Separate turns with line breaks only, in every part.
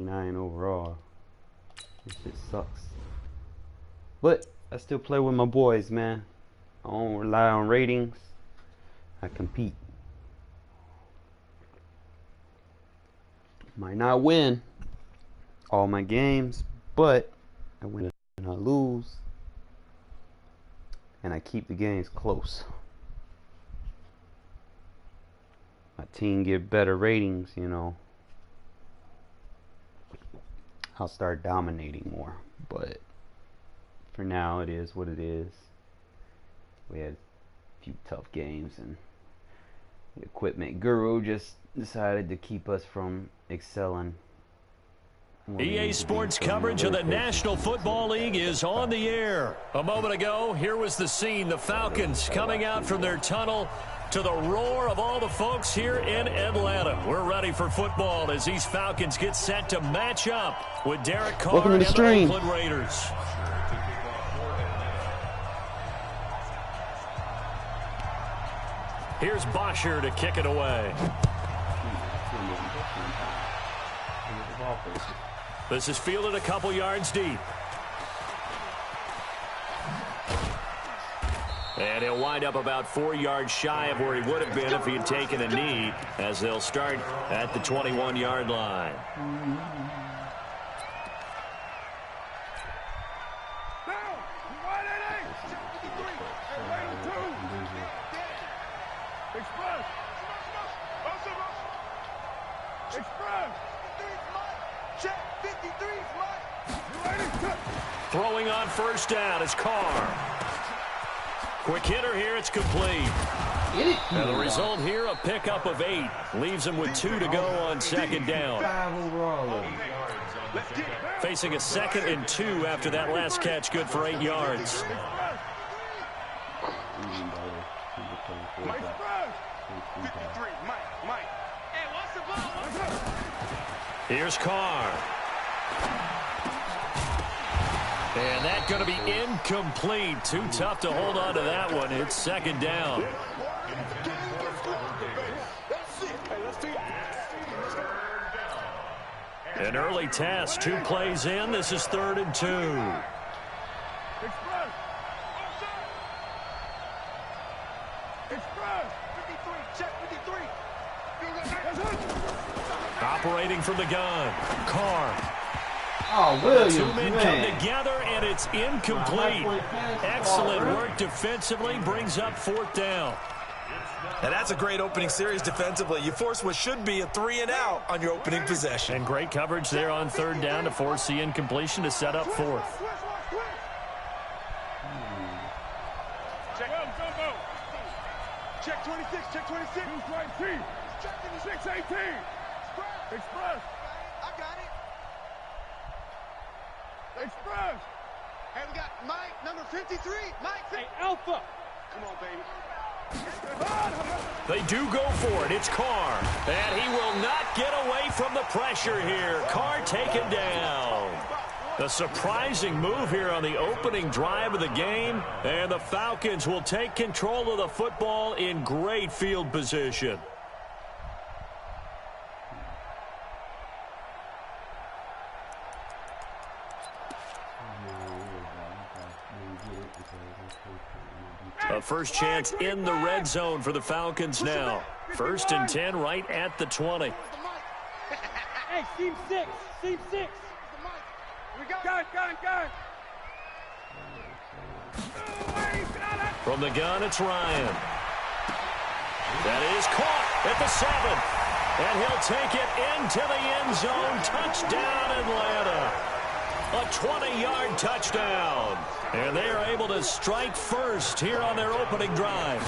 9 overall. This shit sucks. But I still play with my boys, man. I don't rely on ratings. I compete. Might not win all my games, but I win and I lose. And I keep the games close. My team get better ratings, you know, I'll start dominating more. But for now, it is what it is. We had a few tough games, and the equipment guru just decided to keep us from excelling.
EA Sports coverage of the National Football League is on the air. A moment ago, here was the scene. The Falcons coming out from their tunnel to the roar of all the folks here in Atlanta. We're ready for football as these Falcons get set to match up with Derek Carr and the Oakland Raiders. Here's Bosher to kick it away. This is fielded a couple yards deep. And he'll wind up about 4 yards shy of where he would have been if he had taken a knee, as they'll start at the 21-yard line. Throwing on first down is Carr. Quick hitter here, it's complete. And the result here, a pickup of 8. Leaves him with 2 to go on second down. Facing a 2nd and 2 after that last catch, good for 8 yards. Here's Carr. And that's going to be incomplete. Too tough to hold on to that one. It's second down. An early test. 2 plays in. This is 3rd and 2. Operating from the gun. Carr.
Oh, Williams,
the 2 men come together, and it's incomplete. Excellent work defensively. Brings up 4th down.
And that's a great opening series defensively. You force what should be a 3-and-out on your opening possession.
And great coverage there on 3rd down to force the incompletion to set up 4th.
Check 26, check 26. Check 18. Express. I got it. Express. Hey, we got Mike, number 53. Mike. Hey, Alpha. Come on, baby.
They do go for it. It's Carr. And he will not get away from the pressure here. Carr taken down. A surprising move here on the opening drive of the game. And the Falcons will take control of the football in great field position. A first chance in the red zone for the Falcons now. 1st and 10 right at the 20.
Hey, team 6. Team 6. Gun.
From the gun, it's Ryan. That is caught at the 7. And he'll take it into the end zone. Touchdown, Atlanta. A 20-yard touchdown. And they are able to strike first here on their opening drive.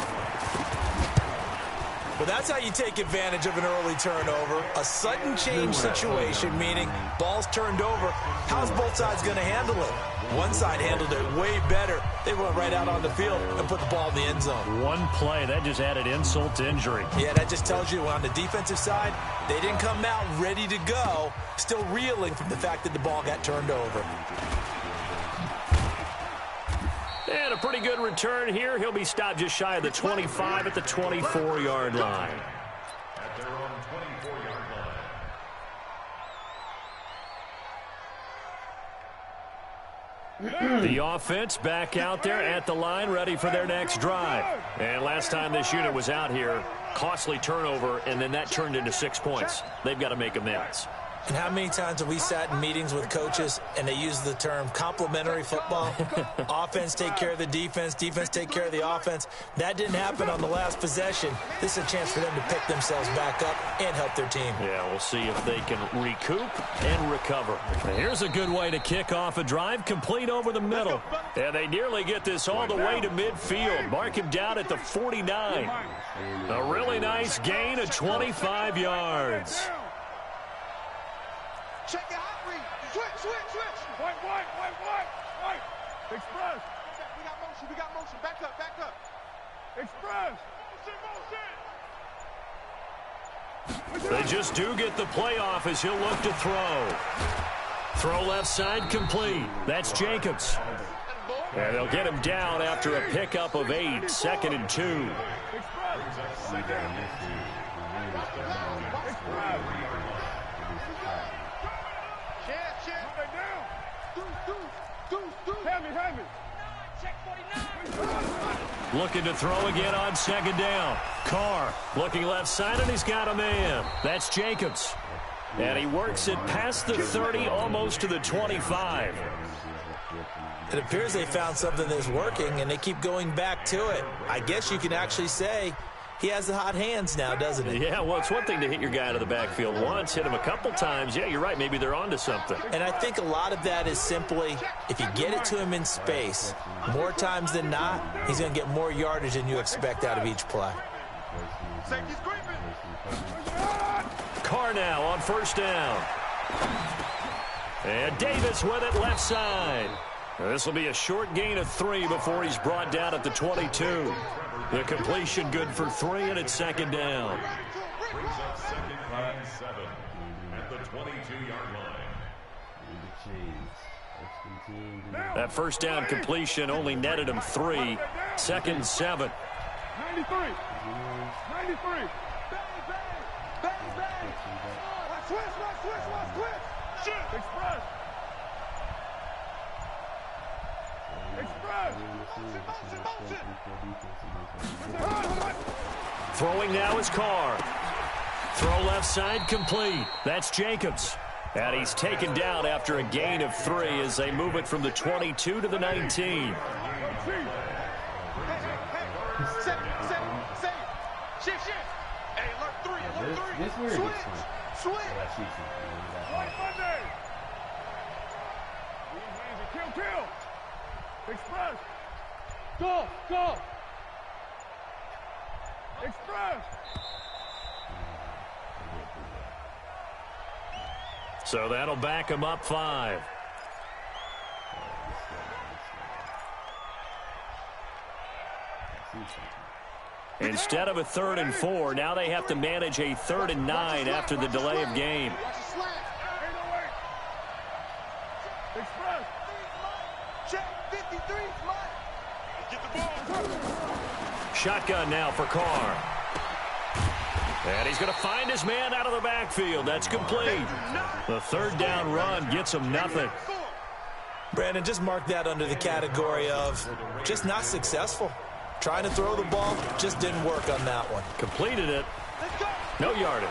Well, that's how you take advantage of an early turnover. A sudden change situation, meaning ball's turned over. How's both sides going to handle it? One side handled it way better. They went right out on the field and put the ball in the end zone.
One play, that just added insult to injury.
Yeah, that just tells you on the defensive side, they didn't come out ready to go, still reeling from the fact that the ball got turned over.
And a pretty good return here. He'll be stopped just shy of the 25 at the 24-yard line. The offense back out there at the line, ready for their next drive. And last time this unit was out here, costly turnover, and then that turned into 6 points. They've got to make amends.
And how many times have we sat in meetings with coaches and they use the term complementary football? Offense take care of the defense, defense take care of the offense. That didn't happen on the last possession. This is a chance for them to pick themselves back up and help their team.
Yeah, we'll see if they can recoup and recover. Here's a good way to kick off a drive, complete over the middle. And they nearly get this all the way to midfield. Mark him down at the 49. A really nice gain of 25 yards.
Check your hot read. Switch. White. Express. We got motion. Back up. Express. Motion.
They just do get the playoff as he'll look to throw. Throw left side complete. That's Jacobs. And they'll get him down after a pickup of 8, 2nd and 2. Looking to throw again on 2nd down. Carr looking left side, and he's got a man. That's Jacobs. And he works it past the 30, almost to the 25.
It appears they found something that's working, and they keep going back to it. I guess you can actually say he has the hot hands now, doesn't he?
Yeah, well, it's one thing to hit your guy out of the backfield once, hit him a couple times. Yeah, you're right. Maybe they're onto something.
And I think a lot of that is simply if you get it to him in space, more times than not, he's going to get more yardage than you expect out of each play.
Carr now on 1st down. And Davis with it left side. This will be a short gain of 3 before he's brought down at the 22. The completion good for 3, and it's 2nd down.
Brings up 2nd and 7 at the 22-yard line.
That 1st down completion only netted him 3. 2nd and 7.
93.
Throwing now is Carr. Throw left side complete. That's Jacobs. And he's taken down after a gain of 3 as they move it from the 22 to the 19.
Kill. Express. Go. Express.
So that'll back him up 5. Instead of a 3rd and 4, now they have to manage a 3rd and 9 after the delay of game.
Express. Check 53. Get the ball.
Shotgun now for Carr. And he's going to find his man out of the backfield. That's complete. The 3rd down run gets him nothing.
Brandon, just mark that under the category of just not successful. Trying to throw the ball, just didn't work on that one.
Completed it. No yardage.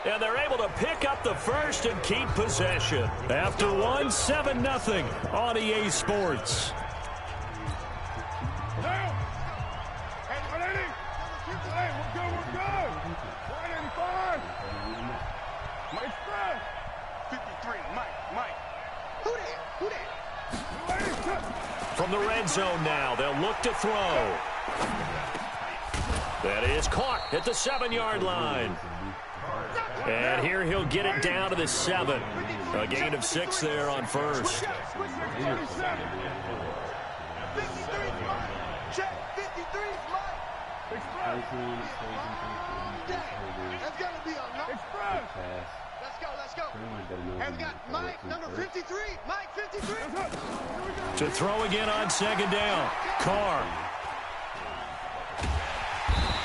And they're able to pick up the 1st and keep possession. After 1, 7-0 on EA Sports. From the red zone now, they'll look to throw. That is caught at the 7-yard line. And here he'll get it down to the 7. A gain of 6 there on 1st.
That's got to be a express. Let's go. And we got Mike, number 53. Mike, 53.
To throw again on 2nd down. Carr.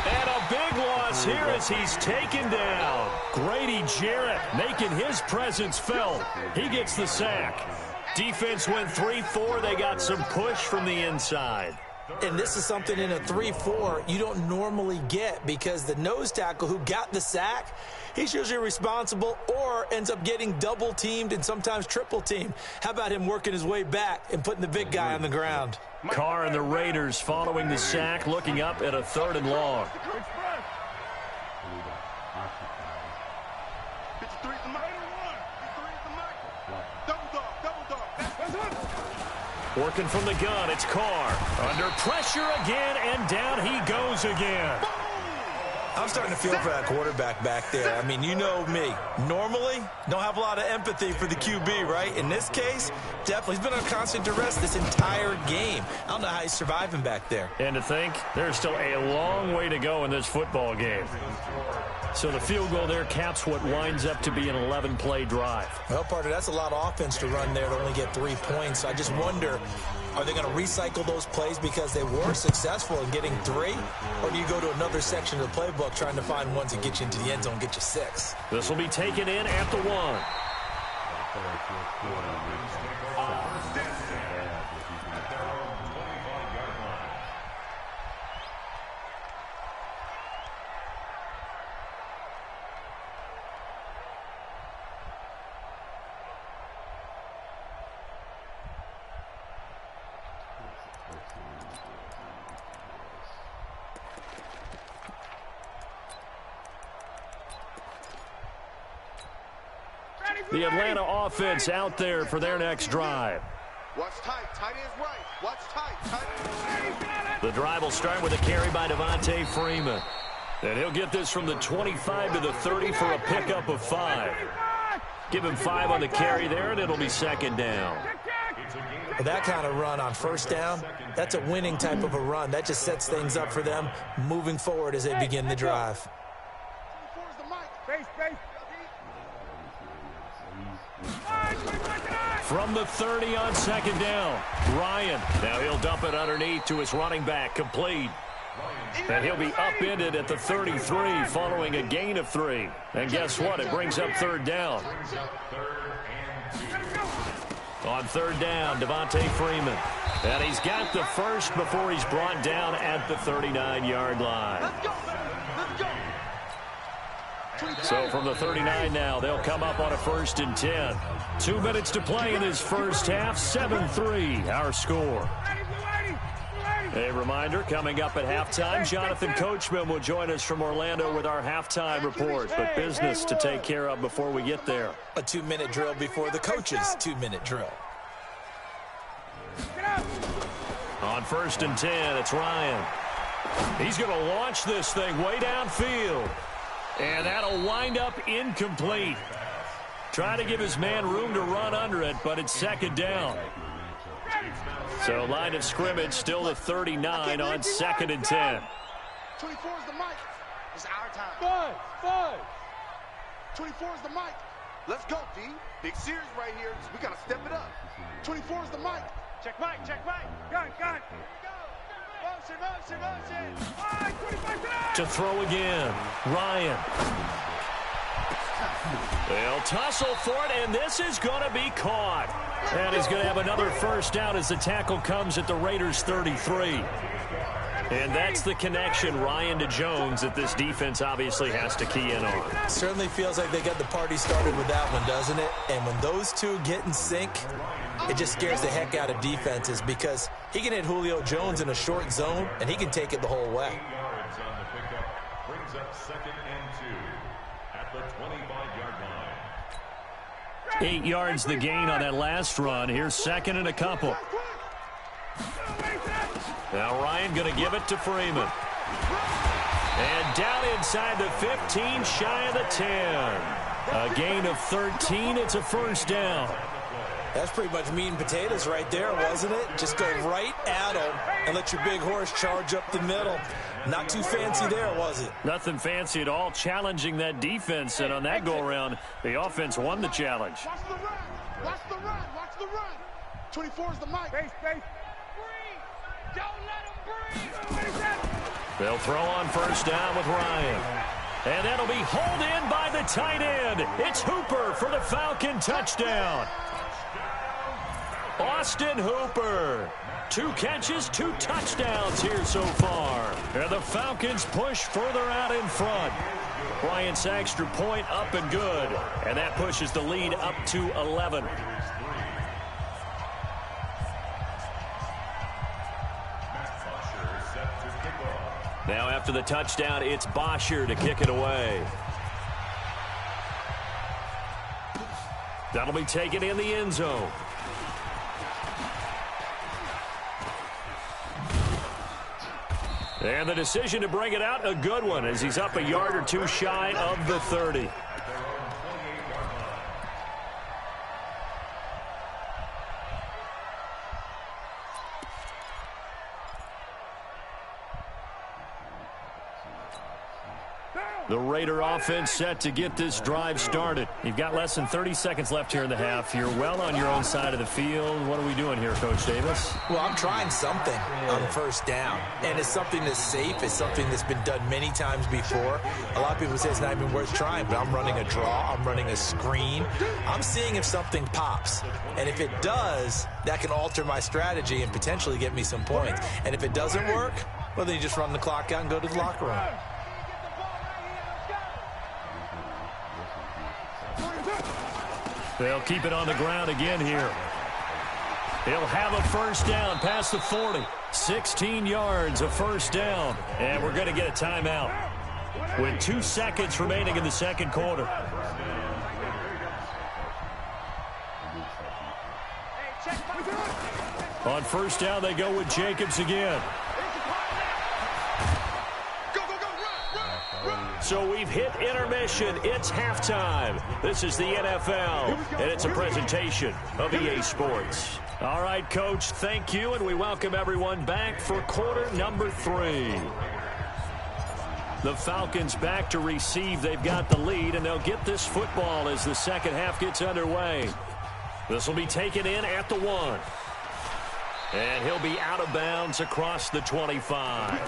And a big loss here as he's taken down. Grady Jarrett making his presence felt. He gets the sack. Defense went 3-4. They got some push from the inside.
And this is something in a 3-4 you don't normally get, because the nose tackle who got the sack, he's usually responsible or ends up getting double-teamed and sometimes triple-teamed. How about him working his way back and putting the big guy on the ground?
Carr and the Raiders following the sack, looking up at a 3rd and long. Working from the gun, it's Carr. Under pressure again, and down he goes again.
I'm starting to feel for that quarterback back there. I mean, you know me. Normally, don't have a lot of empathy for the QB, right? In this case, definitely. He's been on constant duress this entire game. I don't know how he's surviving back there.
And to think, there's still a long way to go in this football game. So the field goal there caps what winds up to be an 11-play drive.
Well, partner, that's a lot of offense to run there to only get 3 points. I just wonder, are they going to recycle those plays because they were successful in getting 3? Or do you go to another section of the playbook trying to find ones that get you into the end zone, get you 6?
This will be taken in at the 1. The Atlanta offense out there for their next drive.
Watch tight. Tight ends right. Watch tight. Tight ends.
The drive will start with a carry by Devontae Freeman. And he'll get this from the 25 to the 30 for a pickup of 5. Give him 5 on the carry there, and it'll be 2nd down.
With that kind of run on 1st down, that's a winning type of a run. That just sets things up for them moving forward as they begin the drive.
From the 30 on 2nd down, Ryan. Now he'll dump it underneath to his running back, complete. And he'll be upended at the 33 following a gain of 3. And guess what? It brings up 3rd down. On 3rd down, Devontae Freeman. And he's got the first before he's brought down at the 39-yard line. So from the 39 now, they'll come up on a 1st and 10. 2 minutes to play in this first half. 7-3, our score. A reminder, coming up at halftime, Jonathan Coachman will join us from Orlando with our halftime report. But business to take care of before we get there.
A 2-minute drill before the coach's 2-minute drill.
On 1st and 10, it's Ryan. He's going to launch this thing way downfield. And that'll wind up incomplete. Try to give his man room to run under it, but it's 2nd down. So line of scrimmage still the 39 on 2nd and 10.
24 is the mic. It's our time. 5. 24 is the mic. Let's go, D. Big series right here. We got to step it up. 24 is the mic. Check mic. Gun. Motion.
To throw again, Ryan. They'll tussle for it, and this is going to be caught. And he's going to have another 1st down as the tackle comes at the Raiders' 33. And that's the connection, Ryan to Jones, that this defense obviously has to key in on.
Certainly feels like they got the party started with that one, doesn't it? And when those two get in sync, it just scares the heck out of defenses, because he can hit Julio Jones in a short zone, and he can take it the whole way.
Yards on the pickup brings up 2nd and 2 at the 25-yard line.
8 yards the gain on that last run. Here's 2nd and a couple. Now Ryan going to give it to Freeman. And down inside the 15, shy of the 10. A gain of 13. It's a 1st down.
That's pretty much meat and potatoes right there, wasn't it? Just go right at him and let your big horse charge up the middle. Not too fancy there, was it?
Nothing fancy at all, challenging that defense. And on that go-around, the offense won the challenge.
Watch the run. 24 is the mic. Base. Breathe. Don't let him breathe.
They'll throw on first down with Ryan. And that'll be hauled in by the tight end. It's Hooper for the Falcon touchdown. Austin Hooper. 2 catches, 2 touchdowns here so far. And the Falcons push further out in front. Bryant's extra point up and good. And that pushes the lead up to 11. Now after the touchdown, it's Bosher to kick it away. That'll be taken in the end zone. And the decision to bring it out, a good one, as he's up a yard or 2 shy of the 30. The Raider offense set to get this drive started. You've got less than 30 seconds left here in the half. You're well on your own side of the field. What are we doing here, Coach Davis?
Well, I'm trying something on first down. And it's something that's safe. It's something that's been done many times before. A lot of people say it's not even worth trying, but I'm running a draw. I'm running a screen. I'm seeing if something pops. And if it does, that can alter my strategy and potentially get me some points. And if it doesn't work, well, then you just run the clock out and go to the locker room.
They'll keep it on the ground again here. He'll have a first down past the 40. 16 yards, a first down. And we're going to get a timeout with 2 seconds remaining in the second quarter. On first down, they go with Jacobs again. So we've hit intermission. It's halftime. This is the NFL, and it's a presentation of EA Sports. All right, Coach, thank you, and we welcome everyone back for quarter number 3. The Falcons back to receive. They've got the lead, and they'll get this football as the second half gets underway. This will be taken in at the 1. And he'll be out of bounds across the 25.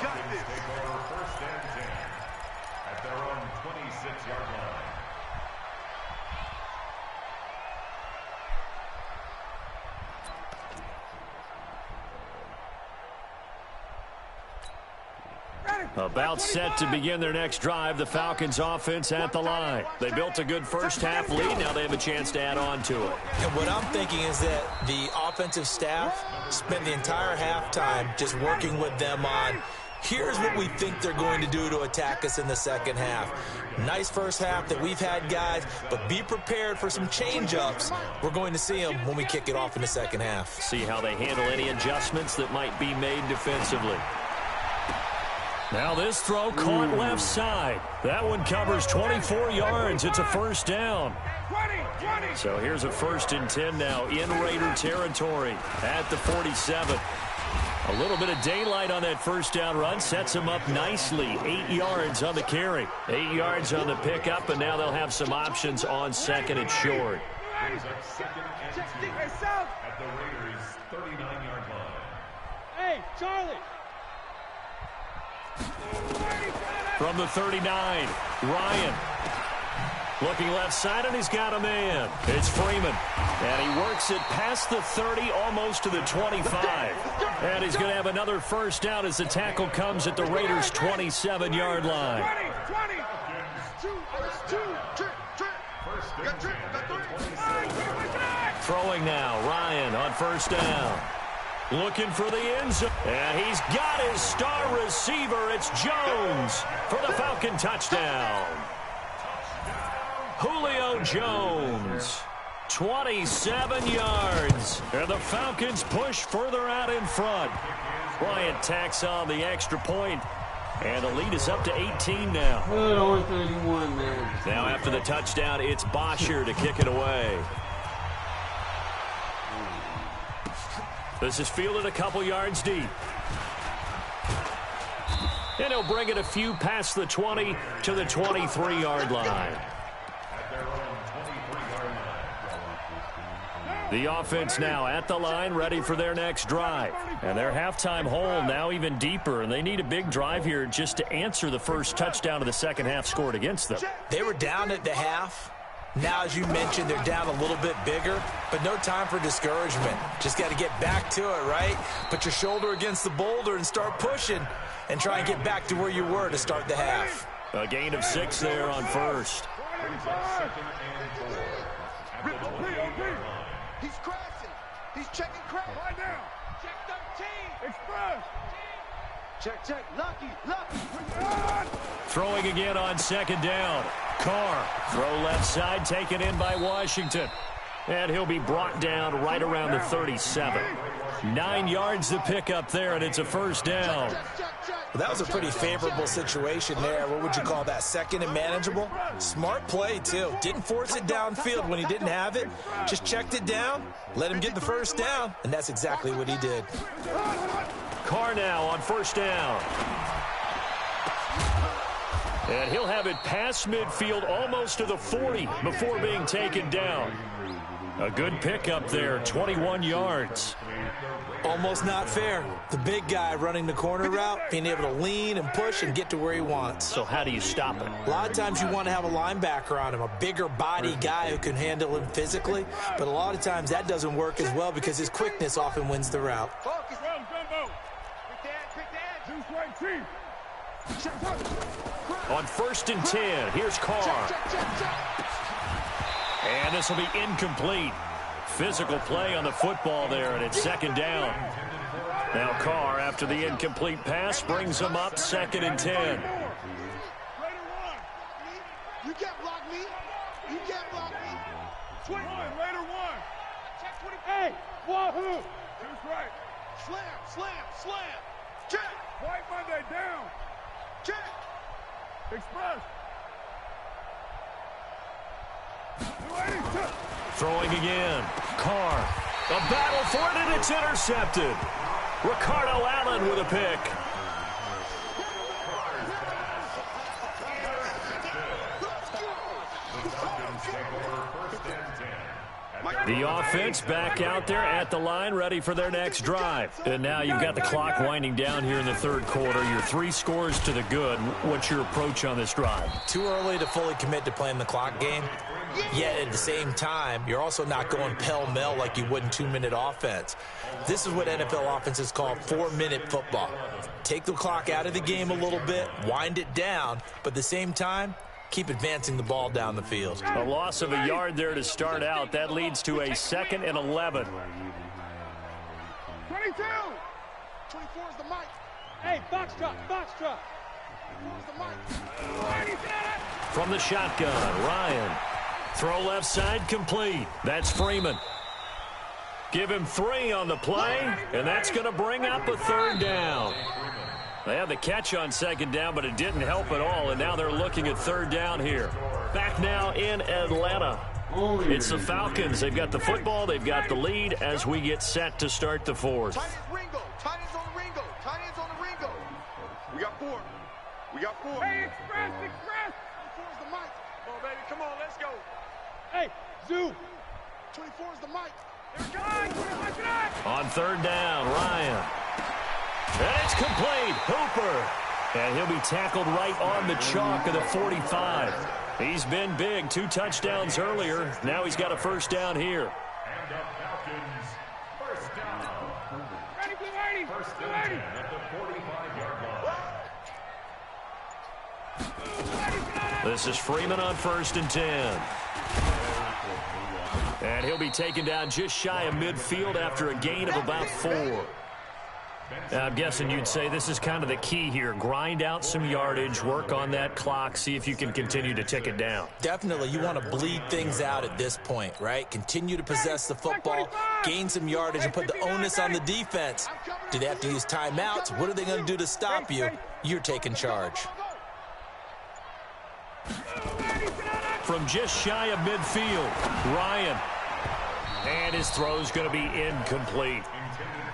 About set to begin their next drive, the Falcons offense at the line. They built a good first half lead. Now they have a chance to add on to it.
And what I'm thinking is that the offensive staff spent the entire halftime just working with them on, here's what we think they're going to do to attack us in the second half. Nice first half that we've had, guys, but be prepared for some change-ups. We're going to see them when we kick it off in the second half.
See how they handle any adjustments that might be made defensively. Now this throw caught left side. That one covers 24 yards. It's a first down. So here's a 1st and 10 now in Raider territory at the 47. A little bit of daylight on that first down run sets him up nicely. 8 yards on the carry. 8 yards on the pickup, and now they'll have some options on second and short.
Second and 2 at the Raiders' 39-yard line.
Hey, Charlie.
From the 39, Ryan. Looking left side, and he's got a man. It's Freeman. And he works it past the 30, almost to the 25. And he's going to have another first down as the tackle comes at the Raiders' 27-yard line. Throwing now, Ryan on first down. Looking for the end zone. And he's got his star receiver. It's Jones for the Falcon touchdown. Julio Jones, 27 yards. And the Falcons push further out in front. Bryant tacks on the extra point. And the lead is up to 18 now.
Good on 31, man.
Now after the touchdown, it's Bosher to kick it away. This is fielded a couple yards deep. And he'll bring it a few past the 20 to the 23-yard line. The offense now at the line, ready for their next drive. And their halftime hole now even deeper, and they need a big drive here just to answer the first touchdown of the second half scored against them.
They were down at the half. Now, as you mentioned, they're down a little bit bigger, but no time for discouragement. Just got to get back to it, right? Put your shoulder against the boulder and start pushing and try and get back to where you were to start the half.
A gain of 6 there on first.
He's crashing. He's checking crash. Right now. Check 13. Express. Check. Lucky.
Throwing again on second down. Carr, throw left side, taken in by Washington. And he'll be brought down right around the 37. 9 yards to pick up there, and it's a first down.
Well, that was a pretty favorable situation there. What would you call that? Second and manageable? Smart play, too. Didn't force it downfield when he didn't have it. Just checked it down, let him get the first down, and that's exactly what he did.
Carr now on first down. And he'll have it past midfield almost to the 40 before being taken down. A good pickup there, 21 yards.
Almost not fair. The big guy running the corner route, being able to lean and push and get to where he wants.
So how do you stop it?
A lot of times you want to have a linebacker on him, a bigger body guy who can handle him physically. But a lot of times that doesn't work as well because his quickness often wins the route.
On first and 10, here's Carr. And this will be incomplete. Physical play on the football there, and it's second down. Now Carr, after the incomplete pass, brings him up second and 10.
You can't block me. You can't block me. 21, Raider 1. Check 20. Hey, wahoo. That's right. Slam. Check. White Monday down. Check. Express.
Throwing again. Carr. A battle for it, and it's intercepted. Ricardo Allen with a pick. The offense back out there at the line, ready for their next drive. And now you've got the clock winding down here in the third quarter. Your 3 scores to the good. What's your approach on this drive?
Too early to fully commit to playing the clock game. Yet at the same time, you're also not going pell-mell like you would in 2-minute offense. This is what NFL offenses call 4-minute football. Take the clock out of the game a little bit, wind it down, but at the same time, keep advancing the ball down the field.
A loss of a yard there to start out. That leads to a 2nd and 11.
22. 24 is the mic. Hey, box truck. 24 is the mic.
From the shotgun, Ryan. Throw left side complete. That's Freeman. Give him 3 on the play, and that's going to bring up a third down. They had the catch on second down, but it didn't help at all, and now they're looking at third down here. Back now in Atlanta. It's the Falcons. They've got the football. They've got the lead as we get set to start the fourth.
Tight ends on the Ringo. We got 4. Hey, express. 24 is the mic. Come on, baby. Come on, let's go. Hey, Zoo. 24 is the mic.
On third down, Ryan. And it's complete. Hooper. And he'll be tackled right on the chalk of the 45. He's been big. 2 touchdowns earlier. Now he's got a first down here.
And the Falcons, first down. First and 10 at the 45-yard line.
This is Freeman on first and 10. And he'll be taken down just shy of midfield after a gain of about 4. I'm guessing you'd say this is kind of the key here. Grind out some yardage, work on that clock, see if you can continue to tick it down.
Definitely, you want to bleed things out at this point, right? Continue to possess the football, gain some yardage, and put the onus on the defense. Do they have to use timeouts? What are they going to do to stop you? You're taking charge.
From just shy of midfield, Ryan. And his throw's going to be incomplete.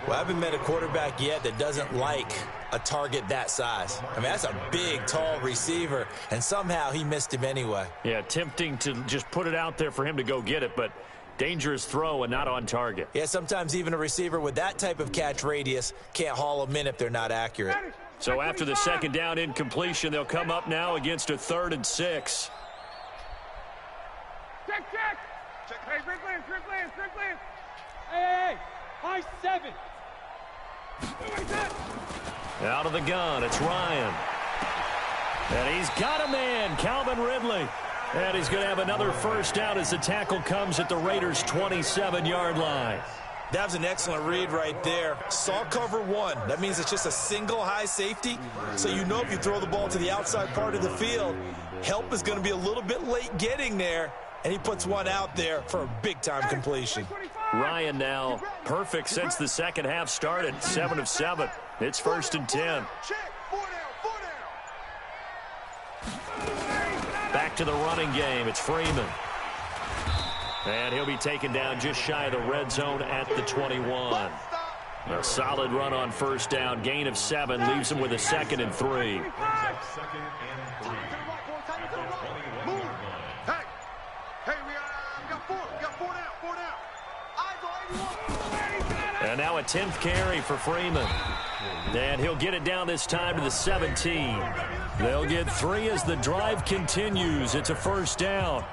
Well, I haven't met a quarterback yet that doesn't like a target that size. I mean, that's a big, tall receiver, and somehow he missed him anyway.
Yeah, tempting to just put it out there for him to go get it, but Dangerous throw and not on target.
Yeah, sometimes even a receiver with that type of catch radius can't haul them in if they're not accurate.
So after the second down incompletion, they'll come up now against a 3rd and 6.
Check. Hey, Rick Lance. Hey, high 7.
Out of the gun, it's Ryan. And he's got a man, Calvin Ridley. And he's going to have another first down as the tackle comes at the Raiders' 27-yard line.
That was an excellent read right there. Saw cover 1. That means it's just a single high safety. So you know if you throw the ball to the outside part of the field, help is going to be a little bit late getting there. And he puts one out there for a big-time completion.
Ryan now perfect since the second half started. 7 of 7. It's 1st and 10. Back to the running game. It's Freeman. And he'll be taken down just shy of the red zone at the 21. A solid run on first down. Gain of 7 leaves him with a 2nd and 3. And now a 10th carry for Freeman. And he'll get it down this time to the 17. They'll get 3 as the drive continues. It's a first down.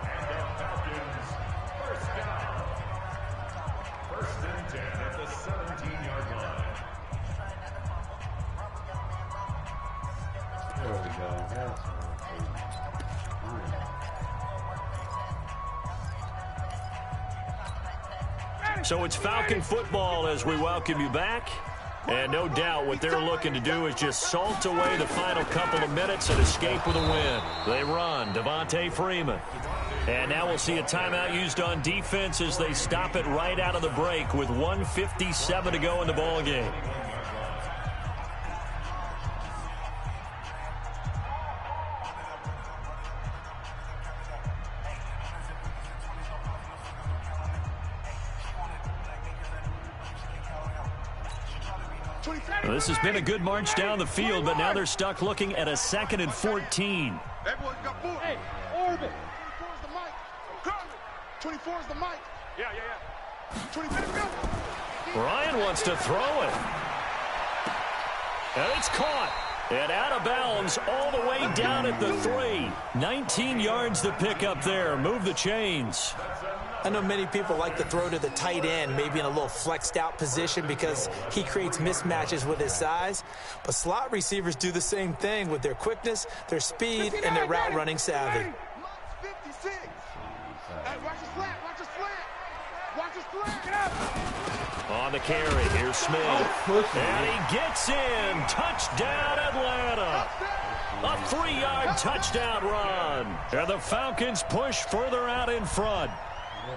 So it's Falcon football as we welcome you back. And no doubt what they're looking to do is just salt away the final couple of minutes and escape with a win. They run Devontae Freeman. And now we'll see a timeout used on defense as they stop it right out of the break with 1:57 to go in the ballgame. Well, this has been a good march down the field, but now they're stuck looking at a 2nd and 14.
Hey, Orbit.
24 is the mic. Yeah. 24.
Ryan wants to throw it. And it's caught. And out of bounds all the way down at the 3. 19 yards to pick up there. Move the chains.
I know many people like to throw to the tight end, maybe in a little flexed out position because he creates mismatches with his size. But slot receivers do the same thing with their quickness, their speed, and their route running savvy.
On the carry, here's Smith. And he gets in. Touchdown, Atlanta. A 3-yard touchdown run. And the Falcons push further out in front.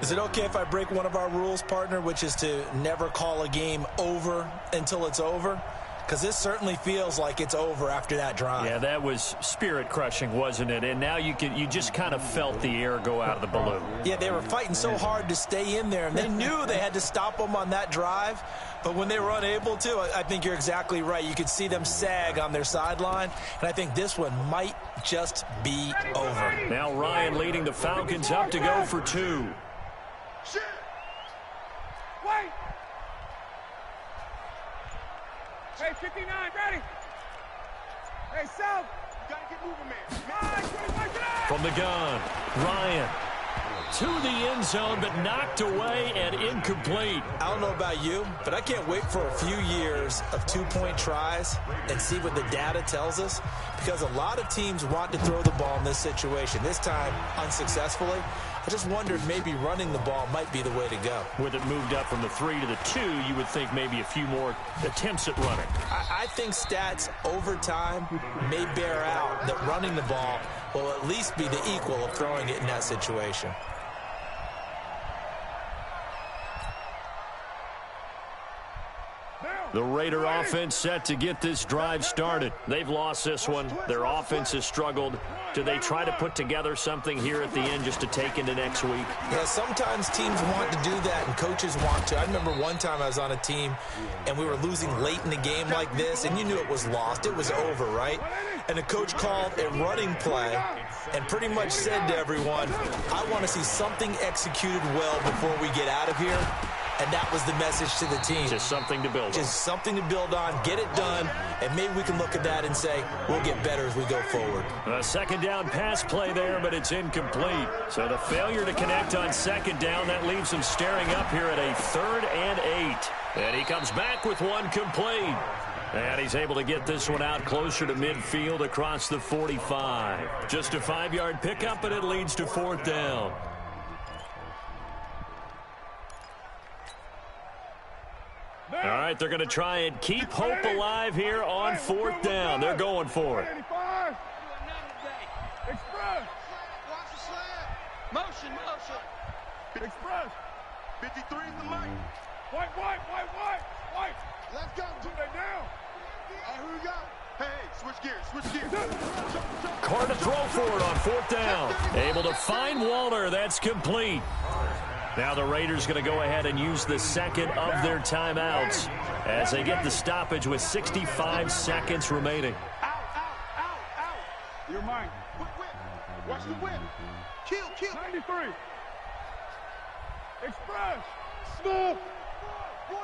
Is it okay if I break one of our rules, partner, which is to never call a game over until it's over? Because this certainly feels like it's over after that drive.
Yeah, that was spirit-crushing, wasn't it? And now you just kind of felt the air go out of the balloon.
Yeah, they were fighting so hard to stay in there, and they knew they had to stop them on that drive. But when they were unable to, I think you're exactly right. You could see them sag on their sideline, and I think this one might just be over.
Now Ryan leading the Falcons up to go for 2.
Wait. Hey, 59, ready. Hey, South. You gotta get moving, man.
From the gun, Ryan to the end zone, but knocked away and incomplete.
I don't know about you, but I can't wait for a few years of 2-point tries and see what the data tells us, because a lot of teams want to throw the ball in this situation. This time, unsuccessfully. I just wondered maybe running the ball might be the way to go.
With it moved up from the 3 to the 2, you would think maybe a few more attempts at running.
I think stats over time may bear out that running the ball will at least be the equal of throwing it in that situation.
The Raider offense set to get this drive started. They've lost this one. Their offense has struggled. Do they try to put together something here at the end just to take into next week?
Yeah, sometimes teams want to do that and coaches want to. I remember one time I was on a team and we were losing late in the game like this, and you knew it was lost. It was over, right? And the coach called a running play and pretty much said to everyone, I want to see something executed well before we get out of here. And that was the message to the team.
Just something to build on.
Just something to build on, get it done, and maybe we can look at that and say, we'll get better as we go forward.
A second down pass play there, but it's incomplete. So the failure to connect on second down, that leaves him staring up here at a 3rd and 8. And he comes back with one complete. And he's able to get this one out closer to midfield across the 45. Just a 5-yard pickup, and it leads to 4th down. All right, they're going to try and keep hope alive here on 4th down. They're going for it.
Express.
Watch the slant. Motion.
Express.
53 is the mic.
White.
Let's go.
Stay down.
Here we go. Hey, switch gears.
Carr to throw for it on 4th down. Able to find Walter. That's complete. Now the Raiders going to go ahead and use the second of their timeouts as they get the stoppage with 65 seconds remaining.
Out.
You're mine.
Whip. Watch the whip. Kill.
93. Express. Snoop.
Boy.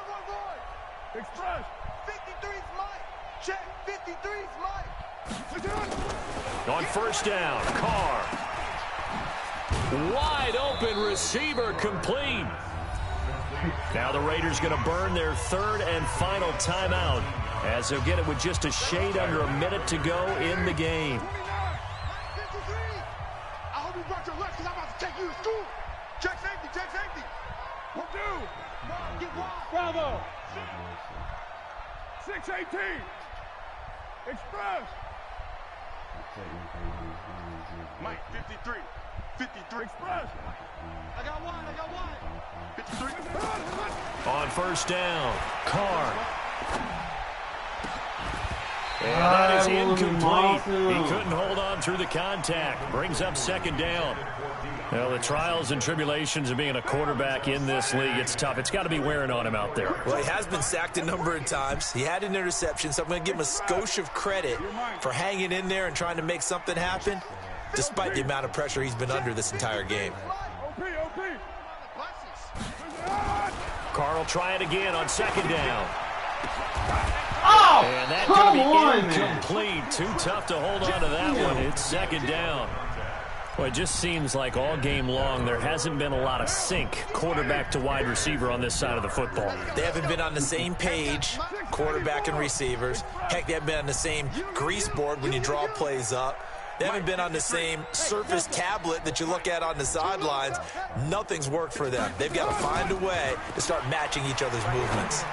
Express.
53's Mike. Check. 53's Mike.
On 1st down, Carr. Wide open receiver complete. Now the Raiders going to burn their 3rd and final timeout as they'll get it with just a shade under a minute to go in the game.
53. I hope you brought your lunch because I'm about to take you to school. Check safety.
What do?
Get wide.
Bravo. 618. Express.
Mike, 53.
Express.
I got one. 53.
On 1st down, Carr. And that is incomplete. He couldn't hold on through the contact. Brings up 2nd down. Well, the trials and tribulations of being a quarterback in this league, it's tough. It's got to be wearing on him out there.
Well, he has been sacked a number of times. He had an interception, so I'm going to give him a skosh of credit for hanging in there and trying to make something happen, despite the amount of pressure he's been under this entire game.
OP.
Carr will try it again on 2nd down.
Oh,
And that's
come
going to be
on,
incomplete.
man.
Too tough to hold on to that one. It's 2nd down. Well, it just seems like all game long there hasn't been a lot of sync quarterback to wide receiver on this side of the football.
They haven't been on the same page, quarterback and receivers. Heck, they haven't been on the same grease board when you draw plays up. They haven't been on the same surface tablet that you look at on the sidelines. Nothing's worked for them. They've got to find a way to start matching each other's movements.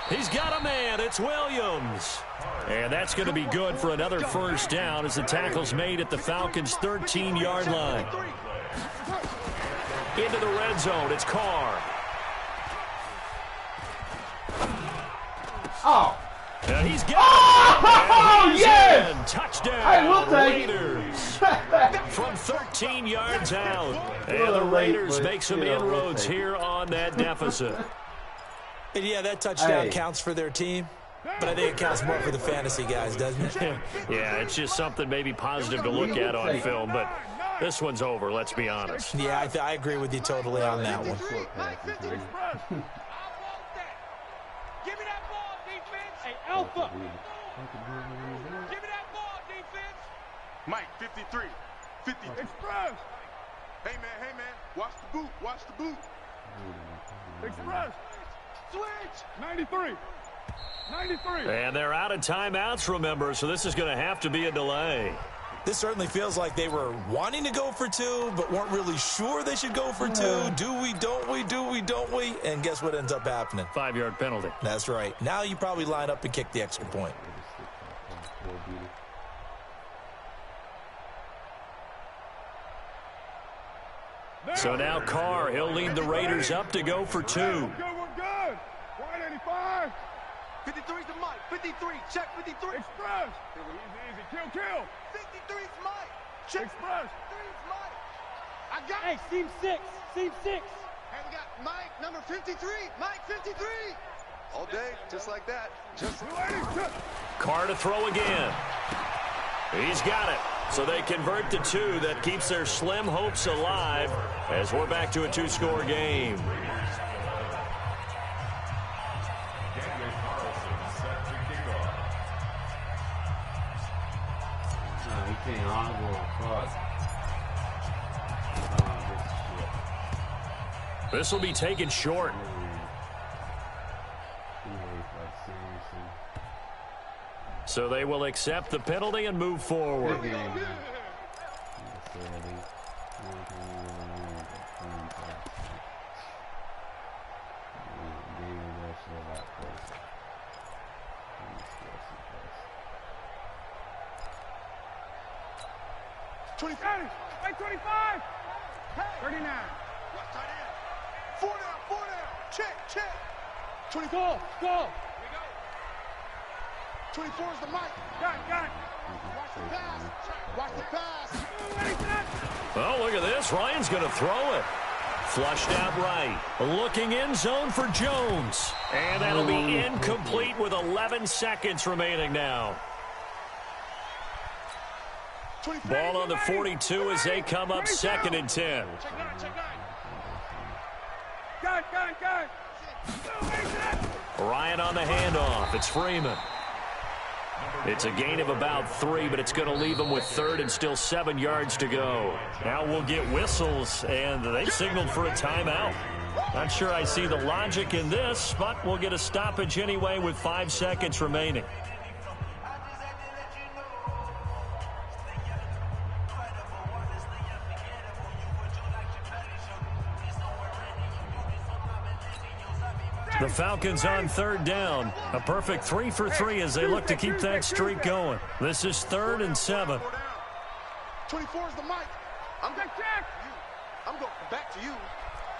He's got a man. It's Williams. And that's going to be good for another 1st down as the tackle's made at the Falcons' 13-yard line. Into the red zone. It's Carr.
Oh.
And he's got it. And he's
yes!
in. Touchdown,
I will take
Raiders. From 13 yards out. And the Raiders make some inroads here on that deficit.
And yeah, that touchdown counts for their team, but I think it counts more for the fantasy guys, doesn't it?
Yeah, it's just something maybe positive to look at on film, but this one's over, let's be honest.
Yeah, I agree with you totally on that one.
Give me that ball, defense. Hey, Alpha. Give me that ball, defense.
Mike, 53. 50.
Express.
Hey, man. Watch the boot.
Express.
Switch.
93.
And they're out of timeouts, remember, so this is going to have to be a delay.
This certainly feels like they were wanting to go for 2, but weren't really sure they should go for 2. Do we, don't we? And guess what ends up happening?
5-yard penalty.
That's right. Now you probably line up and kick the extra point.
So now Carr, he'll lead the Raiders up to go for 2.
We're good. 185.
53's the Mike. 53. Check 53.
Express. Easy. Kill.
53's Mike. Check.
Express.
53's Mike. I got
Hey, seam 6.
Hey, we got Mike, number 53. Mike, 53. All day, just like that.
Carr to throw again. He's got it. So they convert to 2. That keeps their slim hopes alive as we're back to a 2-score game.
He can't audible across.
This will be taken short. So they will accept the penalty and move forward.
Hey, 25. 39.
Watch tight end. 4 down. Check.
24. Go.
24 is the mic.
Got it.
Watch the pass.
Ready, set.
Oh, look at this. Ryan's going to throw it. Flushed out right. Looking end zone for Jones. And that'll be incomplete with 11 seconds remaining now. Ball on the 42 as they come up 2nd and 10.
Got it.
Ryan on the handoff. It's Freeman. It's a gain of about 3, but it's going to leave them with 3rd and still 7 yards to go. Now we'll get whistles, and they've signaled for a timeout. Not sure I see the logic in this, but we'll get a stoppage anyway with 5 seconds remaining. The Falcons on 3rd down. A perfect 3 for 3 as they look to keep that streak going. This is 3rd and 7.
24 is the mic. I'm going back to you.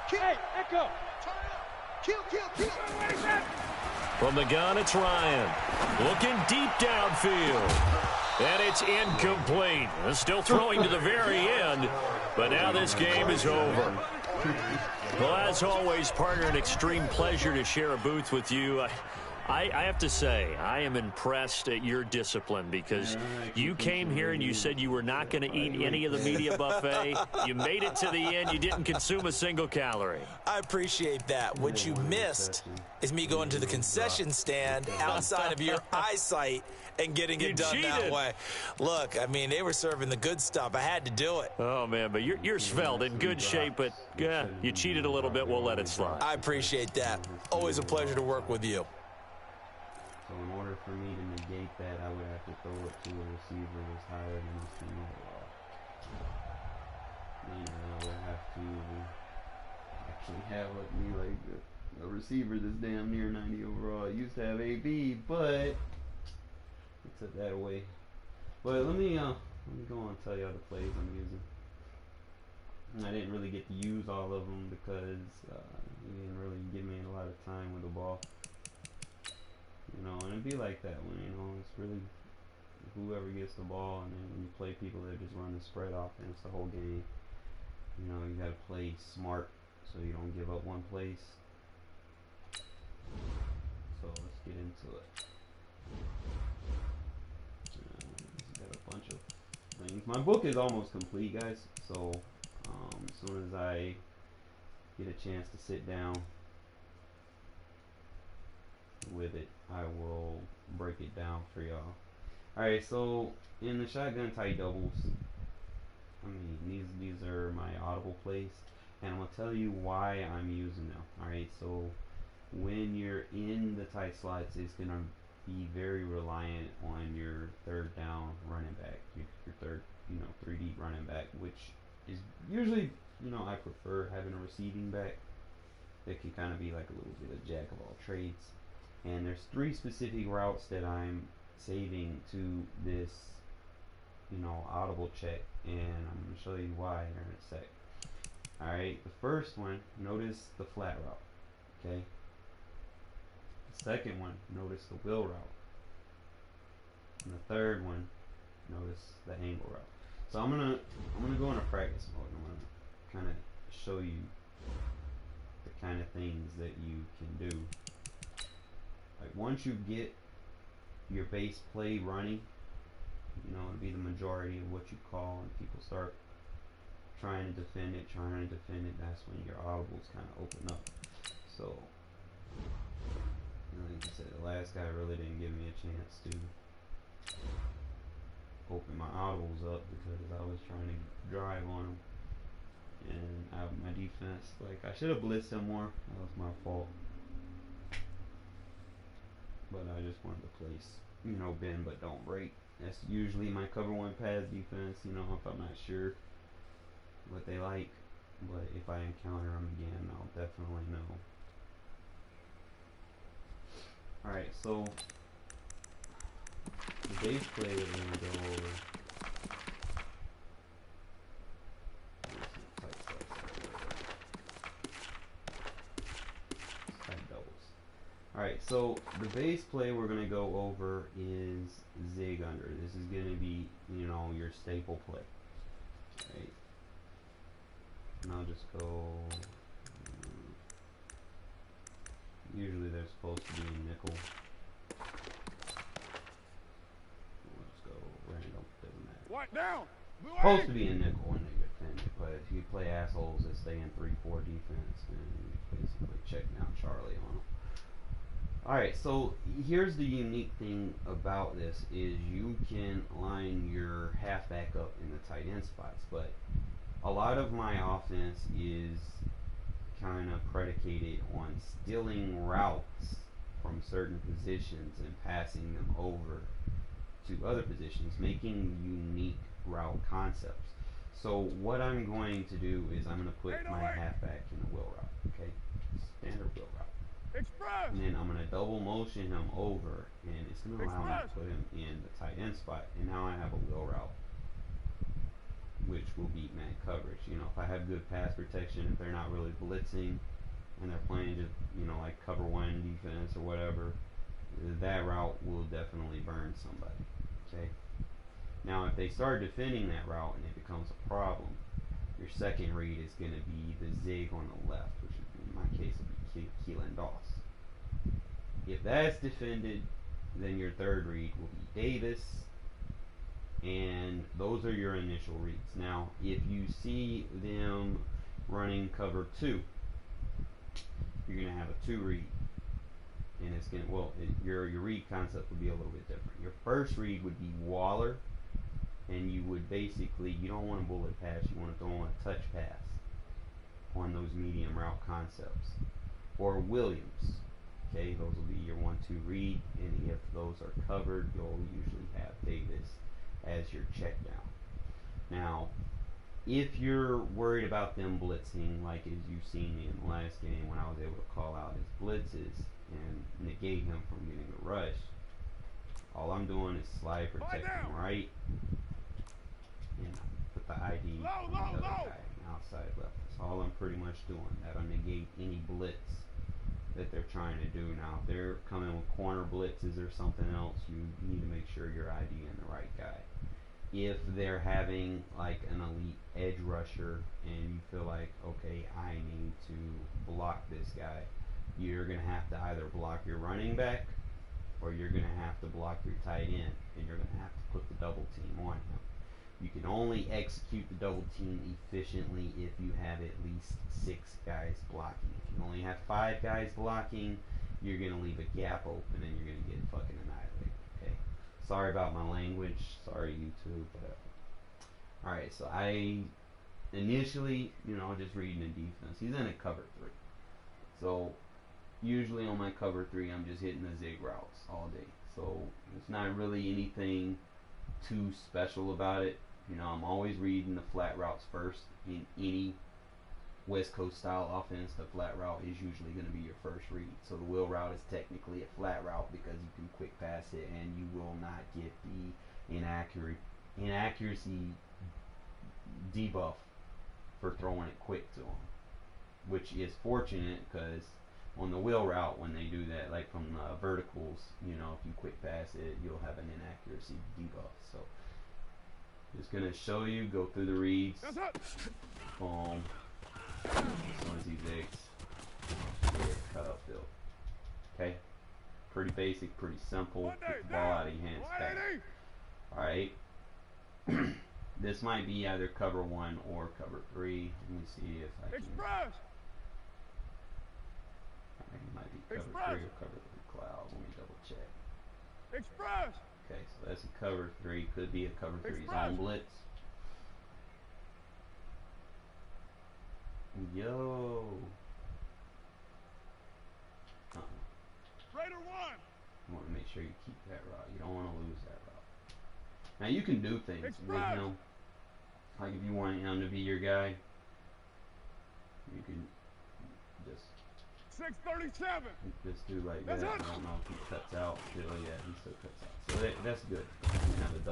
Hey, Echo.
Kill.
From the gun, it's Ryan. Looking deep downfield. And it's incomplete. Still throwing to the very end, but now this game is over. Well, as always, partner, an extreme pleasure to share a booth with you. I have to say, I am impressed at your discipline because you came here and you said you were not going to eat any of the media buffet. You made it to the end. You didn't consume a single calorie.
I appreciate that. What you missed is me going to the concession stand outside of your eyesight and getting it done that way. Look, I mean, they were serving the good stuff. I had to do it.
Oh, man, but you're svelte, in good shape, but yeah, you cheated a little bit. We'll let it slide.
I appreciate that. Always a pleasure to work with you.
So in order for me to negate that, I would have to throw it to a receiver that's higher than this team overall. Meaning I would have to actually have me like a receiver that's damn near 90 overall. I used to have AB, but I took that away. But let me go on and tell y'all the plays I'm using. I didn't really get to use all of them because he didn't really give me a lot of time with the ball. You know, and it'd be like that when, you know, it's really whoever gets the ball, and then when you play people that just run the spread offense the whole game, you know, you gotta play smart so you don't give up one place. So let's get into it. Got a bunch of things. My book is almost complete, guys, so as soon as I get a chance to sit down with it, I will break it down for y'all. Alright, so in the shotgun tight doubles, I mean, these are my audible plays, and I'm going to tell you why I'm using them. Alright, so when you're in the tight slots, it's going to be very reliant on your third down running back, your third, 3 deep running back, which is usually, I prefer having a receiving back that can kind of be like a little bit of jack of all trades. And there's 3 specific routes that I'm saving to this, audible check, and I'm going to show you why here in a sec. Alright, the first one, notice the flat route, okay? The second one, notice the wheel route. And the third one, notice the angle route. So I'm gonna go into practice mode. I'm gonna kind of show you the kind of things that you can do. Like once you get your base play running, you know, it'll be the majority of what you call, and people start trying to defend it, that's when your audibles kind of open up. So, like I said, the last guy really didn't give me a chance to open my audibles up because I was trying to drive on him. And my defense, like, I should have blitzed him more. That was my fault. But I just wanted to place, you know, bend but don't break. That's usually my cover one pass defense, you know, if I'm not sure what they like. But if I encounter them again, I'll definitely know. Alright, so the base play that we're going to go over. Alright, so the base play we're going to go over is zig under. This is going to be, you know, your staple play. Right? And I'll just go, usually they're supposed to be in nickel. We'll just go random, doesn't matter.
What down?
Supposed to be in nickel when they defend it, but if you play assholes that stay in 3-4 defense, then you basically check down Charlie on them. Alright, so here's the unique thing about this is you can line your halfback up in the tight end spots, but a lot of my offense is kind of predicated on stealing routes from certain positions and passing them over to other positions, making unique route concepts. So what I'm going to do is I'm going to put my halfback in a wheel route, okay? Standard wheel route.
Express.
And then I'm going to double motion him over, and it's going to allow me to put him in the tight end spot. And now I have a wheel route, which will beat man coverage. You know, if I have good pass protection, if they're not really blitzing, and they're playing just, you know, like cover one defense or whatever, that route will definitely burn somebody, okay? Now, if they start defending that route and it becomes a problem, your second read is going to be the zig on the left, which in my case would be Keelan Doss. If that's defended, then your third read will be Davis, and those are your initial reads. Now, if you see them running cover 2, you're going to have a 2 read, and it's going to, well, your read concept would be a little bit different. Your first read would be Waller, and you would basically, you don't want a bullet pass, you want to throw on a touch pass on those medium route concepts. Or Williams, okay, those will be your 1-2 read, and if those are covered, you'll usually have Davis as your check down. Now, if you're worried about them blitzing, like as you've seen me in the last game when I was able to call out his blitzes and negate him from getting a rush, all I'm doing is slide protect him right, and put the ID on the other guy, outside left. That's all I'm pretty much doing. That'll negate any blitz that they're trying to do. Now, if they're coming with corner blitzes or something else, you need to make sure you're IDing the right guy. If they're having like an elite edge rusher and you feel like, okay, I need to block this guy, you're going to have to either block your running back or you're going to have to block your tight end, and you're going to have to put the double team on him. You can only execute the double team efficiently if you have at least 6 guys blocking. If you only have 5 guys blocking, you're going to leave a gap open and you're going to get fucking annihilated. Okay. Sorry about my language. Sorry, YouTube. But alright, so I initially, you know, just reading the defense. He's in a cover 3. So usually on my cover 3, I'm just hitting the zig routes all day. So it's not really anything too special about it. You know, I'm always reading the flat routes first. In any West Coast style offense, the flat route is usually going to be your first read. So the wheel route is technically a flat route because you can quick pass it and you will not get the inaccuracy debuff for throwing it quick to them, which is fortunate because on the wheel route, when they do that, like from verticals, you know, if you quick pass it, you'll have an inaccuracy debuff. So just gonna show you, go through the reads. Boom. As soon as he zigs, cut up field. Okay? Pretty basic, pretty simple. Get the ball out of your hands fast. Alright? This might be either cover 1 or cover 3. Let me see if I can.
Express.
I think it might be cover
Express.
3 or cover 3 cloud. Let me double check.
Express.
Okay, so that's a cover 3. Could be a cover 3
Express.
zone blitz. Yo.
Raider 1.
You want to make sure you keep that route. You don't want to lose that route. Now you can do things with
Express.
him. Like if you want him to be your guy, you can just
637.
do like
That's
that.
it.
I don't know if he cuts out still. Yeah, he still cuts out. So that's good. You can have a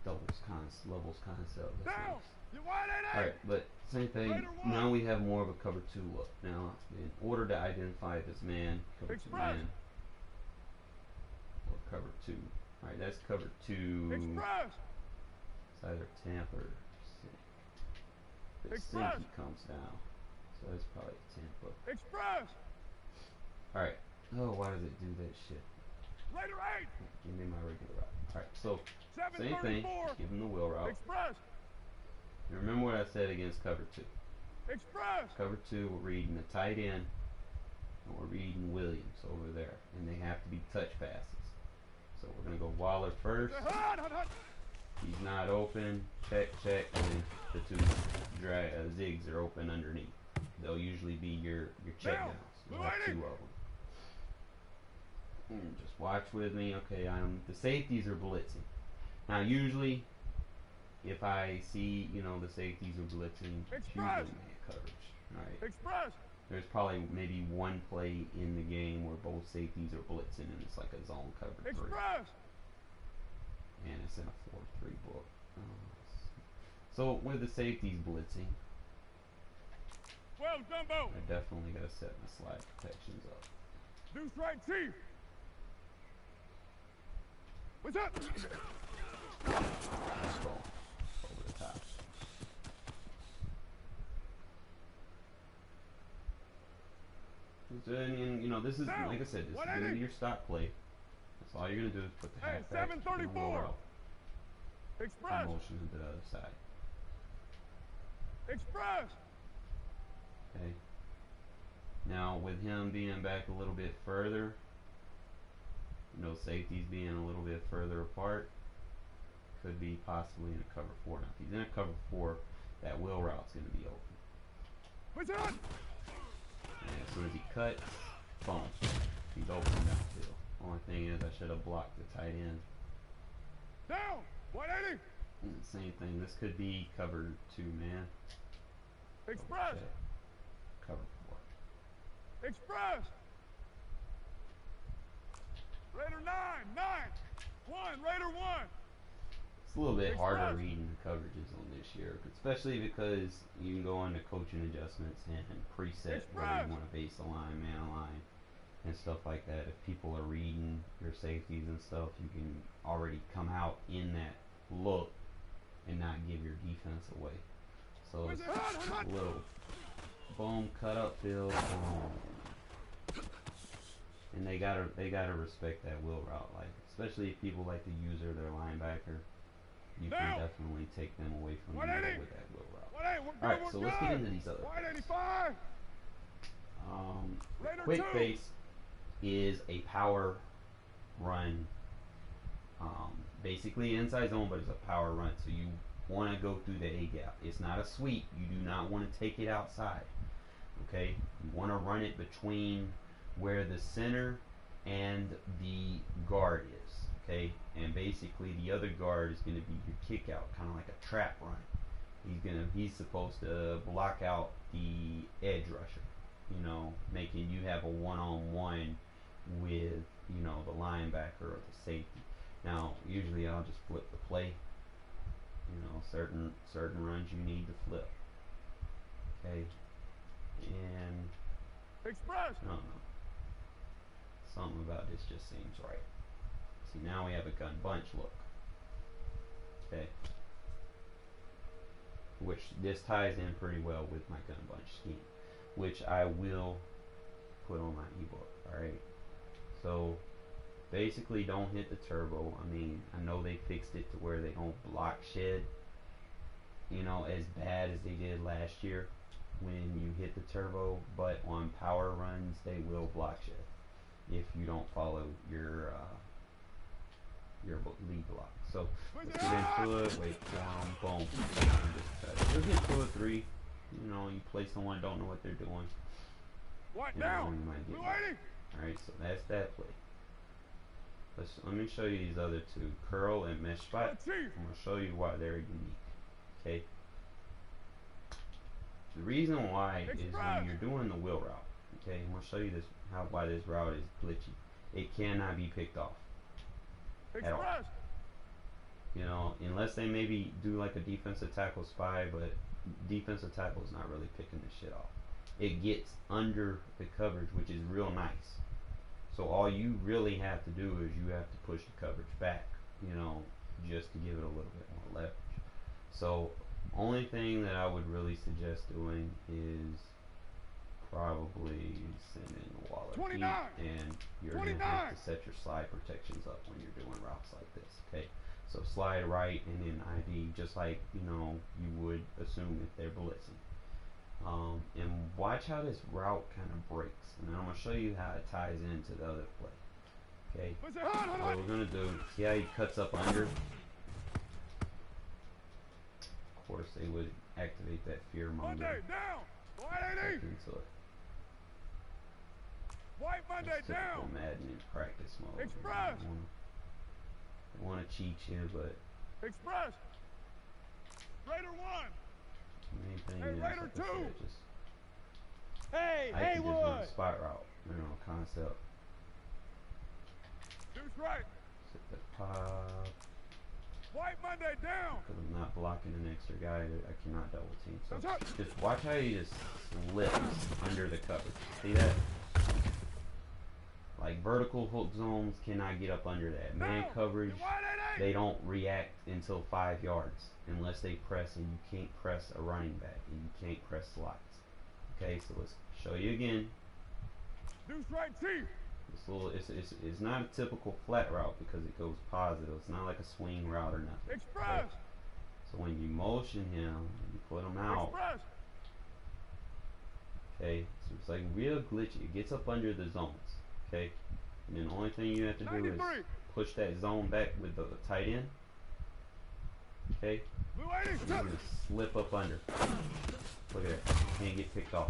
levels concept. That's
Down.
nice.
You wide it.
Alright, but same thing.
Raider 1.
Now we have more of a cover 2 look. Now, in order to identify this man, cover 2
Express.
man, or cover 2. Alright, that's cover 2.
Express.
It's either Tampa or Sink. The
Express.
Sink he comes down. So that's probably Tampa.
Express.
Alright. Oh, why does it do that shit?
Raider 8.
Give me my regular route. Alright, so same thing.
734.
Just give him the wheel route.
Express.
And remember what I said against cover 2.
Express.
Cover 2, we're reading the tight end, and we're reading Williams over there, and they have to be touch passes. So we're gonna go Waller first.
Hut, hut, hut.
He's not open. Check, check, and the 2 zigs are open underneath. They'll usually be your check
Now,
downs. You'll have 2 of them. Just watch with me. Okay, the safeties are blitzing. Now usually, if I see, the safeties are blitzing, it's usually
Express.
man coverage. Alright.
Express.
There's probably maybe one play in the game where both safeties are blitzing and it's like a zone cover 3.
Express.
And it's in a 4-3 book. So with the safeties blitzing,
Well, Dumbo.
I definitely got to set my slide protections up.
Deuce right, Chief. What's up?
Let's go over the top. And this is, like I said, this is going to be your stock play. That's all you're going to do is put the
Hey,
halfback and the
734.
roll out.
Express.
Motion to the other side.
Express.
Okay. Now with him being back a little bit further, safeties being a little bit further apart, could be possibly in a cover 4. Now if he's in a cover 4, that wheel route's going to be open.
What's up?
And as soon as he cuts, boom, he's open downfield. Only thing is I should have blocked the tight end.
Down. 180.
And the same thing, this could be cover 2 man.
Express.
Check. Cover 4.
Express. Raider 9. 1. Raider 1.
It's a little bit harder
Express.
reading the coverages on this year, especially because you can go into coaching adjustments and preset whether
Express.
you want to base a line, man line, and stuff like that. If people are reading your safeties and stuff, you can already come out in that look and not give your defense away. So it's a little boom, cut up field, boom. And they gotta respect that wheel route, like especially if people like to use their linebacker. You can definitely take them away from you with that wheel route. Alright, so let's get into these other things.
185. Raider
Quick
2.
base is a power run, basically inside zone, but it's a power run. So you want to go through the A gap. It's not a sweep. You do not want to take it outside. Okay, you want to run it between where the center and the guard is. Okay, and basically the other guard is going to be your kick out, kind of like a trap run. He's supposed to block out the edge rusher, making you have a one-on-one with the linebacker or the safety. Now usually I'll just flip the play. Certain runs you need to flip. Okay, and
Express.
I don't know, something about this just seems right. See, now we have a gun bunch look. Okay, which this ties in pretty well with my gun bunch scheme, which I will put on my ebook. Alright, so basically don't hit the turbo. I mean, I know they fixed it to where they don't block shed, you know, as bad as they did last year when you hit the turbo, but on power runs they will block shed if you don't follow your lead block. So let's get into it. Wait down, boom. You'll get 2 or 3. You know, you play someone don't know what they're doing.
What
You know,
now?
you might get
Waiting.
Alright, so that's that play. Let me show you these other two, curl and mesh spot. I'm going to show you why they're unique. Okay. The reason why is when you're doing the wheel route. Okay, I'm going to show you why this route is glitchy. It cannot be picked off at all. You know, unless they maybe do like a defensive tackle spy, but defensive tackle is not really picking this shit off. It gets under the coverage, which is real nice. So all you really have to do is you have to push the coverage back, you know, just to give it a little bit more leverage. So only thing that I would really suggest doing is probably sending the Waller deep, and you're going to have to set your slide protections up when you're doing routes like this, okay? So slide right and then ID, just like, you know, you would assume if they're blitzing. And watch how this route kind of breaks, and I'm going to show you how it ties into the other play. Okay, so what we're going to do, see how he cuts up under? Of course, they would activate that fear monger into it.
White Monday down.
Madden in practice mode.
Express.
They want to cheat you, but
Express. Raider 1.
Main thing
Hey,
is,
Raider
like
2.
I said, just
Hey,
I can just run a
Haywood.
spot route, you know, concept.
Deuce right.
Set the pop.
White Monday down.
Because I'm not blocking an extra guy, I cannot double team. So
That's up.
just watch how he just slips under the coverage. See that? Like vertical hook zones cannot get up under that. Man coverage, they don't react until 5 yards unless they press, and you can't press a running back, and you can't press slots. Okay, so let's show you again.
Deuce right T.
This little, it's not a typical flat route because it goes positive. It's not like a swing route or nothing.
Express.
Okay? So when you motion him, you put him out.
Express.
Okay, so it's like real glitchy. It gets up under the zones. Okay, and then the only thing you have to do is push that zone back with the tight end. Okay, and you're gonna slip up under. Look at that. You can't get picked off.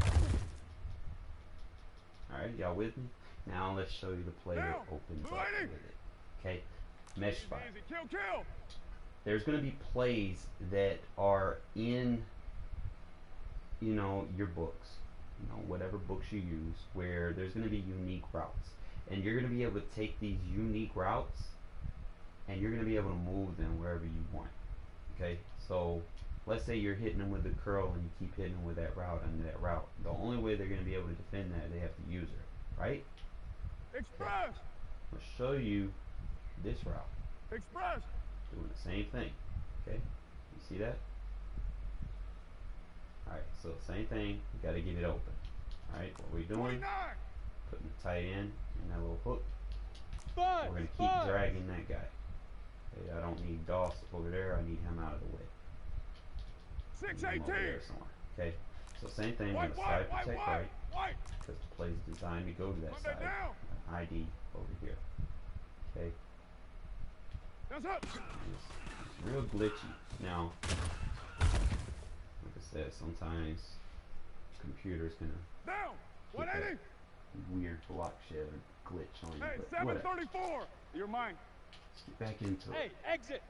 Alright, y'all with me? Now let's show you the play that opens up with it. Okay, mesh spot.
Kill.
There's going to be plays that are in, you know, your books, you know, whatever books you use, where there's going to be unique routes, and you're going to be able to take these unique routes, and you're going to be able to move them wherever you want. Okay, so let's say you're hitting them with the curl and you keep hitting them with that route and that route. The only way they're going to be able to defend that, they have to use it, right?
Express.
I'll show you this route.
Express.
Doing the same thing. Okay, you see that? Alright, so same thing, you gotta get it open. Alright, what we're doing,
29.
putting the tight end in that little hook.
Five.
We're gonna keep dragging that guy. Okay, I don't need Doss over there, I need him out of the way.
618.
Over there somewhere. Okay, so same thing, we're gonna slide protect right, because the play is designed to go to that side. An ID over here. Okay.
That's up.
It's real glitchy. Now, like I said, sometimes computers gonna
Down.
get
180.
that weird block shed or glitch on you.
Hey,
But whatever.
734. You're mine.
Let's get back into
Hey,
it.
exit.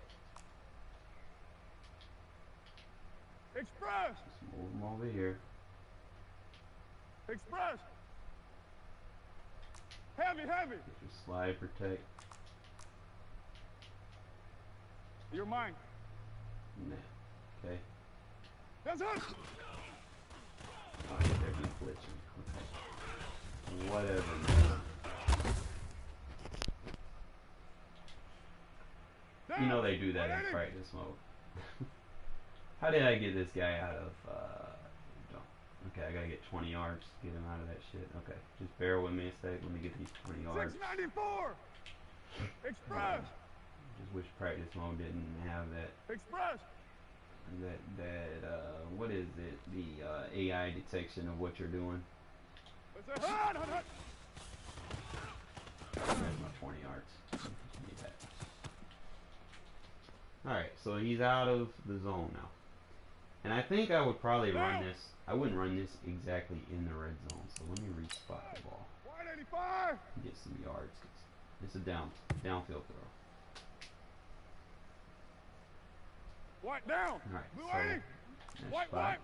Express.
Just move them over here.
Express. Heavy.
Get your slide protect.
You're mine.
Nah. Okay.
That's it.
Oh, yeah, they're just glitching. Okay. Whatever, man.
Down.
You know they do that in
180.
practice mode. How did I get this guy out of, okay, I gotta get 20 yards to get him out of that shit. Okay, just bear with me a sec. Let me get these 20 yards.
694. Express.
Just wish practice mode didn't have that.
Express.
What is it? The AI detection of what you're doing.
Let's say hard.
There's my 20 yards. Need that. Alright, so he's out of the zone now. And I think I would probably run this. I wouldn't run this exactly in the red zone. So let me re-spot the ball.
185.
Get some yards. It's a downfield throw.
White down.
Alright,
Blue
so
80.
next
White.
spot.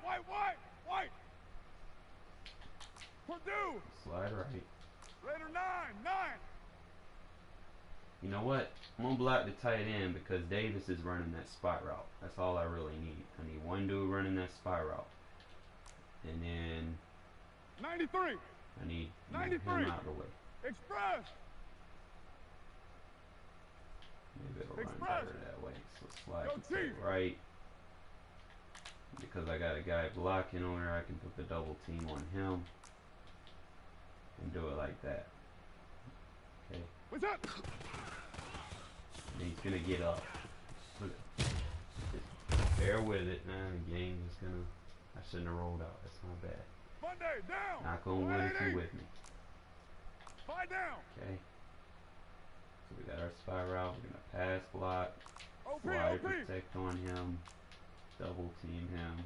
Purdue.
Slide right.
Raider 9.
You know what? I'm going to block the tight end because Davis is running that spot route. That's all I really need. I need one dude running that spot route. And then
93.
I need him
93.
out of the way.
Express.
Maybe it'll run
Express.
better that way. So slide
Go
to the
Chief.
right. Because I got a guy blocking over there, I can put the double team on him. And do it like that. Okay.
What's up?
And he's gonna get up. Look at, just bear with it, man. The game is gonna. I shouldn't have rolled out. That's my bad.
Monday down.
Knock on wood if you're with me.
5 down.
Okay. So we got our spy route. We're gonna pass block, slide protect on him, double team him.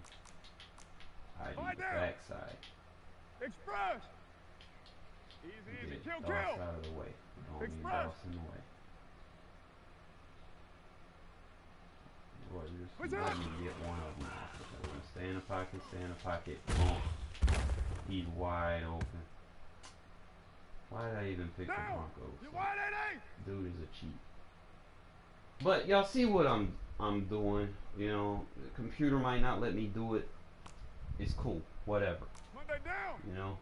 I do the backside.
Express. Easy.
Get
Kill.
Doss out of the way. We don't need
Express.
Doss in the way. Boy,
What's
just let
up?
me get one of them off. We're gonna stay in the pocket. Boom. He's wide open. Why did I even pick the Broncos?
You wide 88.
Dude is a cheat. But y'all see what I'm doing. You know, the computer might not let me do it. It's cool. Whatever.
Monday down.
You know,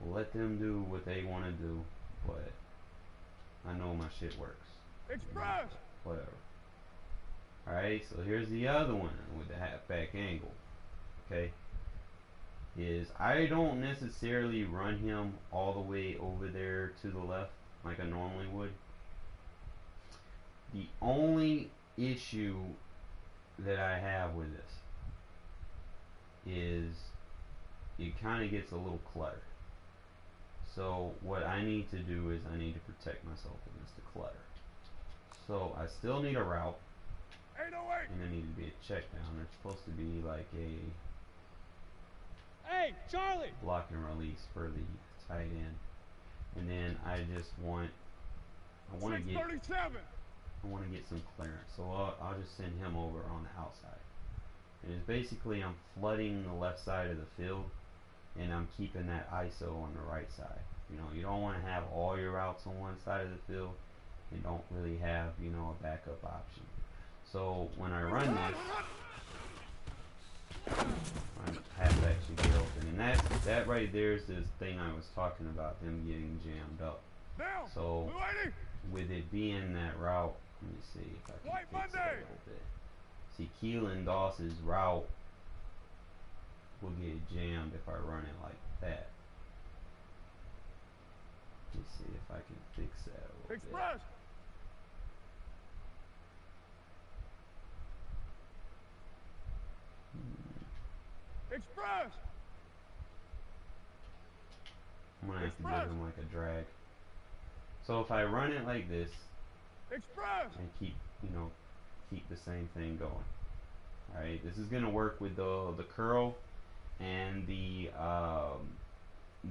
let them do what they want to do. But I know my shit works.
Express.
Whatever. Alright, so here's the other one with the halfback angle. Okay. Is I don't necessarily run him all the way over there to the left like I normally would. The only issue that I have with this is it kind of gets a little cluttered. So what I need to do is I need to protect myself against the clutter. So I still need a route.
808.
And there needs to be a check down. There's supposed to be like a
Hey, Charlie.
block and release for the tight end. And then I just want to get
637.
some clearance. So I'll just send him over on the outside. And it's basically I'm flooding the left side of the field and I'm keeping that ISO on the right side. You know, you don't want to have all your routes on one side of the field and don't really have, you know, a backup option. So when I run this, halfback should get open, and that right there is this thing I was talking about, them getting jammed up. So with it being that route, let me see if I can fix it a little bit. See, Keelan Doss's route will get jammed if I run it like that. Let's see if I can fix that a little bit.
Express.
I'm gonna have to give him like a drag. So if I run it like this,
Express.
and keep the same thing going. All right, this is gonna work with the curl and the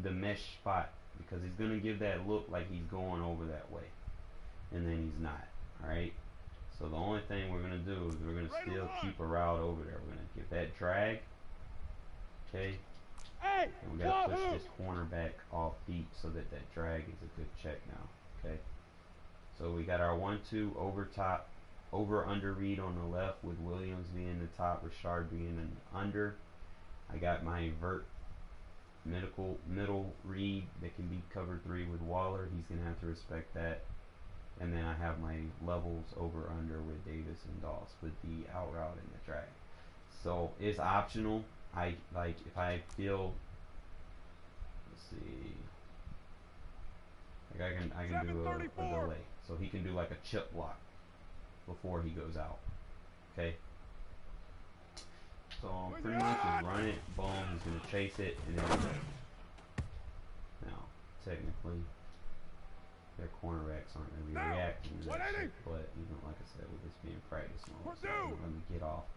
mesh spot because he's gonna give that look like he's going over that way, and then he's not. All right. So the only thing we're gonna do is we're gonna still keep a route over there. We're gonna give that drag. Okay.
Hey,
and we gotta push this cornerback off deep so that that drag is a good check now. Okay. So we got our 1-2 over under read on the left with Williams being the top, Richard being an under. I got my middle read that can be cover 3 with Waller. He's gonna have to respect that. And then I have my levels over under with Davis and Doss with the out route and the drag. So it's optional. I like if I feel, let's see, like I can do a delay. So he can do like a chip block before he goes out. Okay. So pretty much just run it, boom, he's going to chase it, and then now, technically, their cornerbacks aren't going to be reacting to that shit, but even like I said, with this being practice mode, so I don't really get off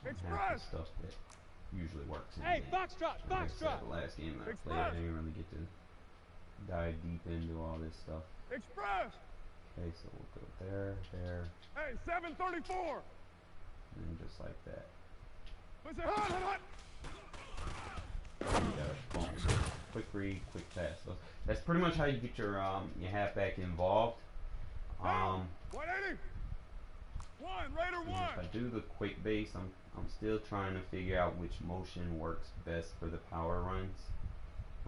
on half the stuff that usually works in the game.
Foxtrot,
like I said, the last game that I played, I didn't really get to dive deep into all this stuff.
Express.
Okay, so we'll go there, there,
Hey, 734.
and then just like that.
What's it? Hot.
Boom. Quick read, quick pass. So that's pretty much how you get your halfback involved.
180. Raider one.
If I do the quick base, I'm still trying to figure out which motion works best for the power runs.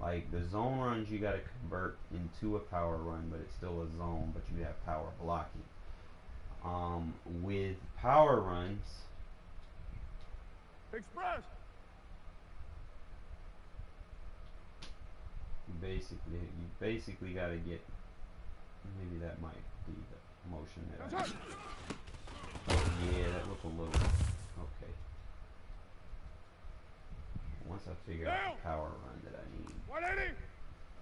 Like the zone runs, you got to convert into a power run, but it's still a zone, but you have power blocking. With power runs,
Express.
you basically got to get, maybe that might be the motion that I need. Yeah, that looked a little, okay. Once I figure out the power run that I need.
180.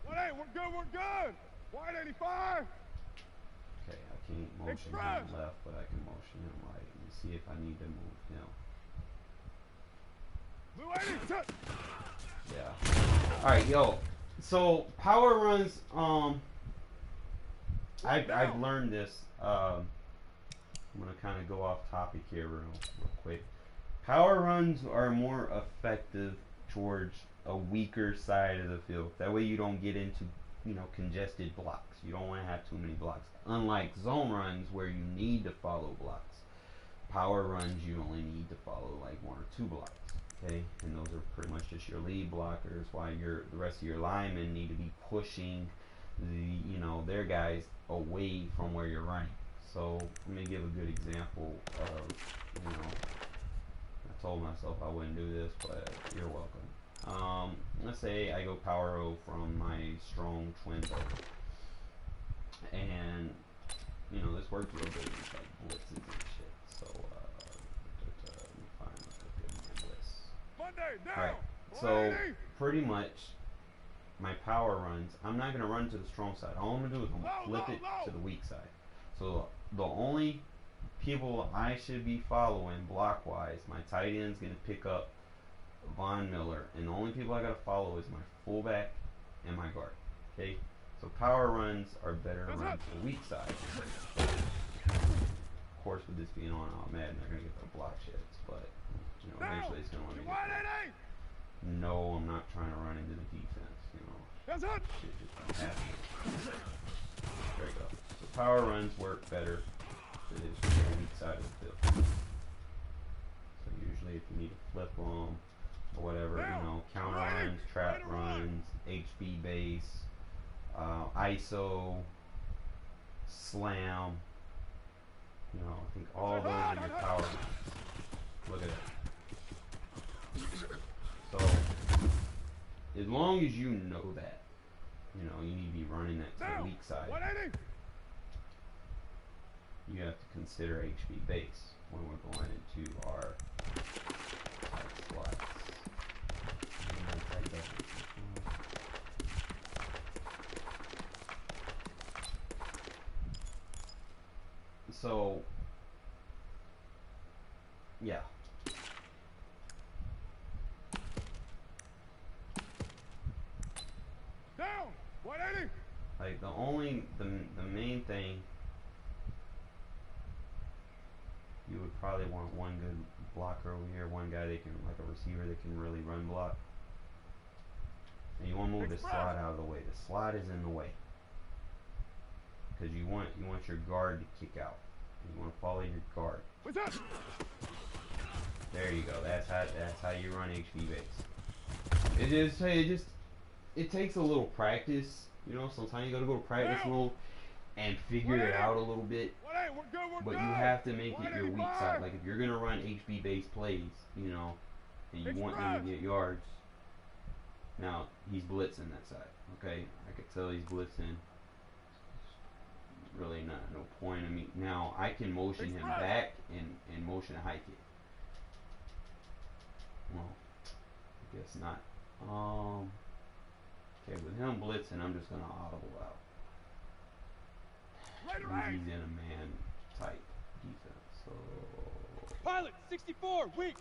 180. We're good. 185.
Okay, I can't motion him left, but I can motion him right. Let me see if I need to move him.
Blue 80.
Yeah. Alright, yo. So power runs, I've learned this. I'm gonna kinda go off topic here real quick. Power runs are more effective towards a weaker side of the field. That way you don't get into, congested blocks. You don't want to have too many blocks. Unlike zone runs where you need to follow blocks. Power runs you only need to follow like 1 or 2 blocks. Okay? And those are pretty much just your lead blockers, while the rest of your linemen need to be pushing their guys away from where you're running. So let me give a good example of, I told myself I wouldn't do this, but you're welcome. Let's say I go power O from my strong twin bow. And, this works real good with like blitzes and shit. So, let me find a good blitz.
Monday, down.
Alright, so pretty much my power runs, I'm not going to run to the strong side. All I'm going to do is I'm going to flip it to the weak side. So the only people I should be following block-wise, my tight end's going to pick up Von Miller, and the only people I got to follow is my fullback and my guard. Okay? So power runs are better run to the weak side. Of course, with this being on Madden, they're going to get their block sheds, but eventually it's going to let me get there. No, I'm not trying to run into the defense. Shit just don't happen. There you go. So power runs work better if it is for the weak side of the field. So usually if you need to flip them or whatever, counter runs, trap runs, HB base, ISO, slam, I think all those are your power runs. Look at that. So as long as you know that, you need to be running that to the weak side. You have to consider HB base when we're going into our tight slots. So, yeah.
Down. 180.
Like the main thing, you would probably want one good blocker over here, one guy that can, like a receiver that can really run block. And you want to move the slot out of the way. The slot is in the way. Because you want your guard to kick out. You want to follow your guard.
What's up?
There you go. That's how you run HB base. It takes a little practice. Sometimes you gotta go to practice mode and figure it out a little bit. But you have to make it your weak side. Like if you're gonna run HB base plays, and you want him to get yards. Now he's blitzing that side. Okay, I could tell he's blitzing. really not no point. I mean, now I can motion him back and motion a high kick. Well, I guess not. Okay, with him blitzing, I'm just gonna audible out. He's in a man type defense, so.
Pilot 64, weak.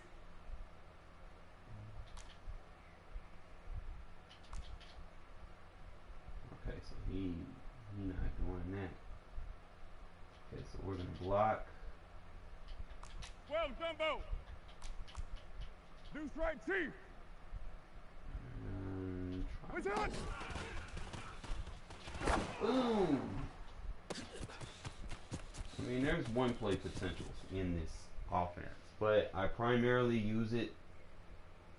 Okay, so he not doing that. Okay, so we're gonna block.
12 jumbo. Deuce right, chief. What's on?
Boom. I mean, there's one play potentials in this offense, but I primarily use it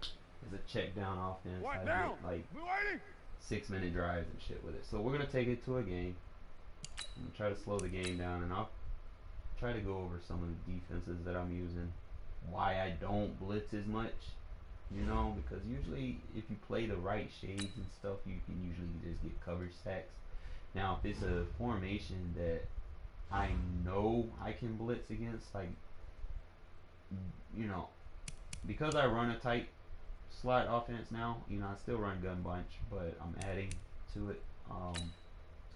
as a check down offense. I get like 6-minute drives and shit with it. So we're gonna take it to a game. I'm gonna try to slow the game down, and I'll try to go over some of the defenses that I'm using. Why I don't blitz as much, you know, because usually if you play the right shades and stuff, you can usually just get coverage sacks. Now, if it's a formation that I know I can blitz against, like, you know, because I run a tight slot offense now, you know, I still run gun bunch, but I'm adding to it.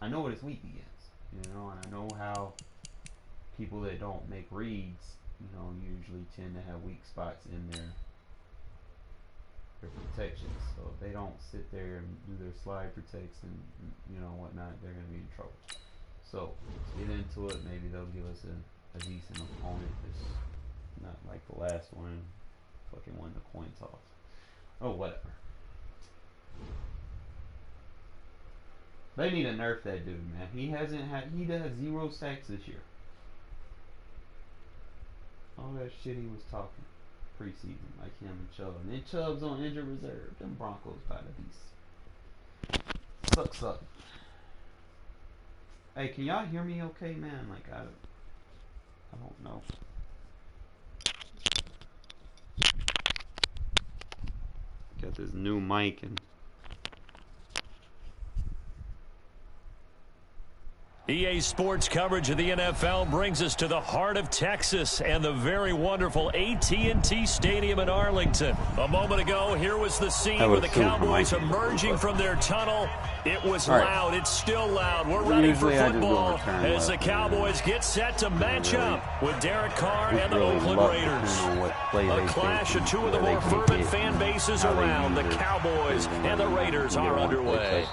I know what it's weak against, you know, and I know how people that don't make reads, you know, usually tend to have weak spots in their protections. So if they don't sit there and do their slide protects and, you know, whatnot, they're going to be in trouble. So let's get into it. Maybe they'll give us a decent opponent. It's not like the last one. Fucking won the coin toss. Oh, whatever. They need to nerf that dude, man. He does 0 sacks this year. All that shit he was talking preseason, like him and Chubb. And then Chubb's on injured reserve. Them Broncos by the beast. Suck. Hey, can y'all hear me okay, man? Like, I don't know. Got this new mic and
EA Sports coverage of the NFL brings us to the heart of Texas and the very wonderful AT&T Stadium in Arlington. A moment ago, here was the scene where the Cowboys emerging from their tunnel. It was loud. It's still loud. We're ready for football as the Cowboys get set to match up with Derek Carr and the Oakland Raiders. A clash of two of the more fervent fan bases around. The Cowboys and the Raiders are underway.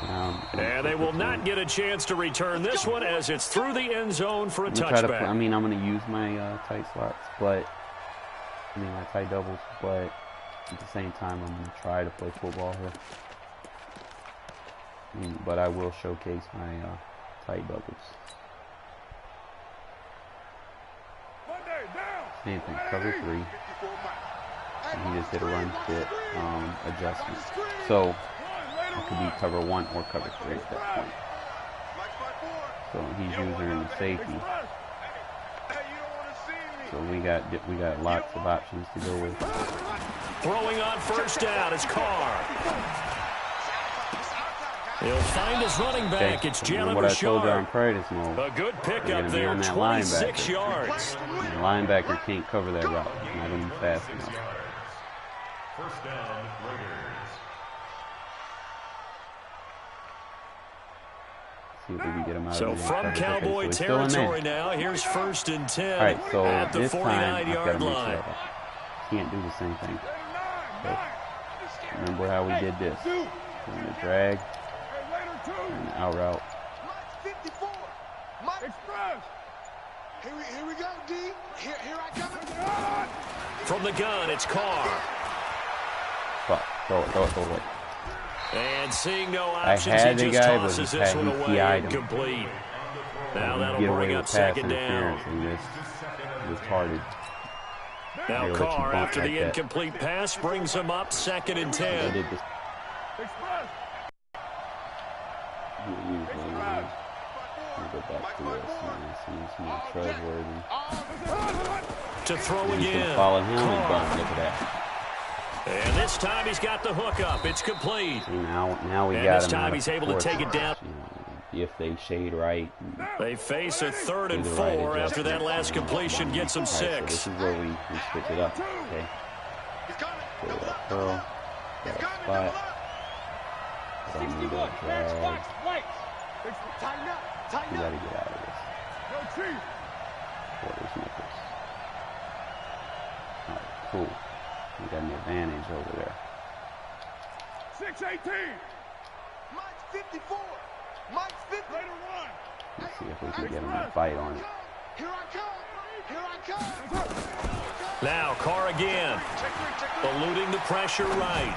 And they will not get a chance to return this one as it's through the end zone for a touchback.
I'm going to use my tight slots, my tight doubles, but at the same time, I'm going to try to play football here. But I will showcase my tight doubles. Same thing, cover 3. And he just did a run fit adjustment. So it could be cover 1 or cover 3 at that point. So he's using the safety. So we got lots of options to go with.
Throwing on first down is Carr. He'll find his running back. It's Jalen
what I told you
Richard.
on practice mode.
A good pickup there,
on that
26
linebacker.
yards.
The linebacker can't cover that route. He's not going to be fast enough.
First down, Raiders.
See if we can get him out
So
of
from Cowboy territory now, here's 1st and 10
all right, so
at the
this time,
49-yard line.
Sure can't do the same thing. Okay. Remember how we did this. We're going to drag and out route.
54. Express. Here we go, D. Here I come.
From the gun, it's Carr.
Fuck. Throw it away.
And seeing no options, he just tosses this one away incomplete. Now that'll bring up 2nd down.
Retarded.
Now Carr, after the incomplete pass, brings him up 2nd and 10. To throw again.
Follow him and look at that.
And this time he's got the hook up. It's complete.
See, now we
and
got
this
him
time he's able to take it down.
You if they shade right.
They face a 3rd and 4 after that last completion gets them 6.
So this is where we switch it up. Okay. Go to that curl. Got a spot. Don't need that drag. You gotta get out of this. Quarters nipples. Alright, cool. We got an advantage over there.
6-18.
Mike's 54. Mike's 50.
Let's see if we can get him to fight on it.
Here I come. Here I come.
Now Carr again. Eluding the pressure right.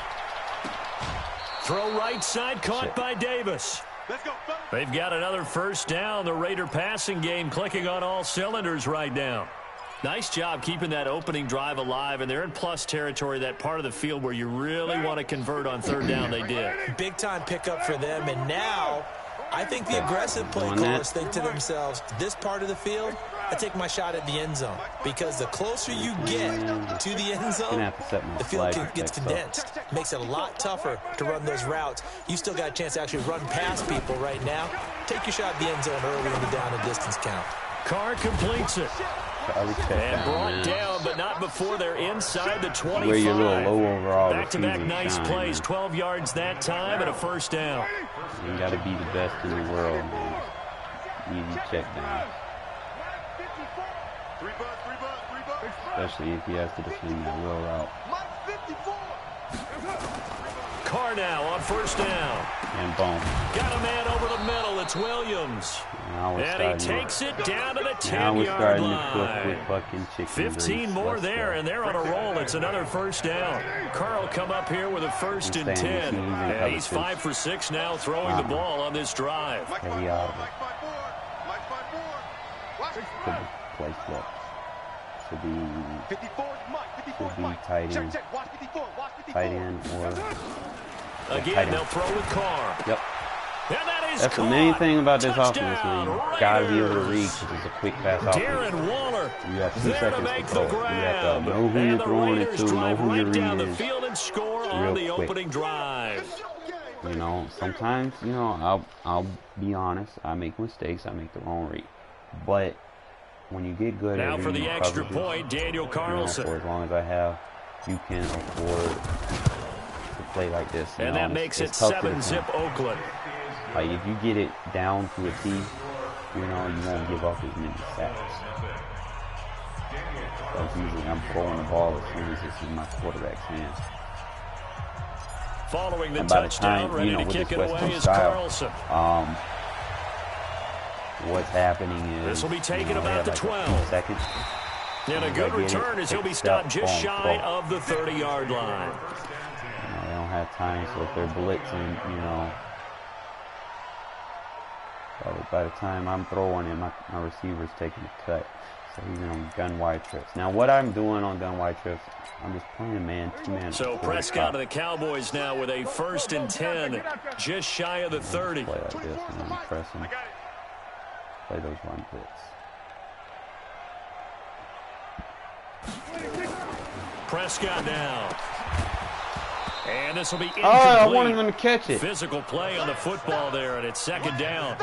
Throw right side caught by Davis.
Let's go.
They've got another first down. The Raider passing game clicking on all cylinders right now. Nice job keeping that opening drive alive, and they're in plus territory, that part of the field where you really want to convert on 3rd down. They did.
Big-time pickup for them, and now I think the aggressive play callers think to themselves, this part of the field, I take my shot at the end zone, because the closer you get to the end zone, the field gets condensed. Makes it a lot tougher to run those routes. You still got a chance to actually run past people right now. Take your shot at the end zone early in the down and distance count.
Carr completes it. And brought down, but not before they're inside the 25.
Where you're a little low overall.
Back-to-back nice plays, 12 yards that time and a first down.
You got to be the best in the world, man. Easy check down. Especially if he has to defend the wheel route.
Carr now on first down.
And boom.
Got a man over the middle. It's Williams. And he takes it down to the 10-yard line. 15 more there, and they're on a roll. It's another first down. Carr will come up here with a 1st and 10. And he's 5 for 6 now throwing the ball on this drive.
Heavy out of it. Play flip. Should be tight end. Tight end or...
Again, they'll throw with Carr.
Yep.
And that is
That's the main thing about this offense, man. You gotta be able to read because it's a quick pass offense.
Darren Waller
You have 2
there to
seconds
make
to throw.
the
You have
grab.
to know who you're throwing it to, know who your
right down
read
the
is.
field and score on
Real
the
quick.
opening drive.
You know, sometimes, you know, I'll be honest. I make mistakes. I make the wrong read. But when you get good
Now
at
for the
reading
extra
coverages,
point, Daniel Carlson.
for as long as I have, you can afford to play like this.
And that makes it 7-zip Oakland.
Like, if you get it down to a T, you know, you won't give up as many sacks. Because usually I'm throwing the ball as soon as it's in my quarterback's hands.
Following the
And by the
touchdown,
time,
ready
you know,
to
with
kick
this
it
West
away
Coast
is
style,
Carlson.
What's happening is
This will be taken
you know,
about the
like
12.
Seconds.
And a good return as he'll be stopped just shy of the 30-yard line.
You know, they don't have time, so if they're blitzing, you know, by the time I'm throwing it, my receiver's taking a cut. So he's on gun wide trips. Now, what I'm doing on gun wide trips, I'm just playing man, 2-man.
So Prescott of the Cowboys now with a 1st and 10, just shy of the 30.
Play like this, and I'm pressing. Play those run blitz.
Prescott now. And this will be incomplete.
I wanted him to catch it.
Physical play on the football there, and it's 2nd down.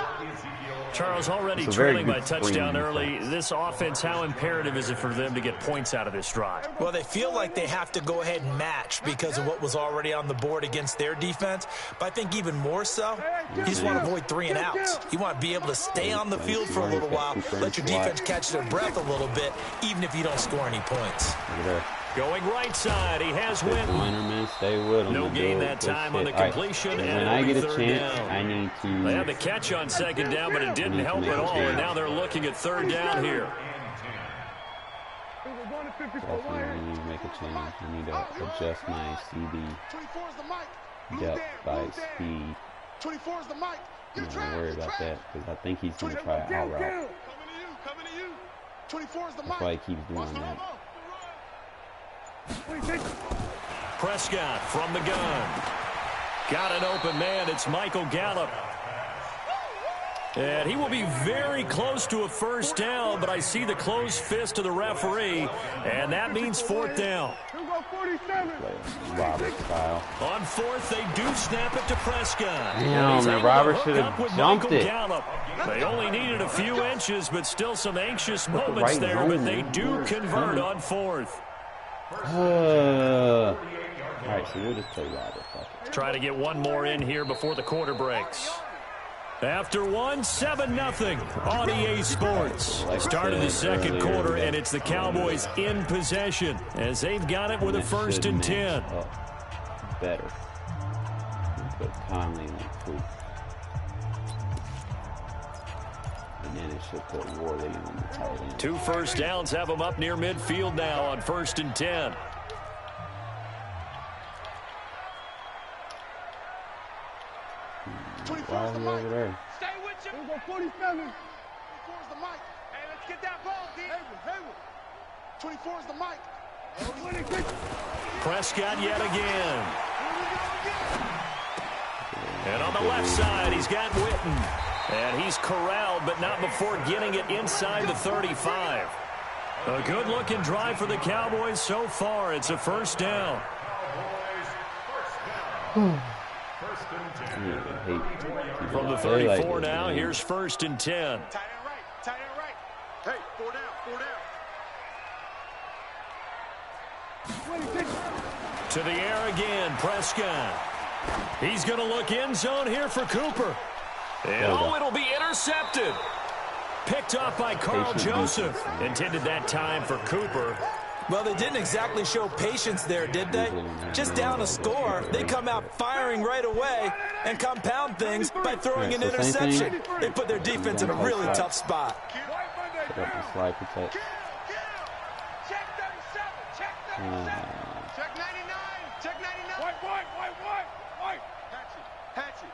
Charles, already
It's a very
trailing by
good
touchdown
screen
early.
defense.
This offense, how imperative is it for them to get points out of this drive?
Well, they feel like they have to go ahead and match because of what was already on the board against their defense. But I think even more so, you just want to avoid 3 and outs. You want to be able to stay on the field for a little while, let your defense catch their breath a little bit, even if you don't score any points.
Look at that.
Going right side, he has
Winner,
Winton.
man, stay with him.
No gain that time on the completion.
Right.
And
When I get a
3rd
chance,
down.
I need to.
They had the catch on 2nd down, but it didn't help at all. And now they're looking at 3rd down here.
Definitely need to make a change. I need to adjust my CD depth by speed. I'm not worry about that because I think he's going to try an out route. That's why he keeps doing that.
Prescott from the gun. Got an open man. It's Michael Gallup. And he will be very close to a first down, but I see the closed fist of the referee, and that means fourth down.
Robert style.
On fourth, they do snap it to Prescott.
Damn, man, Robert should have jumped it.
Gallup. They only needed a few inches, but still some anxious moments there, but they do convert on fourth.
All right, so we'll just play Robert.
Try to get one more in here before the quarter breaks. After 7-0 on EA Sports. Start of the second quarter, and it's the Cowboys in possession as they've got it with a 1st and 10.
Better. Put Conley in the poop. And then it should put Worley on the tight end.
2 first downs have them up near midfield now on 1st and 10.
Why is he over there?
Stay with you. 47. 24 is the mic. Hey, let's get that ball, D. Hayward. 24 is the mic.
Prescott yet again. And on the left side, he's got Witten. And he's corralled, but not before getting it inside the 35. A good-looking drive for the Cowboys so far. It's a first down. From the 34 now, here's 1st and 10.
Tight end right. Hey, 4 down.
To the air again, Prescott. He's going to look end zone here for Cooper. And it'll be intercepted. Picked off by Carl Joseph. Intended that time for Cooper.
Well, they didn't exactly show patience there, did they? Just down a score, they come out firing right away and compound things by throwing an interception. They put their defense in a really tough spot.
Put up the slide protect.
Check 37. Check 99. Check 99. White. Hatchet.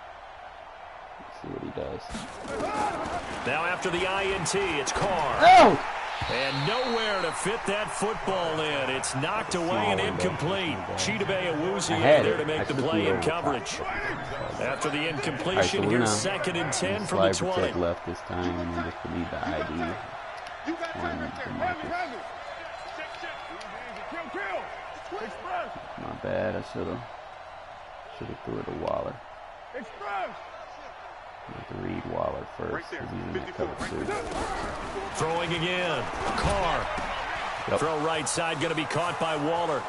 Let's see what he does.
Now after the INT, it's Carr.
Oh!
And nowhere to fit that football in. It's knocked away and incomplete. Chidobe Awuzie there to make the play in coverage. After the incompletion,
right, so
here's 2nd and 10 from the 20.
Left this time, and then just need the ID. Not bad. I should have threw it to Waller. Have to read Waller first because he's in that cover too.
Throwing again. Carr.
Yep.
Throw right side going to be caught by Waller.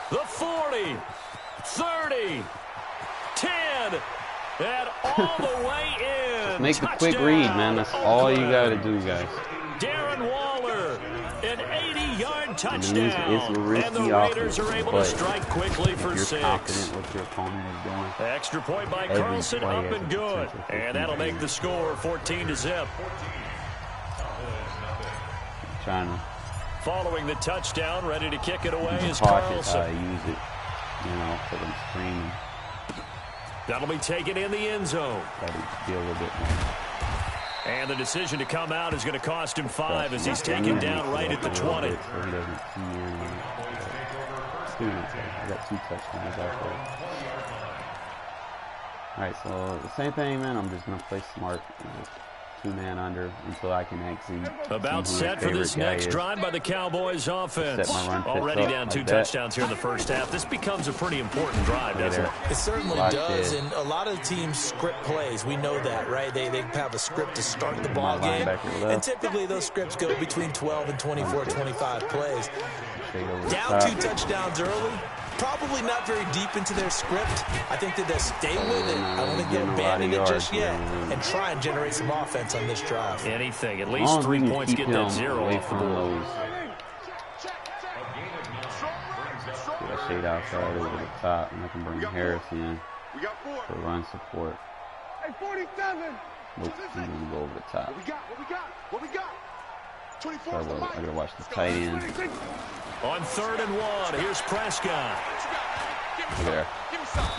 The 40. 30. 10. And all the way in.
Just make the quick read, man. That's all you got to do, guys.
Darren Waller. An 80-yard touchdown.
It's a risky
and the Raiders are able to strike quickly for 6.
You're confident what your opponent is doing.
Extra point by Carlson, up and good. And that'll make the score 14-0.
Trying to
following the touchdown, ready to kick it away is
cautious
Carlson.
how I use it, for them screaming.
That'll be taken in the end zone.
Try to be a little bit more.
And the decision to come out is going to cost him 5 as he's taken down right at the 20.
I got 2 touchdowns out there. All right, so the same thing, man. I'm just going to play smart. 2-man under until I can actually
about set for this next drive by the Cowboys offense. Already down 2 touchdowns here in the first half. This becomes a pretty important drive, doesn't it?
It certainly does, and a lot of teams script plays. We know that, right? They have a script to start the ball game, and typically those scripts go between 12 and 24, 25 plays. Down 2 touchdowns early. Probably not very deep into their script. I think that they'll stay with it. I don't think they'll abandon it just yet and try and generate some offense on this drive.
Anything. At least 3 points get that 0 off the board.
Get a shade outside over the top, and I can bring Harris in for run support.
Hey, 47.
Nope, he's going to go over the top.
What we got? 24
I gotta watch the tight end.
On 3rd and 1, here's Prescott.
Look there.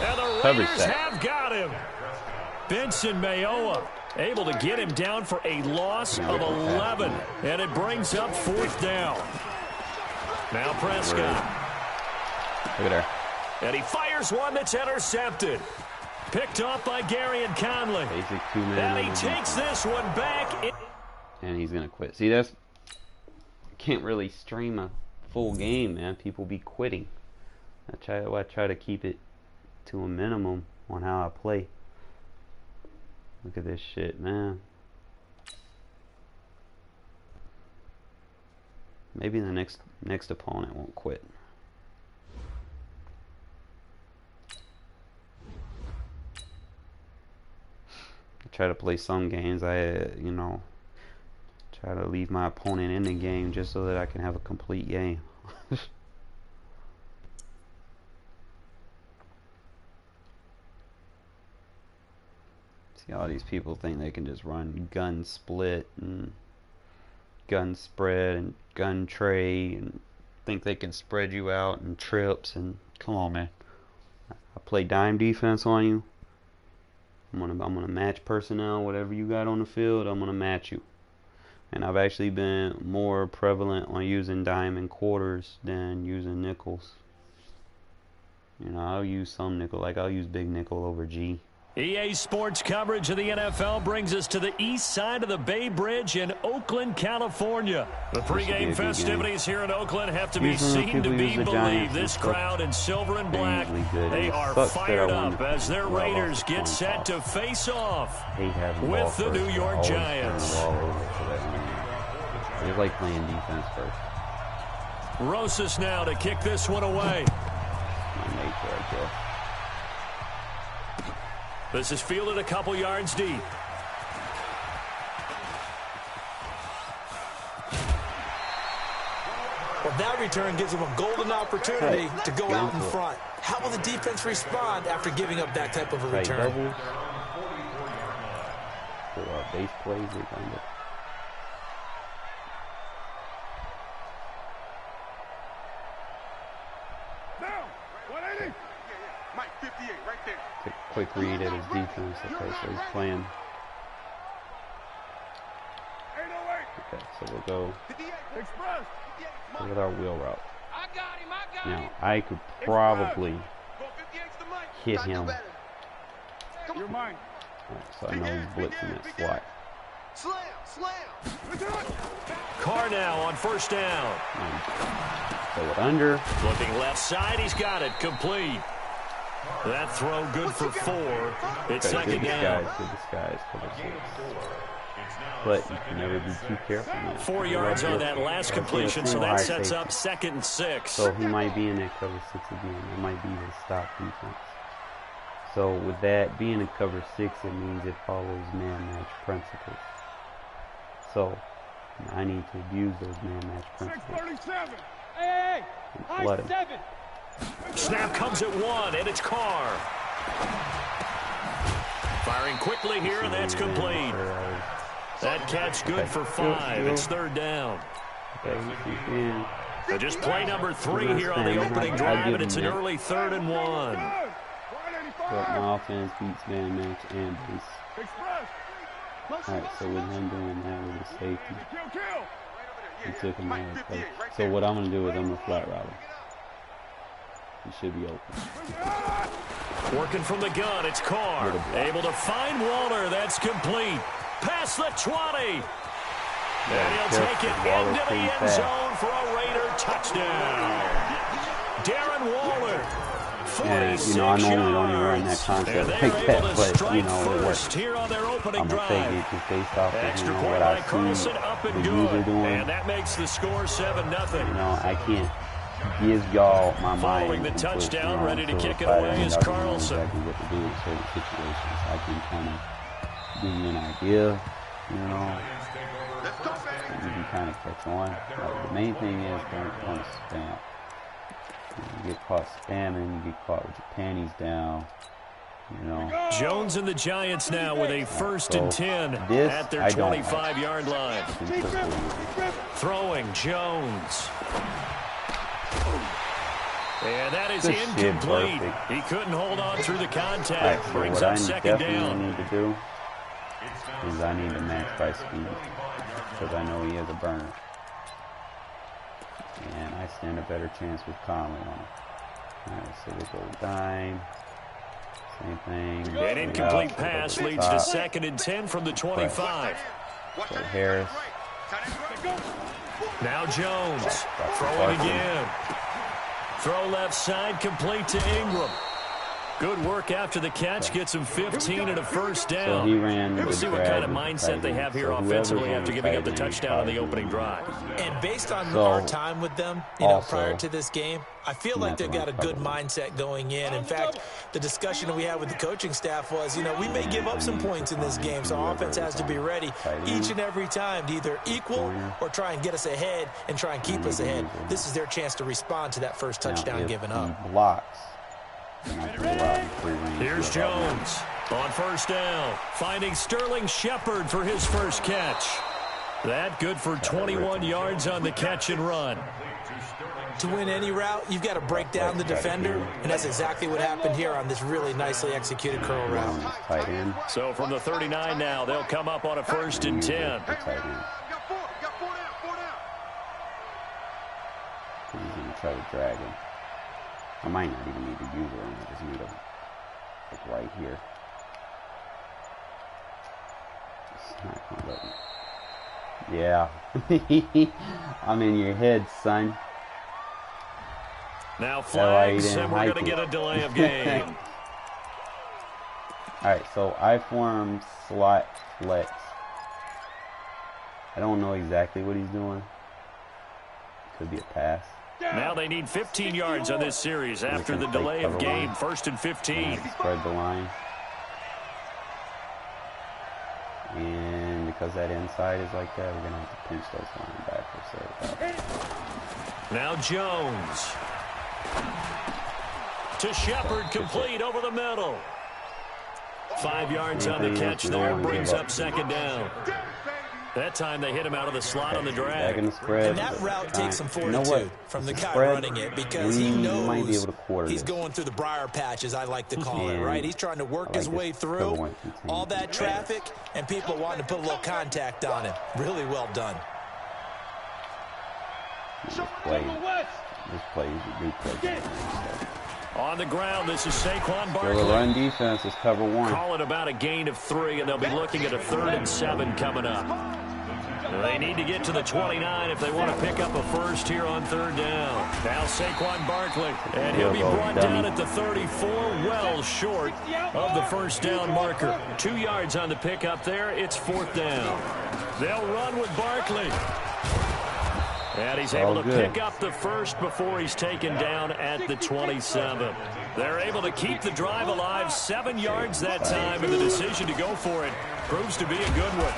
And the Raiders have got him. Benson Mayowa able to get him down for a loss of 11. And it brings up 4th down. Now Prescott.
Look at there.
And he fires one that's intercepted. Picked off by Gary and Conley.
Basic two-man.
And he takes this one back.
And he's going to quit. See, that's... Can't really stream a full game, man. People be quitting. I try to keep it to a minimum on how I play. Look at this shit, man. Maybe the next opponent won't quit. I try to play some games. I try to leave my opponent in the game just so that I can have a complete game. See, all these people think they can just run gun split and gun spread and gun tray and think they can spread you out and trips, and come on, man. I play dime defense on you. I'm gonna match personnel, whatever you got on the field, I'm gonna match you. And I've actually been more prevalent on using dime and quarters than using nickels. You know, I'll use some nickel, like I'll use big nickel over G.
EA Sports coverage of the NFL brings us to the east side of the Bay Bridge in Oakland, California. The pregame festivities here in Oakland have to be seen to be believed. This crowd in silver and black, they are fired up as their Raiders get set to face off with the New York Giants.
They like playing defense first.
Rosas now to kick this one away.
My nature, I guess.
This is fielded a couple yards deep.
Well, that return gives them a golden opportunity to go out in front. How will the defense respond after giving up that type of a return?
For base plays, they kind of. Take a quick read at his defense. Okay, so he's playing. Okay, so we'll go with our wheel route. Now, I could probably hit him. Right, so I know he's blitzing that slot.
Carr now on first down.
Throw it under.
Looking left side, he's got it. Complete. That throw good for 4. It's second down.
Good disguise. But you can never be too careful, man.
4 yards on that last completion, so that sets up 2nd and 6.
So he might be in that cover 6 again. It might be his stop defense. So with that being a cover 6, it means it follows man-match principles. So I need to abuse those man-match principles.
Hey,
flood him.
Snap comes at 1, and it's Carr. Firing quickly here, and that's complete. That catch good for 5. It's 3rd down. So just play number 3 here on the opening drive, and it's an early 3rd and 1.
But my offense beats man match and base. Alright, so with him doing that with his safety, he took him out of the play. So what I'm going to do is I'm going to flat route him. He should be open.
Working from the gun, it's Carr. Able to find Waller. That's complete. Past the 20. And he'll take it into the end zone for a Raider touchdown. Darren Waller.
And, you know, I normally don't even run that concept like that, but, you know, it works. I'm going to take it just based off of, you know, what I see the user doing.
And that makes the score 7-0.
You know, I can't give y'all my mind.
Following the touchdown, you know, ready to kick it away is Carlson.
Exactly what to do in certain situations. I can kind of give you an idea, you know, and you can kind of catch on. Like, the main thing is don't spam. You get caught spamming, you get caught with your panties down, you know.
Jones and the Giants now with a 1st and 10 at their 25-yard line. Throwing Jones. And that is incomplete. He couldn't hold on through the contact.
So
brings
what
up
I
2nd
definitely
down.
need to do is I need to match by speed because I know he has a burner. And I stand a better chance with Conley on him. Alright, so we'll go dime. Same thing.
An incomplete pass leads to 2nd and 10 from the 25.
So Harris.
Now Jones. Throwing again. Throw left side, complete to Ingram. Good work after the catch. Gets him 15 and a first down.
So he ran.
We'll see what kind of mindset they have here offensively after giving up the touchdown on the opening drive.
And based on our time with them, prior to this game, I feel like they've got a good mindset going in. In fact, the discussion that we had with the coaching staff was, we may give up some points in this game, so our offense has to be ready each and every time to either equal or try and get us ahead and try and keep us ahead. This is their chance to respond to that first touchdown given up.
Blocks.
Here's Jones on first down, finding Sterling Shepard for his first catch. That good for 21 yards on the catch and run.
To win any route, you've got to break down the defender, and that's exactly what happened here on this really nicely executed curl route.
So from the 39 now, they'll come up on a 1st and 10.
He's going to try to drag him. I might not even need to use it. I just need him like right here. It's not going to let me. Yeah. I'm in your head, son.
Now flags, and we're going to get a delay of game.
Alright, so I form slot flex. I don't know exactly what he's doing. Could be a pass.
Now they need 15 yards on this series after the delay of game. 1st and 15.
Spread the line. And because that inside is like that, we're going to have to pinch those linebackers.
Now Jones. To Shepard, complete over the middle. 5 yards on the catch there, brings up 2nd down. That time they hit him out of the slot on the drag.
And that route takes some fortitude from the guy running it, because he knows he's going through the briar patch, as I like to call it, right? He's trying to work his way through all that traffic and people wanting to put a little contact on him. Really well done.
This play is a good play.
On the ground, this is Saquon Barkley.
So the run defense is cover 1.
Call it about a gain of 3, and they'll be looking at a 3rd and 7 coming up. They need to get to the 29 if they want to pick up a first here on 3rd down. Now Saquon Barkley, and he'll be brought down at the 34, well short of the 1st down marker. 2 yards on the pickup there. It's 4th down. They'll run with Barkley. And he's able to pick up the first before he's taken down at the 27. They're able to keep the drive alive. 7 yards that time, and the decision to go for it proves to be a good one.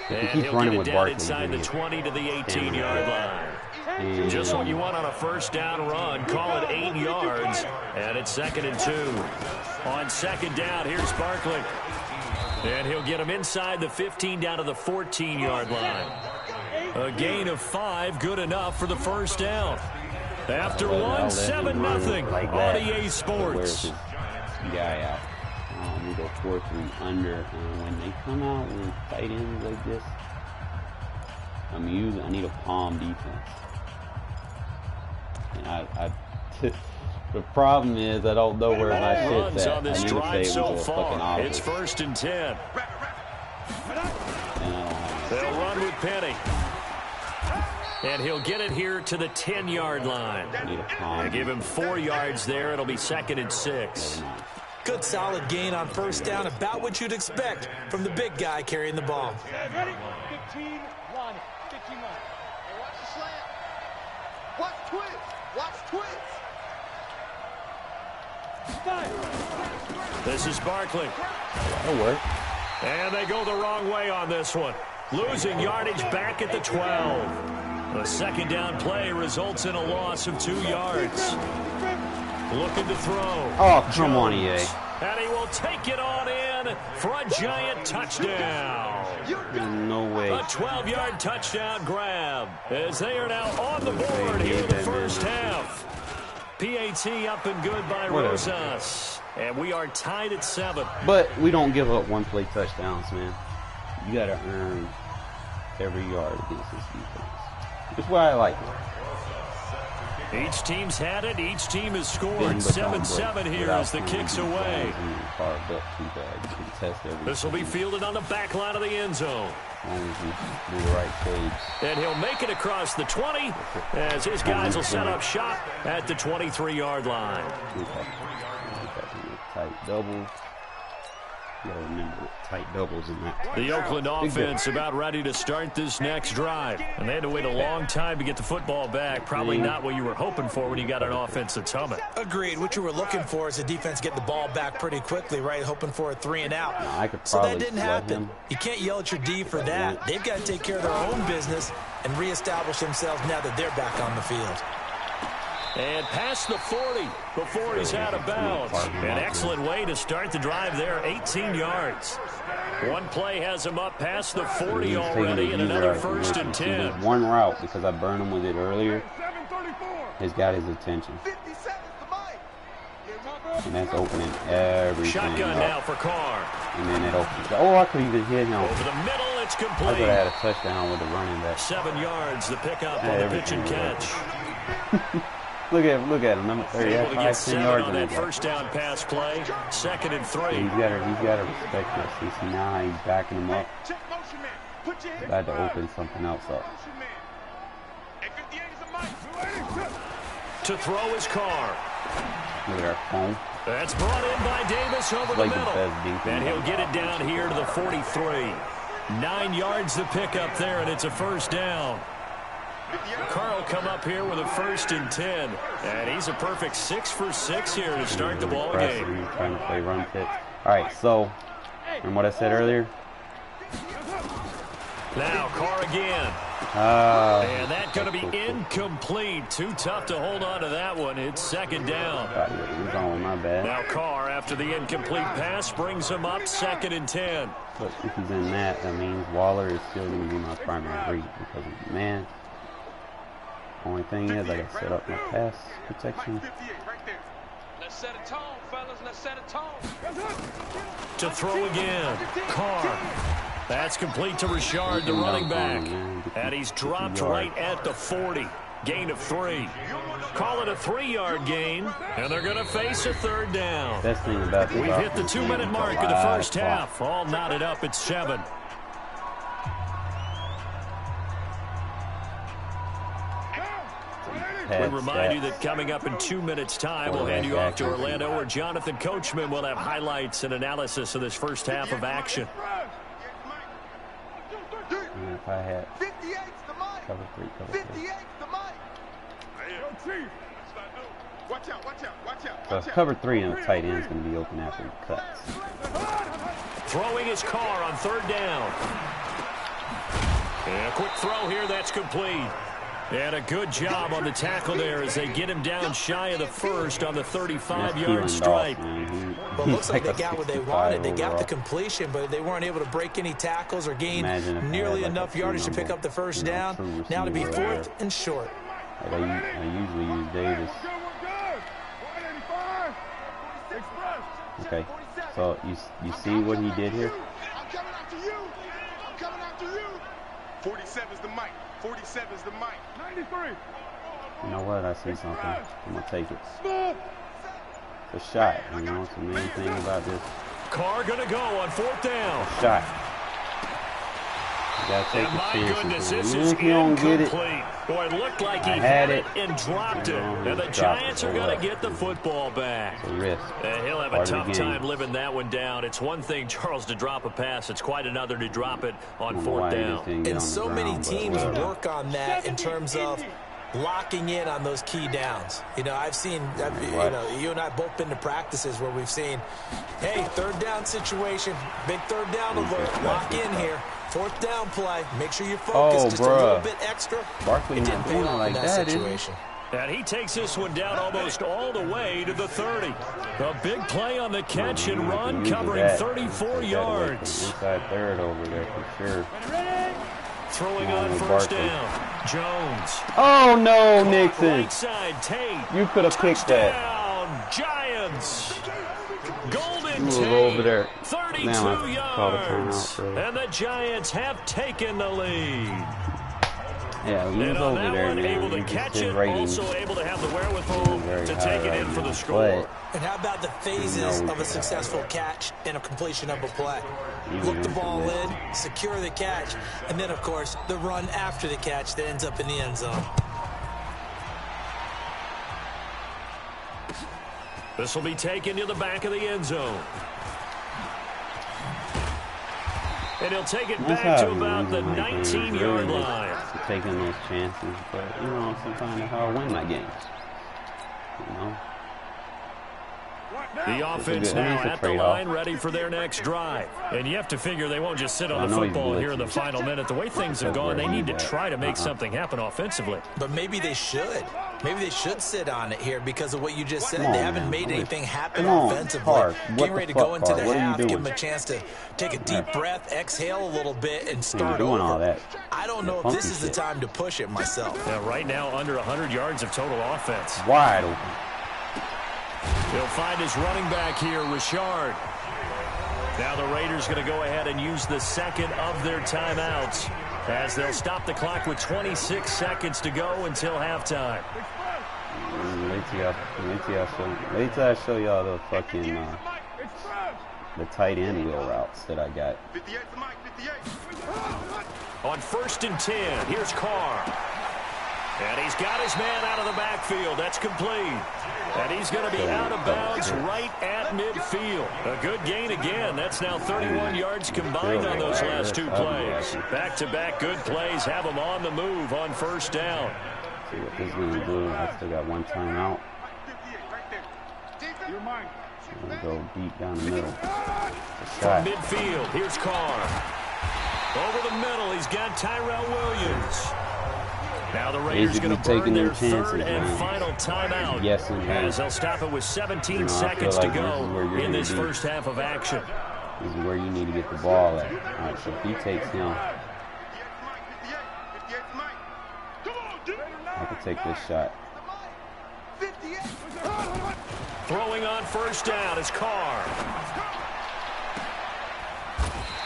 And he'll get it down inside the 20 to the 18-yard line. Just what you want on a 1st down run. Call it 8 yards, and it's 2nd and 2. On 2nd down, here's Barkley. And he'll get him inside the 15 down to the 14-yard line. A gain of 5, good enough for the 1st down. After 7-0 on EA Sports.
Yeah. We go 4-3 under. When they come out with tight ends like this, I need a palm defense. And the problem is I don't know where my shit's at.
On this drive so far. It's 1st and 10. They'll run with Penny. And he'll get it here to the 10-yard line. They give him 4 yards there. It'll be 2nd and 6.
Good solid gain on 1st down, about what you'd expect from the big guy carrying the ball.
Ready? 15-1. 15-1. Hey, watch the slant. Watch twins.
This is Barkley.
That'll work.
And they go the wrong way on this one. Losing yardage back at the 12. The 2nd down play results in a loss of 2 yards. Looking to throw.
Oh, come on, EA.
And he will take it on in for a giant touchdown.
No way.
A 12-yard touchdown grab as they are now on the board here in the 1st half. PAT up and good by Rosas. And we are tied at 7.
But we don't give up one-play touchdowns, man. You got to earn every yard against this defense. That's why I like it.
Each team's had it. Each team has scored. 7-7 here as the kick's away. This will be fielded on the back line of the end zone. And he'll make it across the 20 as his guys will set up shop at the 23-yard line.
Tight double. You gotta remember tight doubles in that.
The Oakland offense about ready to start this next drive. And they had to wait a long time to get the football back. Probably not what you were hoping for when you got an offense that's humming.
Agreed. What you were looking for is the defense get the ball back pretty quickly, right? Hoping for a 3 and out. So that didn't happen. You can't yell at your D for that. They've got to take care of their own business and reestablish themselves now that they're back on the field.
And past the 40 before he's out of bounds. An excellent way to start the drive there, 18 yards. One play has him up past the 40 already, and another 1st and 10.
One route, because I burned him with it earlier, has got his attention. And that's opening everything.
Shotgun now for Carr.
And then it opens. Oh, I could even hit him.
Over the middle, it's complete.
I could have had a touchdown with the running back.
7 yards, the pickup on the pitch and catch.
Look at him. Number 30.
Able to get 7 on that first down pass play. 2nd and 3.
He's got to respect that. See now he's backing him up. Glad to open something else up.
To throw his Carr.
Look at our phone.
That's brought in by Davis over the middle. And he'll get it down here to the 43. 9 yards the pickup there, and it's a 1st down. Carr will come up here with a 1st and 10. And he's a perfect 6 for 6 here to start the ball game.
Trying to play run fit. All right, so, and what I said earlier?
Now Carr again. And that's going to be incomplete. Too tough to hold on to that one. It's 2nd down.
My bad.
Now Carr, after the incomplete pass, brings him up 2nd and 10.
But if he's in that means Waller is still going to be my primary read because, man, only thing is I got to set up my pass protection.
Let's set a tone, fellas. Let's set a tone.
To throw again. Carr. That's complete to Richard, the running back. And he's dropped right at the 40. Gain of 3. Call it a 3-yard gain, and they're going to face a 3rd down.
Best thing about this
We've hit the 2-minute mark of the first half. All knotted up at 7. We remind you that coming up in 2 minutes' time, we'll hand you off to Orlando, where Jonathan Coachman will have highlights and analysis of this first half of action.
If I had cover 3. So cover 3 and the tight end is going to be open after he cuts.
Throwing his Carr on 3rd down. And a quick throw here, that's complete. And a good job on the tackle there as they get him down shy of the 1st on the 35-yard stripe.
Well, it looks like they got what they wanted. They got the completion, but they weren't able to break any tackles or gain nearly enough yardage to pick up the 1st down. Now to be 4th and short.
I usually use Davis. Okay, so you see what he did here?
I'm coming after you. 47's the mic. 47's the mic. 93.
You know what? I see something. I'm going to take it. It's a shot. You know, it's the main thing about this.
Carr going to go on 4th down.
A shot. You got to take
and
it
my goodness, this
seriously.
is
If you don't get it,
incomplete. Boy, it looked like he had it and dropped it. And the Giants are going to get the football back.
It's a risk.
He'll have a tough time living that one down. It's one thing, Charles, to drop a pass. It's quite another to drop it on 4th down.
And so many teams work on that in terms of locking in on those key downs. You know, you and I both been to practices where we've seen, hey, 3rd down situation, big 3rd down alert, lock in here. 4th down play. Make sure you focus just a little bit extra.
Barkley
it didn't pay off
like
in that situation.
And he takes this one down almost all the way to the 30. A big play on the catch and run, covering 34 yards.
Inside 3rd over there for sure.
Throwing on 1st down. Jones.
Oh, no, Nixon.
Right side, Tate.
You could have picked that.
Touchdown, Giants. Golden
Tate. Over there.
32 yards. And the Giants have taken the lead.
Yeah, he was
And on
over
that
there,
one,
man.
able to
He just
catch
did
it,
ratings.
also able to have the wherewithal
Very
to
high
take it
right
in for
now,
the score.
And how about the phases of a successful catch and a completion of a play? Look the ball in, secure the catch, and then, of course, the run after the catch that ends up in the end zone.
This will be taken to the back of the end zone. And he'll take it back to about the 19-yard line.
Taking those chances, but, you know, sometimes that's how I win my games. You know?
The offense now at the line, ready for their next drive. And you have to figure they won't just sit on the football here in the final minute. The way things have gone, they need to try to make something happen offensively.
But maybe they should. Maybe they should sit on it here because of what you just said. They haven't made anything happen offensively. Getting ready to go into the half, give them a chance to take a deep breath, exhale a little bit, and start over. I don't know if this is the time to push it myself.
Yeah, right now, under 100 yards of total offense.
Wide open.
He'll find his running back here, Richard. Now the Raiders going to go ahead and use the second of their timeouts as they'll stop the clock with 26 seconds to go until halftime.
Wait till I show y'all the fucking the tight end wheel routes that I got.
On 1st and 10, here's Carr. And he's got his man out of the backfield. That's complete. And he's going to be out of bounds right at midfield. A good gain again. That's now 31 yards combined on those last two plays. Back-to-back good plays have them on the move on 1st down.
See what this dude do. I still got one timeout. I'm going to go deep down the middle.
From midfield, here's Carr. Over the middle, he's got Tyrell Williams. Now the Raiders going to burn their third and final timeout as they'll stop it with 17 seconds to go in this first half of action.
This is where you need to get the ball at. All right, so if he takes him, I can take this shot.
Throwing on 1st down is Carr.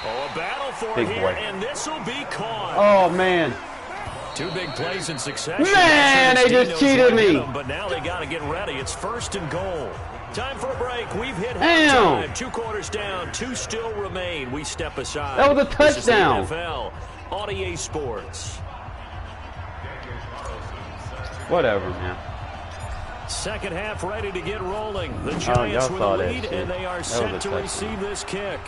Oh, a battle for it here, and this will be caught.
Oh, man.
Two big plays in succession.
Man, they just cheated me.
But now they got to get ready. It's 1st and goal. Time for a break. We've hit halftime. 2 quarters down. 2 still remain. We step aside.
That was a touchdown.
This is the NFL on EA Sports.
Whatever, man.
Second half ready to get rolling. The Giants with a lead, and they are set to receive this kick.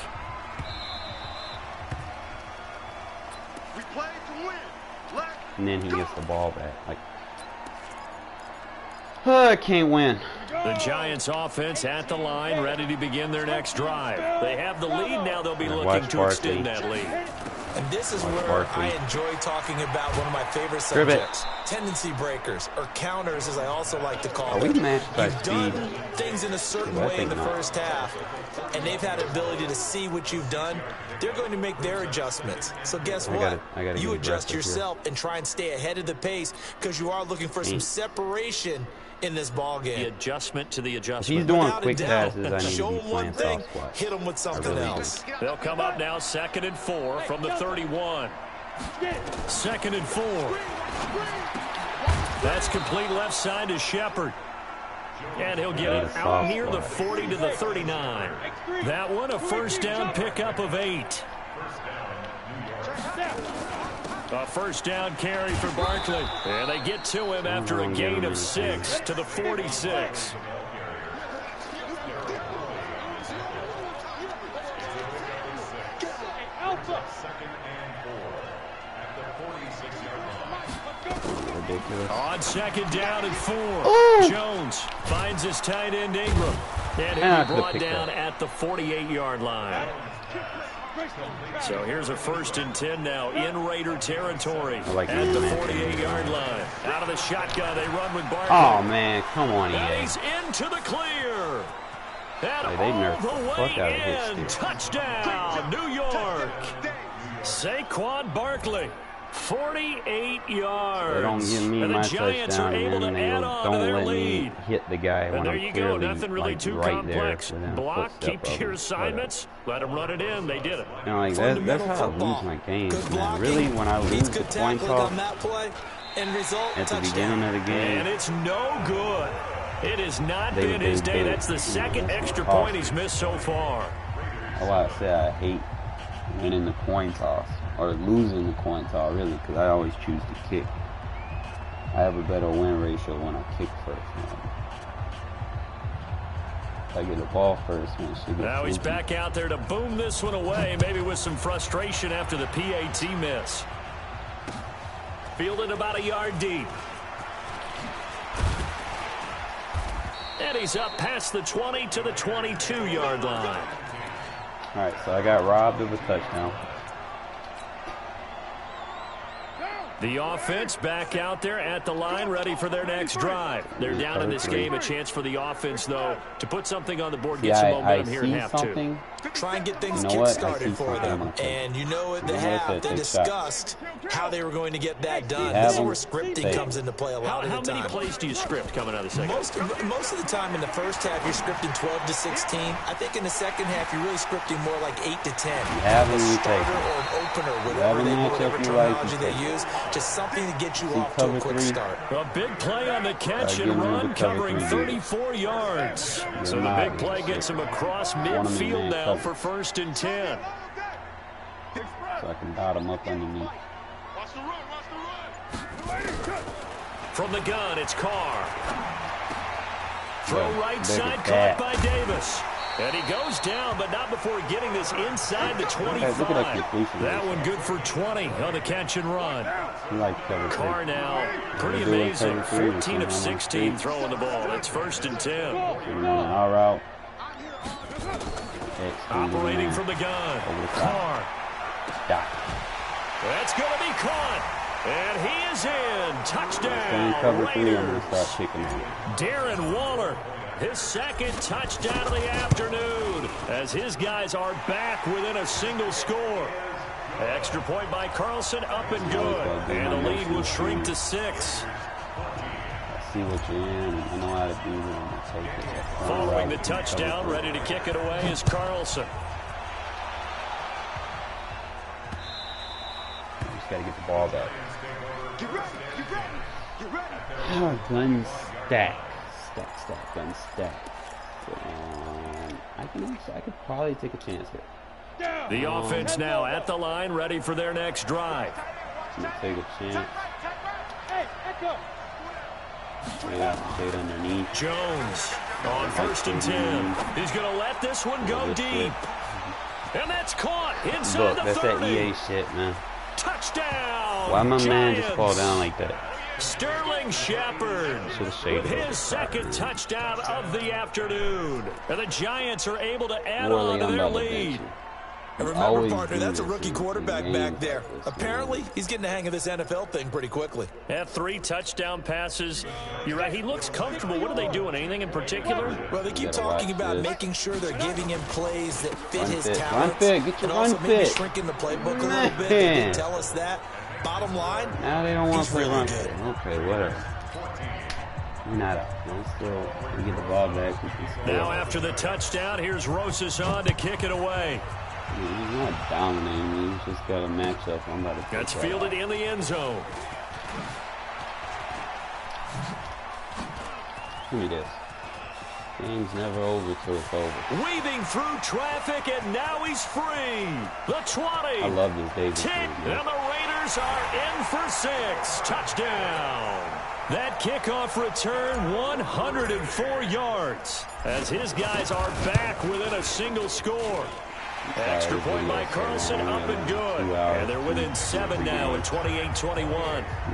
And then he gets the ball back. Like, I can't win.
The Giants offense at the line, ready to begin their next drive. They have the lead. Now they'll be looking to extend that lead.
And this is where I enjoy talking about one of my favorite subjects, tendency breakers, or counters as I also like to call them. You've done things in a certain way in the first half, and they've had the ability to see what you've done. They're going to make their adjustments. So guess what? You adjust yourself and try and stay ahead of the pace because you are looking for some separation in this ball game.
The adjustment to the adjustment.
If he's doing quick passes, I need
show
to be
him one
playing
thing,
soft squat.
hit him with something else.
They'll come up now 2nd and 4 from the 31. 2nd and 4. That's complete left side to Shepard. And he'll get it out near the 40 to the 39. That one, a 1st down pickup of 8. A 1st down carry for Barkley. And they get to him after a gain of 6 to the 46. On 2nd down and 4. Ooh. Jones finds his tight end Ingram. And he'll be brought down at the 48-yard line. So here's a 1st and 10 now in Raider territory at the 48-yard line. Out of the shotgun, they run with Barkley.
Oh, man, come on, EA.
He's into the clear. And
They
all
nerfed
the
the fuck out of
way in.
his
Touchdown, New York. Saquon Barkley. 48 yards.
They don't give me
and
my
the Giants
touchdown,
are able
and
to
then
add
they
on to
don't
their
let
lead.
me hit the guy
And
when
there
I'm
you go.
clearly
Nothing really
like
too
right
complex.
there within a
Block,
footstep
keep
of
to your
him.
assignments. Let them run it in. They did it.
You know, like that's how I lose my games,
Good
man.
blocking,
Really, when I
beats
lose the
good
coin
tackling
toss
on that play. End result,
at the
touchdown.
beginning of the game,
And it's no good. It has not
They-
been
they-
his day.
they-
That's the second
that's
extra
awesome.
point he's missed so far.
that's why I say I hate winning the coin toss or losing the coin toss, really, because I always choose to kick. I have a better win ratio when I kick first. If I get the ball first, man, it should get
Now he's
sneaky.
back out there to boom this one away, maybe with some frustration after the PAT miss. Fielded about a yard deep. And he's up past the 20 to the 22-yard line.
All right, so I got robbed of a touchdown.
The offense back out there at the line, ready for their next drive. They're down in this game. A chance for the offense, though, to put something on the board, get some momentum here in half two.
Try and get things
You know what? I
kick-started
see
for them.
something.
And you know at the
You know what?
half, they
Take
discussed how they were going to get that done.
have
This is
them,
where scripting
take
comes into play a lot of
How
the
many
time.
plays do you script coming out of the second?
Most of the time in the first half, you're scripting 12 to 16. I think in the second half, you're really scripting more like 8 to 10.
have
A
them, you
starter
take it.
or an opener,
have
whatever
a matchup you like,
terminology
you
they
take it.
use. Just something to get you
See
off to a
cover
quick
3?
start.
A big play on the catch
give
and
him
run,
the cover
covering
3
34 yards. So the
not
big play gets him across
him in
midfield
man
now
cover.
for first and 10.
So I can dot him up underneath.
Watch the run, watch the run.
From the gun, it's Carr. Throw
Yeah,
right
big
side,
as
caught
that.
by Davis. And he goes down, but not before getting this inside the 25.
Look at that completion
That
rate.
one good for 20 on the catch and run.
He likes cover 3.
Carr now, pretty
Doing
amazing.
cover 3,
14 of
on
16
3.
throwing the ball. That's first and 10.
Getting on our route.
Operating from the gun.
Over the top.
Carr.
Dot.
That's going to be caught. And he is in.
Staying
Touchdown,
cover 3, I'm going to
Raiders.
start kicking it.
Darren Waller, his second touchdown of the afternoon, as his guys are back within a single score. Extra point by Carlson, up and good. And the lead will shrink to 6.
I see what you're in, and I know how to do it. I'm going to take it.
Following the touchdown, ready to kick it away is Carlson.
Just got to get the ball back.
Get ready, get ready, get ready.
Gun stack. Stack, gun stack. And I could probably take a chance here.
The offense now at the line, ready for their next drive.
I'm going to take a chance.
Hey, echo.
Yeah, stayed underneath.
Jones on first and 10. He's going to let this one go deep. And that's caught inside
Look,
the
that's
30.
that EA shit, man.
Touchdown!
Why my man
Giants.
just fall down like that?
Sterling Shepard
Should've shaded
with
over
his
the top.
second touchdown of the afternoon. And the Giants are able to add
Morley,
on to
I'm
their
double
lead.
benching.
And
You
remember,
always
partner,
do
that's a
this
rookie
in
quarterback
games
back there.
like this,
Apparently, he's getting the hang of this NFL thing pretty quickly.
Had 3 touchdown passes. You're right, he looks comfortable. What are they doing? Anything in particular?
Well, they keep
gotta
talking
watch
about
this.
making sure they're giving him plays that fit
Run
his
fit,
talents.
run fit, get your
and also
run
maybe
fit.
shrinking the playbook a little bit. They
Man.
did tell us that. Bottom line,
Now they don't want
he's
to play
really
run.
good.
Okay, whatever. We're not up. Let's still we get the ball back. We can score.
Now after the touchdown, here's Rosas on to kick it away.
He's not dominating me. He's just got a matchup. I'm about to take
That's
that
fielded
out.
in the end zone.
Give me this. Game's never over till it's over.
Weaving through traffic, and now he's free. The 20.
I love this Davis
10,
dude,
and
man.
the Raiders are in for 6. Touchdown. That kickoff return, 104 yards, as his guys are back within a single score. Extra point by Carlson, up and good. And they're within 7 now at 28-21.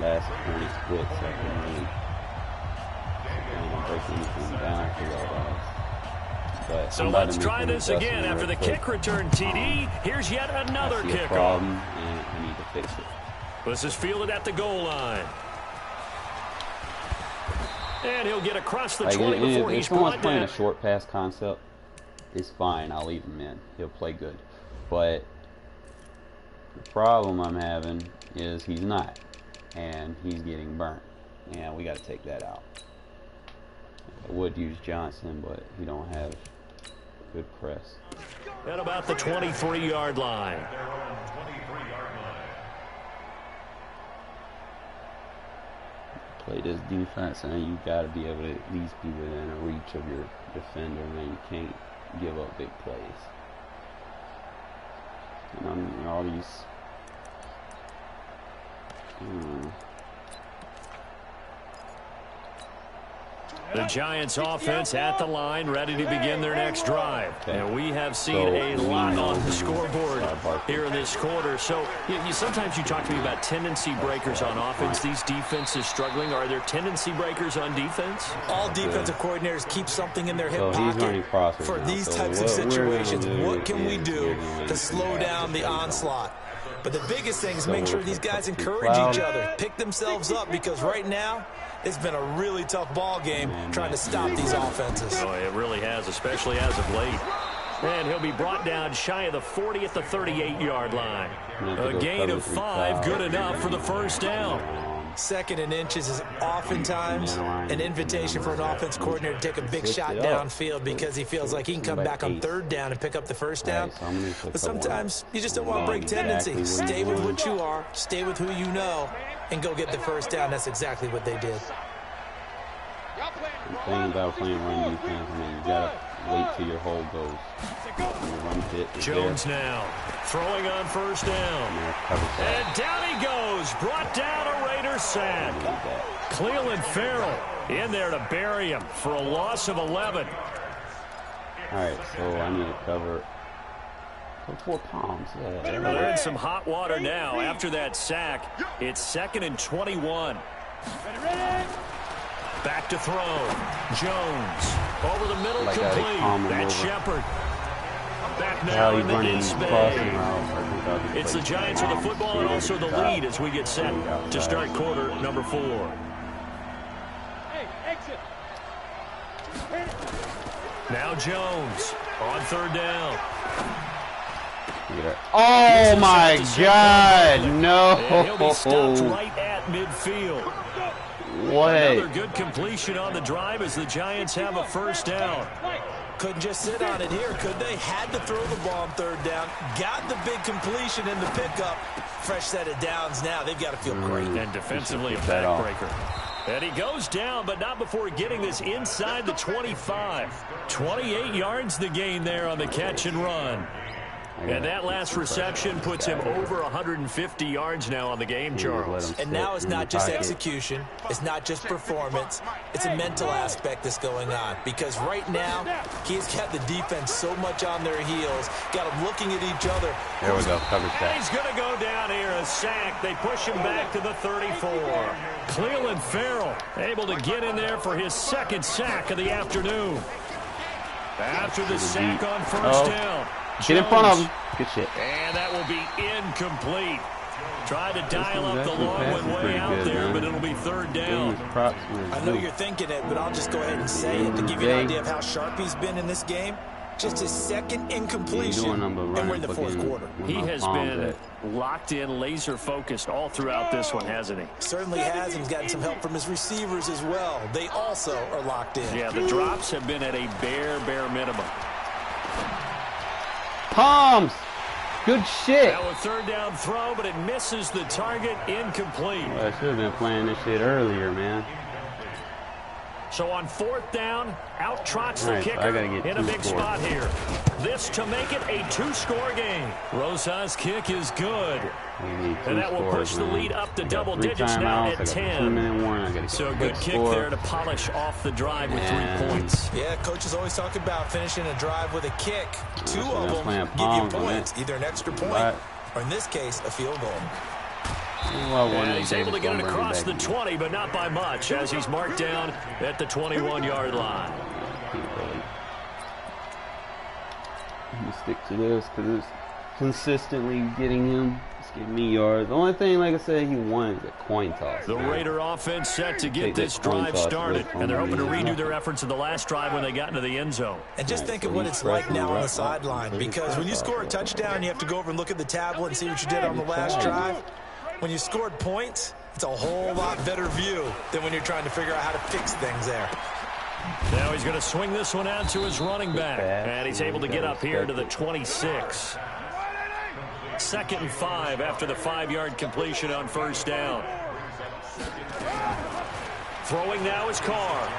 Last 20 splits, I can really break anything down for y'all guys. But
So
I'm about
let's
to make
try
an
this again.
adjustment
After the
real quick.
kick return TD, here's yet another
I see a
kickoff.
problem, and I need to fix it.
This is fielded at the goal line. And he'll get across the 20 before
if
he's
someone's
brought
playing
down.
a short pass concept, it's fine. I'll leave him in. He'll play good. But the problem I'm having is he's not, and he's getting burnt, and we got to take that out. I would use Johnson, but he don't have good press.
At about the 23-yard line.
Play this defense, and you got to be able to at least be within a reach of your defender, man. You can't give up big plays. And I mean, all these.
The Giants offense at the line, ready to begin their next drive. And we have seen a lot on the scoreboard here in this quarter. So sometimes you talk to me about tendency breakers on offense. These defenses struggling. Are there tendency breakers on defense?
All defensive coordinators keep something in their hip pocket for these types of situations. What can we do to slow down the onslaught? But the biggest thing is make sure these guys encourage each other, pick themselves up, because right now it's been a really tough ball game trying to stop these offenses.
Oh, it really has, especially as of late. And he'll be brought down shy of the 40 at the 38-yard line. A gain of 5, good enough for the first down.
Second and inches is oftentimes an invitation for an offense coordinator to take a big shot downfield because he feels like he can come back on third down and pick up the first down. But sometimes you just don't want to break tendency. Stay with what you are, stay with who you know, and go get the first down. That's exactly what they did.
The thing about playing run defense, man, you gotta wait till your hold goes.
Jones now throwing on first down. And down he goes. Brought down a Raider sack. Cleveland Farrell in there to bury him for a loss of 11.
All right, so I need to cover 4 pounds.
They're in some hot water now after that sack. It's 2nd and 21. Back to throw. Jones over the middle, complete. That's Shepard. Back now in the East Bay. It's the Giants with the football and also the lead as we get set to start quarter number 4. Now Jones on third down.
Oh my God, no.
And he'll be stopped right at midfield.
What?
Another good completion on the drive as the Giants have a first down.
Couldn't just sit on it here, could they? Had to throw the ball on third down. Got the big completion in the pickup. Fresh set of downs now. They've got to feel great.
And defensively a backbreaker. And he goes down, but not before getting this inside the 25. 28 yards the gain there on the catch and run. And that last reception puts him over 150 yards now on the game, Charles.
And now it's not just execution. It's not just performance. It's a mental aspect that's going on. Because right now, he's got the defense so much on their heels. Got them looking at each other.
There we go. Cover sack.
He's going to go down here. A sack. They push him back to the 34. Cleveland Farrell able to get in there for his 2nd sack of the afternoon. After the sack on first down.
Get in front of him. Good shit.
And that will be incomplete. Tried to dial up the long one way out there, but it'll be third down.
I know you're thinking it, but I'll just go ahead and say it to give you an idea of how sharp he's been in this game. Just his 2nd incompletion, and we're in the 4th quarter.
He has been locked in, laser-focused all throughout this one, hasn't he?
Certainly has, and he's gotten some help from his receivers as well. They also are locked in.
Yeah, the drops have been at a bare minimum.
Palms. Good shit.
Now a third down throw, but it misses the target, incomplete.
Well, I should have been playing this shit earlier, man.
So on 4th down, out trots the kicker in a big spot here. This to make it a 2-score game. Rosas' kick is good. And that will push the lead up to double digits now at 10. So good kick there to polish off the drive with 3 points.
Yeah, coaches always talk about finishing a drive with a kick. 2 of them give you points, either an extra point or in this case, a field goal.
And he's able to get it across the 20, but not by much, as he's marked down at the 21-yard line.
I'm gonna stick to this because it's consistently getting him. It's getting me yards. The only thing, like I said, he won is a coin toss.
The Raider offense set to get this drive started, and they're hoping to redo their efforts in the last drive when they got into the end zone.
And just think of what it's like now on the sideline, because when you score a touchdown, you have to go over and look at the tablet and see what you did on the last drive. when you scored points, it's a whole lot better view than when you're trying to figure out how to fix things there.
Now he's going to swing this one out to his running back. And he's able to get up here to the 26. 2nd and 5 after the 5-yard completion on first down. Throwing now is Carr.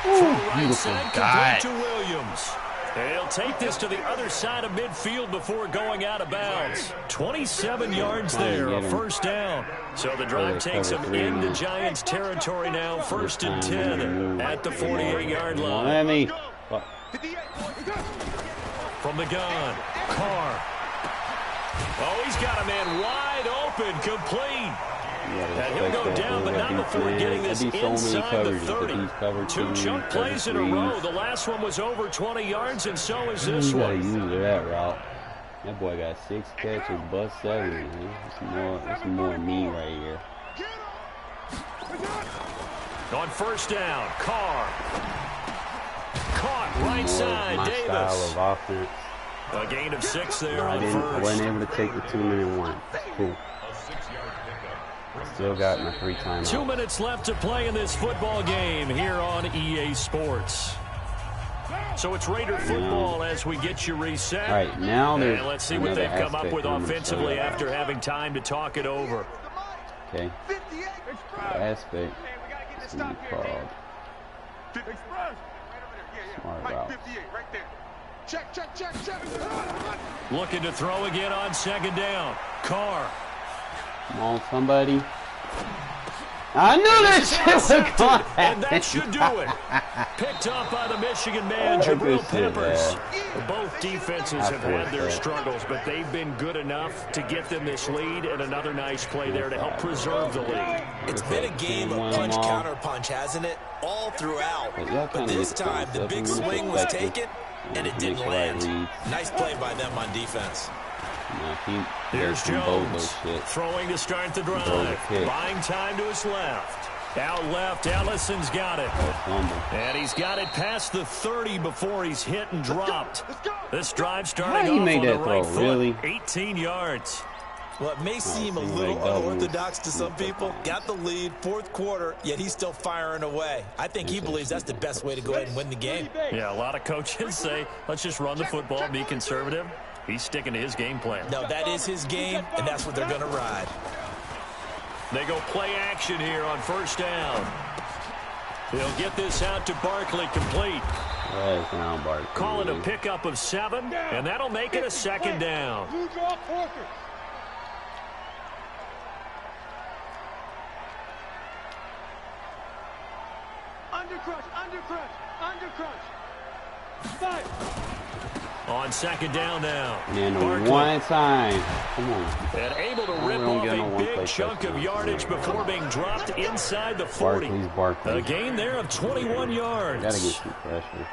Ooh,
Right side complete to Williams. He'll take this to the other side of midfield before going out of bounds. 27 yards there, a first down. So the drive takes him into Giants territory now, 1st and 10 at the 48-yard line. From the gun, Carr. Oh, he's got a man wide open, complete. And he'll go down, but not before getting this inside the 30. 2 chunk plays in a row. The last one was over 20 yards, and so is this one.
You gotta use that route. That boy got 6 catches, bust 7. It's more me right here.
On first down, Carr. Caught right side,
my
Davis.
Style of offense.
A gain of 6 there
I
on first.
wasn't able to take the 2-minute one. Cool. Still got my 3 timeouts.
2 minutes left to play in this football game here on EA Sports. So it's Raider football as we get you reset.
All right, now there's
and let's see what they've come up with offensively after having time to talk it over.
Okay. The aspect is going to be called smart routes.
Looking to throw again on 2nd down. Carr.
Come on, somebody. I knew that shit was going to happen.
And that should do it. Picked up by the Michigan man, Jabril Peppers. Both defenses have had their struggles, but they've been good enough to get them this lead, and another nice play there to help preserve the lead.
It's been a game of punch-counter-punch, hasn't it? All throughout. But this time, the big swing was taken, and it didn't land. Nice play by them on defense.
Here's Jones throwing to start the drive. Buying time to his left. Out left, Ellison's got it. And he's got it past the 30 before he's hit and dropped. This drive starting off on the right foot. 18 yards.
Well, it may seem a little unorthodox to some people. Got the lead, 4th quarter, yet he's still firing away. I think he believes that's the best way to go ahead and win the game.
Yeah, a lot of coaches say, let's just run the football, be conservative. He's sticking to his game plan.
No, that is his game, and that's what they're going to ride.
They go play action here on first down. They'll get this out to Barkley, complete. Call it a pickup of 7, and that'll make it a 2nd down. On 2nd down now.
And one time. Come on.
And able to rip off a big chunk of yardage before being dropped inside the 40. A gain there of 21 yards.
Gotta get some pressure.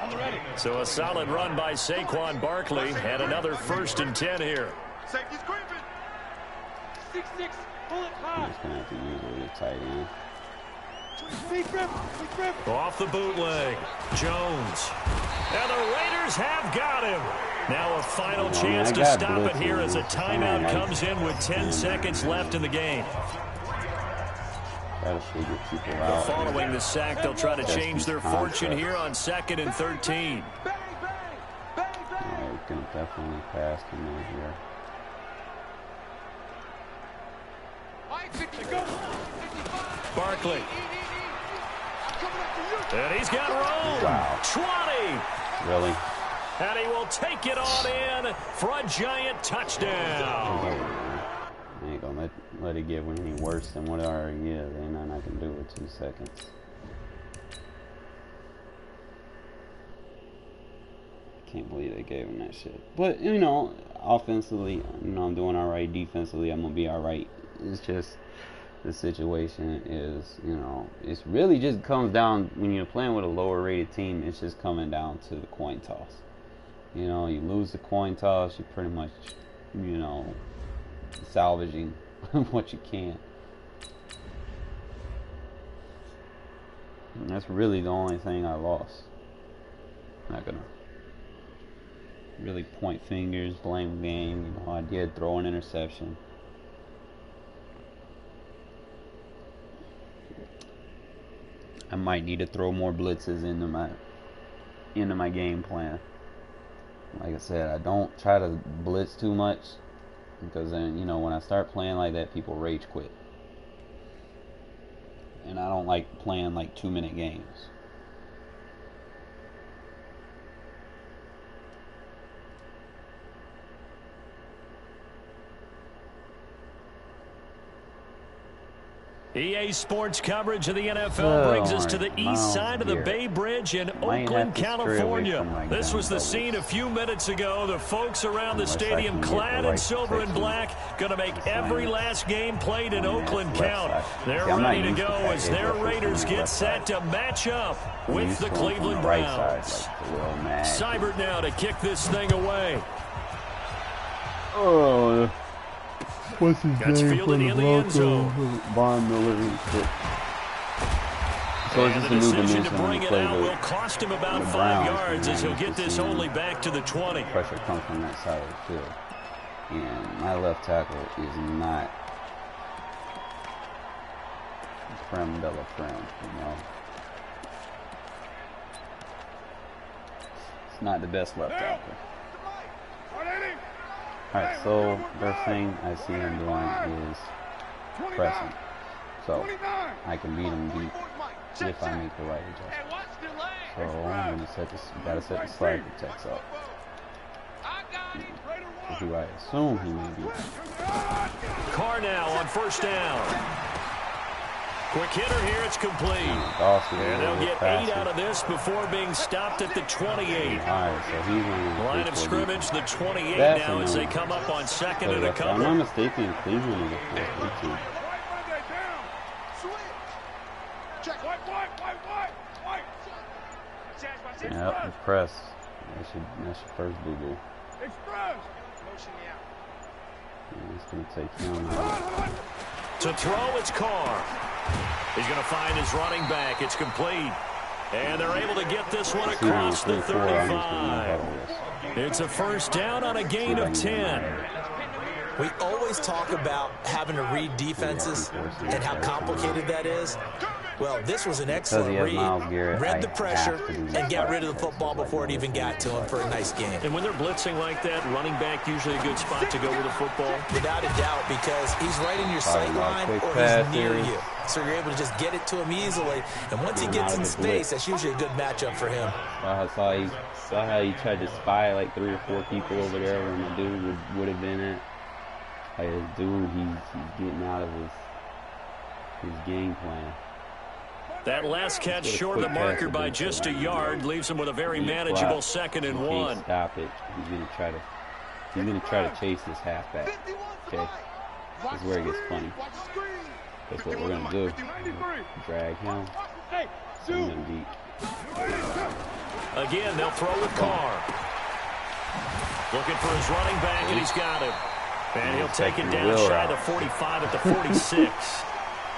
So a solid run by Saquon Barkley and another 1st and 10 here.
Safety's creeping. 6-6. Pull it high.
I'm just gonna have to use a little tight end.
Off the bootleg, Jones. And the Raiders have got him. Now a final chance to stop it here as a timeout comes in with 10 seconds left in the game. Following the sack, they'll try to change their fortune here on 2nd and 13.
We're going to definitely pass him over here.
Barkley. And he's got room.
Wow.
20.
Really?
And he will take it on in for a giant touchdown.
I ain't going to let it get any worse than what it already is. Ain't nothing I can do with 2 seconds. Can't believe they gave him that shit. But, you know, offensively, you know, I'm doing all right. Defensively, I'm going to be all right. It's just the situation is, you know, it's really just comes down when you're playing with a lower rated team. It's just coming down to the coin toss. You know, you lose the coin toss, you're pretty much, you know, salvaging what you can. And that's really the only thing I lost. Not gonna really point fingers, blame game. You know, I did throw an interception. I might need to throw more blitzes into my game plan. Like I said, I don't try to blitz too much because then, you know, when I start playing like that, people rage quit. And I don't like playing like 2-minute games.
EA Sports coverage of the NFL brings us to the east side of the Bay Bridge in Oakland, California. This was the scene a few minutes ago. The folks around the stadium clad in silver and black going to make every last game played in Oakland count. They're ready to go as their Raiders get set to match up with the Cleveland Browns. Seibert now to kick this thing away.
Oh, what's his
That's
name
fielded in the end zone.
Von Miller. So it's just a new dimension
to bring it out will cost him about 5 yards as he'll get this only back to the 20.
Pressure comes from that side of the field. And my left tackle is not creme de la creme, you know. It's not the best left tackle. Alright, so first thing I see him doing is pressing. So I can beat him deep if I make the right adjustment. So I'm gonna set this, gotta set the slide protects up. Who I assume he may be.
Carr now on first down. Quick hitter here, it's complete. And they'll get 8 out of this before being stopped at the 28.
Alright, so he's
line of scrimmage, the 28 now as they come up on second and a couple.
I'm not mistaken, Cleveland is a 4-3-2. Yep, the press. That's your first boo-boo. It's going to take him out.
To throw, it's Carr. He's going to find his running back. It's complete. And they're able to get this one across the 35. It's a first down on a gain of 10.
We always talk about having to read defenses and how complicated that is. Well, this was an excellent read. Read the pressure and got rid of the football before it even got to him for a nice game.
And when they're blitzing like that, running back usually a good spot to go with the football?
Without a doubt, because he's right in your sight line or he's near you. So you're able to just get it to him easily. And once he gets in space, that's usually a good matchup for him.
I saw how he tried to spy like 3 or 4 people over there where my dude would have been at. Like his dude, he's getting out of his game plan.
That last catch short of the marker by just a yard leaves him with a very manageable 2nd and 1.
Stop it. He's gonna try to chase this halfback. Okay, this is where it gets funny. That's what we're gonna do. Drag him. Send him deep.
Again, they'll throw with Carr. Looking for his running back, and he's got him. And he'll take it down shy of the 45 at the 46.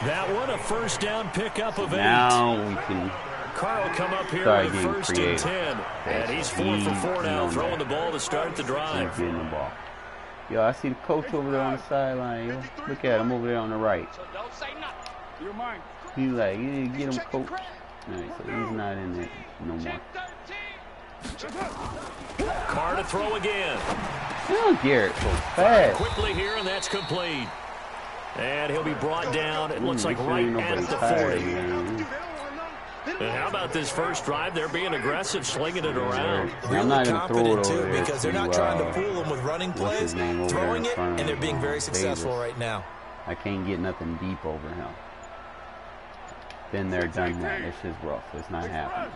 That one a first down pickup of 8.
Now we can.
Carr will come up here with first and 10. And he's 4 for 4 now, throwing the ball to start the drive.
Getting the ball. Yo, I see the coach over there on the sideline. Yo. Look at him over there on the right. He's like, yeah, get him, coach. Alright, so he's not in there no more.
Carr to throw again.
Garrett so fast.
Quickly here, and that's complete. And he'll be brought down, it looks like right at the 40. And how about this first drive? They're being aggressive, slinging it around.
Really confident, too, because they're not trying to fool them with running plays, throwing it, and they're being very successful right now.
I can't get nothing deep over him. Been there, done that. It's just rough. It's not happening.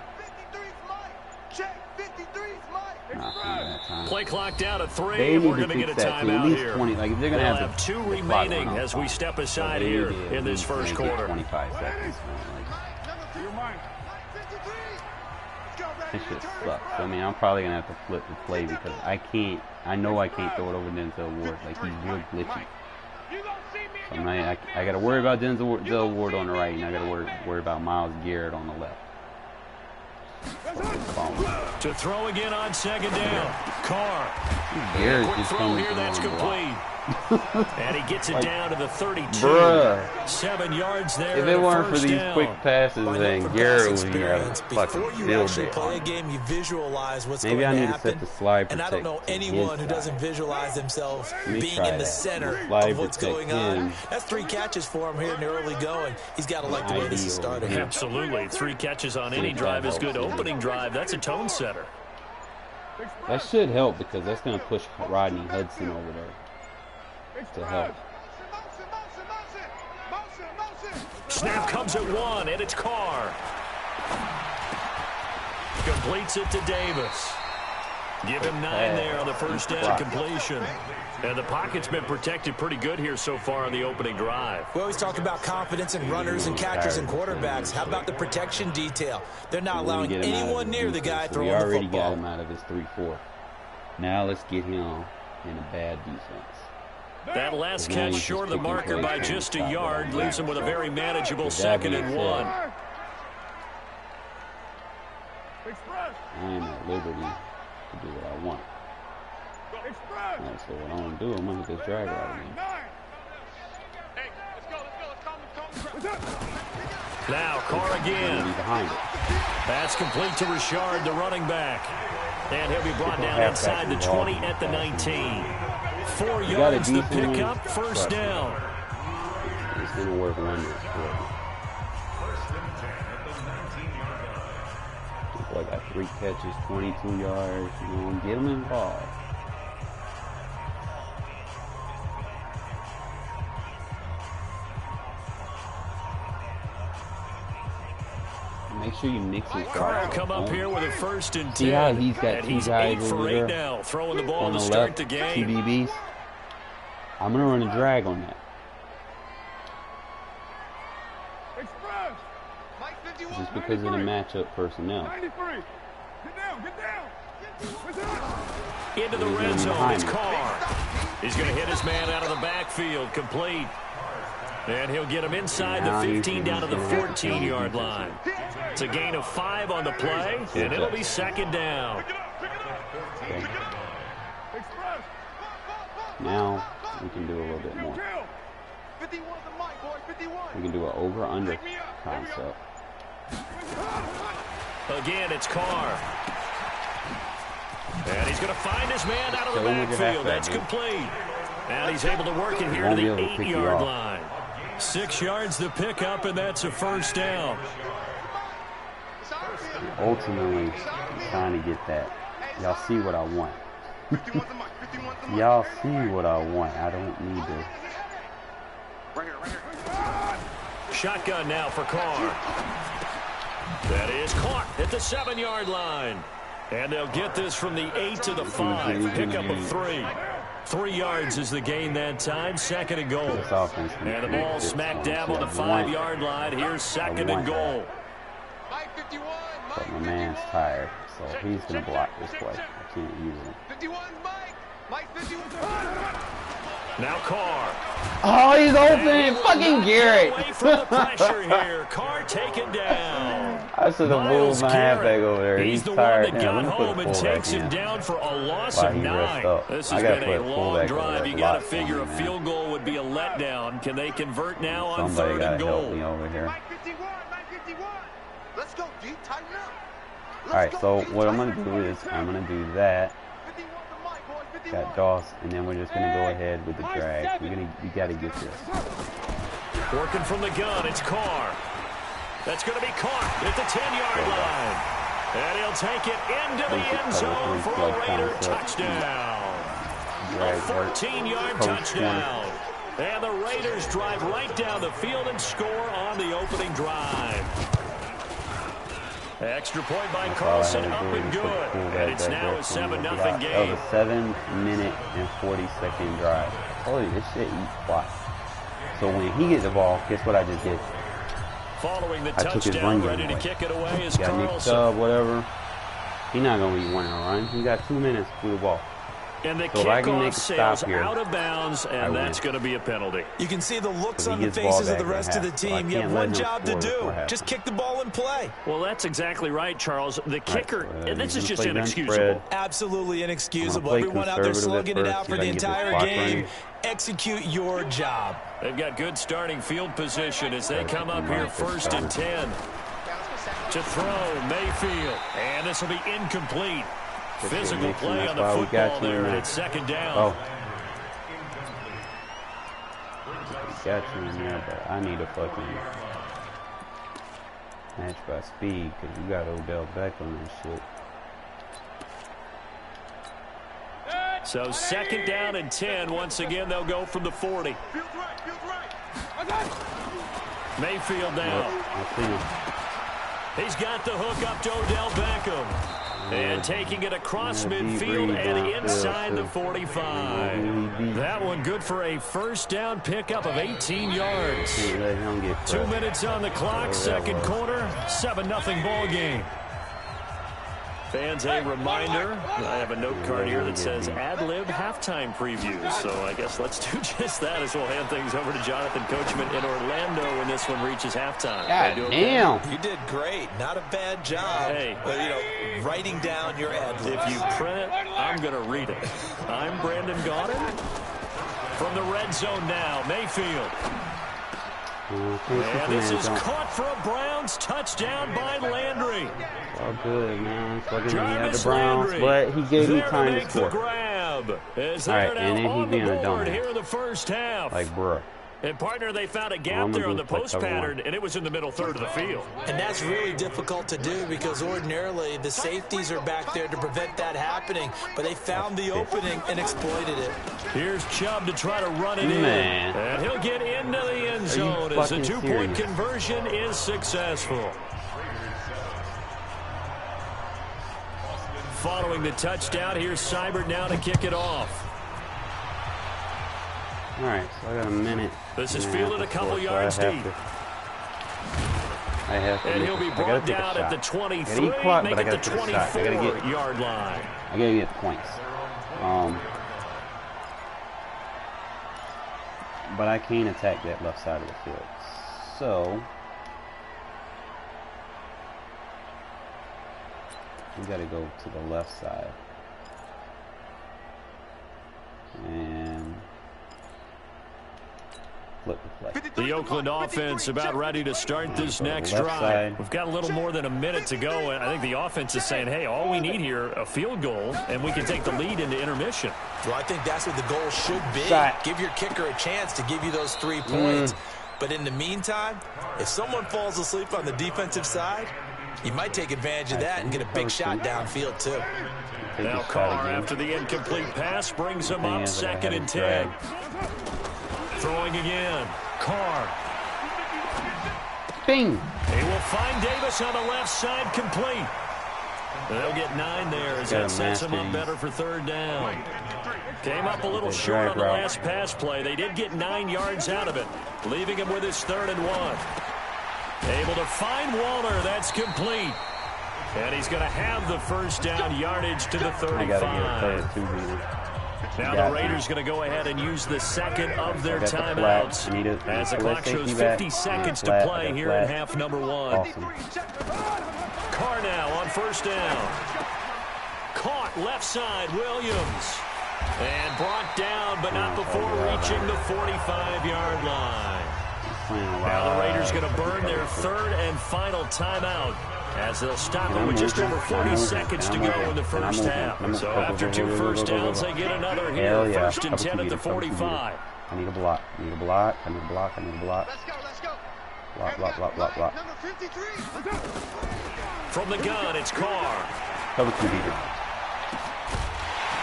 Play clock down to 3, and we're going to get a timeout here.
20, like if they're going to
have 2 remaining as we step aside here in this first quarter.
25 seconds. This shit sucks. I mean, I'm probably going to have to flip the play because I know I can't throw it over Denzel Ward. Like, he's real glitchy. So I got to worry about Denzel Ward on the right, and I got to worry about Myles Garrett on the left.
To throw again on second down. Carr.
Garrett's
Quick
just
throw
coming
here,
through
that's
on the block.
complete. And he gets it down to the 32.
Bruh.
7 yards there.
If it weren't for these
down.
quick passes, then Garrett would have fucking
before you
field
actually
day.
play a game, you visualize what's
Maybe
going
I
to
need to
happen.
set the slide
And I don't know
protect to
anyone
his
who doesn't
side.
visualize themselves
Let me
being
try
in the
that.
center
Slide
of what's
protect
going on.
him.
That's 3 catches for him here in the early going. He's got to like the way this is starting.
Absolutely. 3 catches on any drive is good. Opening drive, that's a tone setter.
That should help because that's going to push Rodney Hudson over there to help.
Snap comes at 1, and it's Carr. Completes it to Davis. Give him 9 there on the first down completion. And the pocket's been protected pretty good here so far on the opening drive.
We always talk about confidence in runners and catchers and quarterbacks. How about the protection detail? They're not allowing anyone near the guy throwing the football.
We already got him out of his 3-4. Now let's get him in a bad defense.
That last catch short of the marker by just a yard leaves him with a very manageable 2nd and 1.
I am at liberty to do what I want. Alright, so what I'm going to do, I'm going to get this drag out of me.
Now Carr again.
Behind it.
Pass complete to Richard, the running back. And he'll be brought down inside the 20 at the 19. 4 yards the pickup, first down.
It's going to work wonders for him. I got 3 catches, 22 yards. You know, get him involved. Make sure you mix his
Carr come up here with a 1st and 10.
See how he's got 2
he's
guys
8 for
over
8
there
now, throwing the ball
on
to
the
start
left,
the
2
game.
DBs. I'm going to run a drag on that. Just because of the matchup personnel.
Into the red zone, it's Carr. He's going to hit his man out of the backfield, complete. And he'll get him inside the 15 down to the 14-yard line. It's a gain of 5 on the play, and it'll be 2nd down.
Okay. Now we can do a little bit more. We can do an over-under concept.
Again, it's Carr. And he's going to find his man out of the backfield. That's complete. And he's able to work it here to the 8-yard line. 6 yards the pickup, and that's a first down.
Ultimately, I'm trying to get that. Y'all see what I want. Y'all see what I want. I don't need to.
Shotgun now for Carr. That is caught at the 7-yard line. And they'll get this from the 8 to the 5. Pickup of 3. 3 yards is the gain that time. 2nd and goal. And the ball smack dab on the 5-yard line. Here's 2nd and goal.
But my man's tired, so he's going to block this play. I can't use him.
Now Carr.
Oh, he's open! Fucking Garrett!
Away from the pressure here. Carr taken down.
I should have moved my halfback over there.
He's the
tired.
one that got home and takes him down for a loss of 9. This has been a long drive. You got to figure a field goal would be a letdown. Can they convert now on 3rd and goal?
Help me over here.
Let's go, D. Tighten up.
Alright, so what I'm going to do is I'm going to do that. Got Doss, and then we're just going to go ahead with the drag. We got to get this.
Working from the gun, it's Carr. That's going to be caught at the 10-yard line. And he'll take it into the end zone for a Raider touchdown. A 14-yard touchdown. And the Raiders drive right down the field and score on the opening drive. Extra point by Carlson, up and good. And it's now a 7-0 game.
That was a 7-minute and 40-second drive. Holy, this shit eats clock. So when he gets the ball, guess what I just did?
Following the touchdown, ready to kick it away is
Got Nick
Carlson.
Chubb, whatever. He's not going to be wanting to run. He got 2 minutes to the ball.
And the
So if I can make
kickoff
a
sails
stop here,
out of bounds, and that's going to be a penalty.
You can see the looks on
he
the
gets ball
faces of
back
the
in
rest of the
half, so I
team. You have
can't let
one
him
job to
score
do.
before half.
Just kick the ball and play.
Well, that's exactly right, Charles. The kicker,
so,
this is
he's
just
gonna play bench
inexcusable.
spread.
Absolutely inexcusable.
play
Everyone out there
conservative
slugging
at
it
first,
out
see
for
if I
the
can get this
entire
clock
game.
running.
Execute your job.
They've got good starting field position as they come up here first and 10. To throw, Mayfield. And this will be incomplete. Physical play on the football there, and it's second down.
Oh. He got you in there, but I need a fucking match by speed because you got Odell Beckham and shit.
So second down and 10. Once again, they'll go from the 40. Mayfield now.
I see him.
He's got the hook up to Odell Beckham. And taking it across midfield and inside the 45. That one good for a first down pickup of 18 yards. 2 minutes on the clock, second quarter, 7-0 ball game. Fans, a reminder, I have a note card here that says ad-lib halftime previews. So I guess let's do just that as we'll hand things over to Jonathan Coachman in Orlando when this one reaches halftime.
God damn.
You did great. Not a bad job.
Hey.
Writing down your ad-libs.
If you print it, I'm going to read it. I'm Brandon Gaudin. From the red zone now, Mayfield. And this is caught for a Browns touchdown by Landry.
All good, man. Fucking he had the Browns, but he gave me time to score.
Grab.
All right, and then he being a dumbass.
Here in the first half.
Like, bruh.
And, partner, they found a gap there on the post pattern, and it was in the middle third of the field.
And that's really difficult to do because ordinarily the safeties are back there to prevent that happening. But they found the opening and exploited it.
Here's Chubb to try to run it in. And he'll get into the end zone as the two-point conversion is successful. Following the touchdown, here's Seibert now to kick it off.
All right, so I got a minute.
This is fielded a couple yards deep.
I have to.
And he'll be brought down at the 23, make it the 24-yard line.
I gotta get points. But I can't attack that left side of the field. So we gotta go to the left side. And flip the play.
The Oakland offense about ready to start this next drive. We've got a little more than a minute to go, and I think the offense is saying, hey, all we need here, a field goal, and we can take the lead into intermission.
Well, I think that's what the goal should be. Give your kicker a chance to give you those 3 points. But in the meantime, if someone falls asleep on the defensive side, you might take advantage of that and get a big shot downfield, too.
Now Carr, after the incomplete pass, brings him up second and 10. Throwing again. Carr.
Bing.
He will find Davis on the left side, complete. They'll get 9 there as that sets him up better for third down. Came up a little short on the last pass play. They did get 9 yards out of it, leaving him with his 3rd and 1. Able to find Waller. That's complete. And he's going to have the first down yardage to the 35.
I gotta get a 32 meter.
Now the Raiders going to go ahead and use the second of their timeouts as the clock shows 50 seconds to play here in half number 1.
Awesome.
Carr now on first down. Caught left side, Williams. And brought down, but not before reaching the 45-yard line. Now the Raiders going to burn their 3rd and final timeout, as they'll stop it with just over 40 seconds to go in the first half. So after 2 first downs, they get another here. 1st and 10 at the 45.
I need a block. I need a block. I need a block. I need a block.
Let's go.
Block.
Number 53.
From the gun, it's Carr.
Cover 2 meter.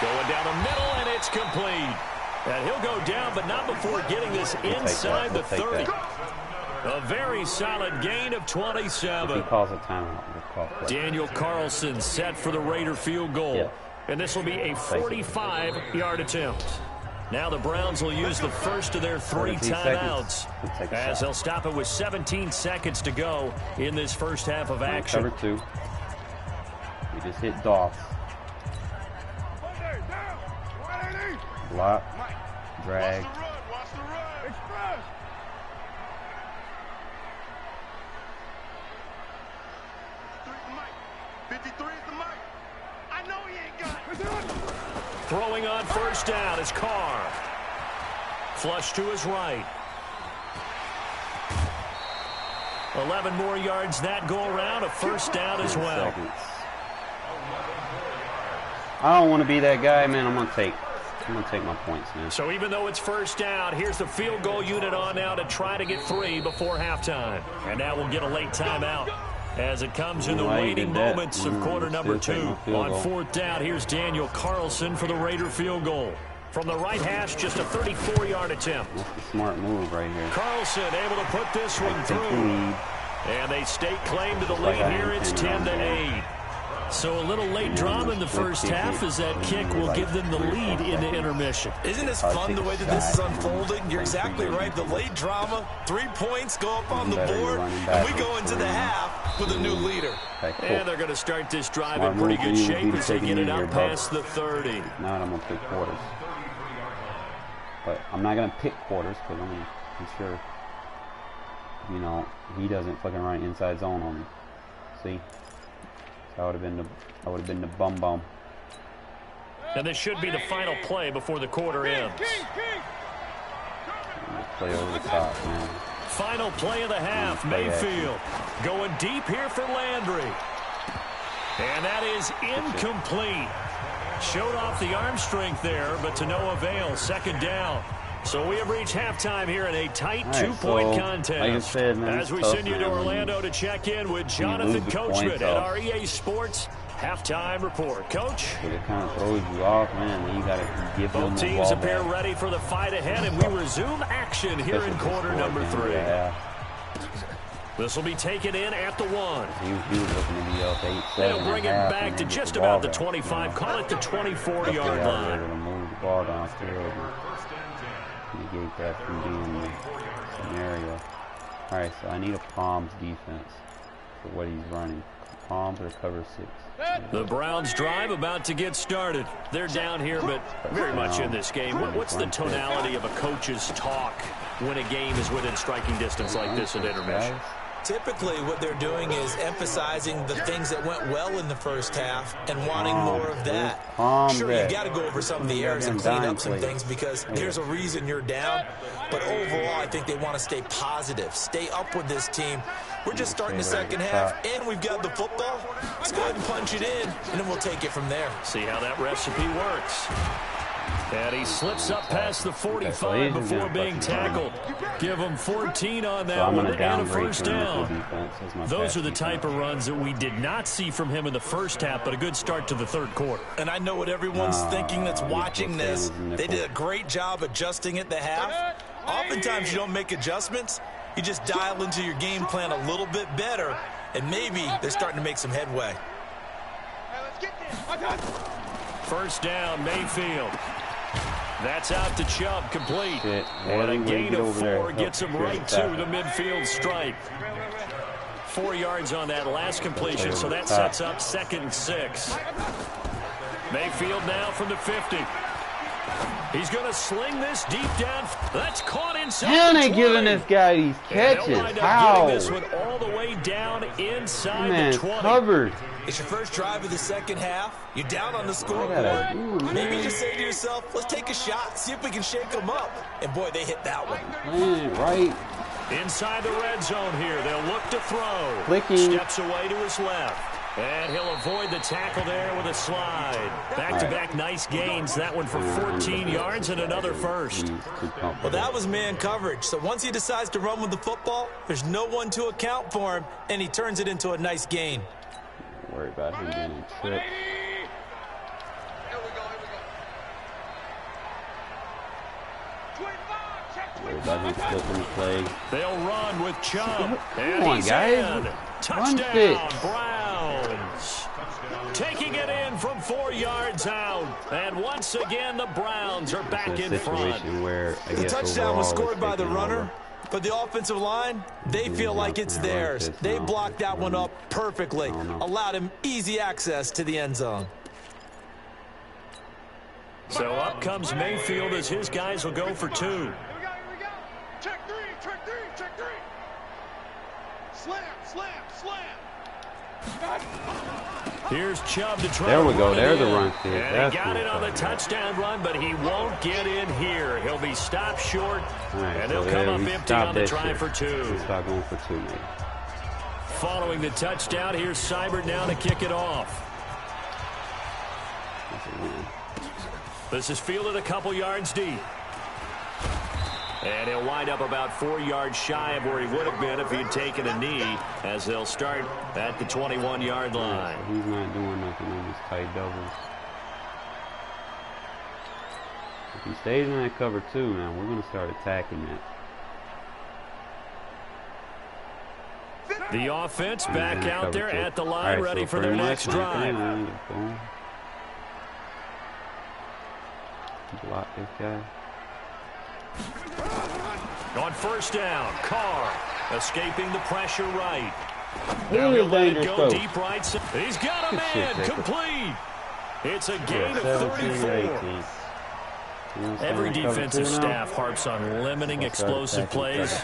Going down the middle, and it's complete. And he'll go down, but not before getting this inside the 30. A very solid gain of 27.
If he calls a timeout, we'll call play.
Daniel Carlson set for the Raider field goal.
Yeah.
And this will be a 45-yard attempt. Now the Browns will use the first of their 3 timeouts as they'll stop it with 17 seconds to go in this first half of action.
Cover 2. We just hit Dolph. Block. Drag.
Watch the run.
Express.
53 is the mic. I know he ain't got it.
Throwing on first down is Carr. Flush to his right. 11 more yards that go around. A first down as well.
Seconds. I don't want to be that guy, man. I'm gonna take my points, man.
So even though it's first down, here's the field goal unit on now to try to get 3 before halftime. And now we'll get a late timeout as it comes in the waning moments of quarter number 2. On 4th down, here's Daniel Carlson for the Raider field goal. From the right hash, just a 34-yard attempt.
That's a smart move right here.
Carlson able to put this one through. And they stake claim to the lead here. It's 10-8. So a little late drama in the first half as that kick will give them the lead into intermission.
Isn't this fun the way that this is unfolding? You're exactly right. The late drama, 3 points go up on the board, and we go into the half with a new leader.
And they're going to start this drive in pretty good shape as they get it out past the 30.
Now I'm going to pick quarters. But I'm not going to pick quarters because I'm sure, you know, he doesn't fucking run inside zone on me. See? So I would have been the bum.
And this should be the final play before the quarter ends.
Play over the top, man.
Final play of the half. Mayfield going deep here for Landry. And that is incomplete. Showed off the arm strength there, but to no avail. Second down. So we have reached halftime here in a tight 2-point contest.
Like I said, man,
as we send you to Orlando to check in with Jonathan Coachman at our EA Sports halftime report. Coach?
It kind of throws you off, man. Then you got to give them the ball.
Both teams appear ready for the fight ahead, and we resume action here in quarter number 3. This will be taken in at the 1.
He was looking to be up 8-7.
They'll bring it back to just about the 25. Call it the 24-yard line.
Move the ball downfield. Negate that from being the scenario. Alright, so I need a Palms defense for what he's running. Palms or cover 6.
The Browns drive about to get started. They're down here, but very much in this game. What's the tonality of a coach's talk when a game is within striking distance like this at intermission?
Typically, what they're doing is emphasizing the things that went well in the first half and wanting more of that. Sure, you got to go over some of the errors and clean up some things because there's a reason you're down. But overall, I think they want to stay positive, stay up with this team. We're just starting the second half, and we've got the football. Let's go ahead and punch it in, and then we'll take it from there.
See how that recipe works. And he slips up past the 45 before being tackled. Give him 14 on that one and a first down. Those are the type of runs that we did not see from him in the first half, but a good start to the third quarter.
And I know what everyone's thinking that's watching this. They did a great job adjusting at the half. Oftentimes you don't make adjustments. You just dial into your game plan a little bit better, and maybe they're starting to make some headway.
First down, Mayfield. That's out to Chubb, complete. And a gain of 4 gets him right to the midfield stripe. 4 yards on that last completion, so that sets up 2nd and 6. Mayfield now from the 50. He's going to sling this deep down. That's caught inside.
How they giving this guy these catches? How?
This one all the way down inside the 20.
Covered.
It's your first drive of the second half. You're down on the scoreboard. Maybe you just say to yourself, let's take a shot, see if we can shake them up. And, boy, they hit that one.
Man, right.
Inside the red zone here. They'll look to throw.
Clicking.
Steps away to his left. And he'll avoid the tackle there with a slide. Back-to-back nice gains. That one for 14 yards and another first.
Well, that was man coverage. So once he decides to run with the football, there's no one to account for him, and he turns it into a nice gain.
Don't worry about him getting tripped. Worry about him flipping the play.
They'll run with Chubb.
Come on, guys.
Touchdown, Browns. Taking it in from 4 yards out. And once again, the Browns are back in front.
Where
the touchdown was scored by the runner, but the offensive line, they feel like it's theirs. They blocked that one up perfectly, allowed him easy access to the end zone.
So up comes Mayfield as his guys will go for 2.
Here we go. Check three. Slam.
Here's Chubb to try.
There we
to
go.
run
There's
it
a
in.
run kick.
And he got it on the touchdown run, but he won't get in here. He'll be stopped short,
Right,
and
so
they'll come up
we
empty
stopped
on the
that
try
shit.
for 2.
We start going for 2, man.
Following the touchdown, here's Seibert now to kick it off.
That's a win.
This is fielded a couple yards deep. And he'll wind up about 4 yards shy of where he would have been if he had taken a knee, as they'll start at the 21-yard line.
So he's not doing nothing in these tight doubles. If he stays in that cover 2, man, we're going to start attacking that.
The offense back out there at the line,
All right,
ready
so
for their
pretty
next
much same thing,
drive.
man. Boom. Block this guy.
On first down, Carr escaping the pressure right.
Now
He'll let it
dangerous
go
throw.
deep right. He's got a
Good shit,
man,
Jacob.
complete. It's a gain of
17 or
34.
18.
Every defensive staff harps on limiting explosive plays.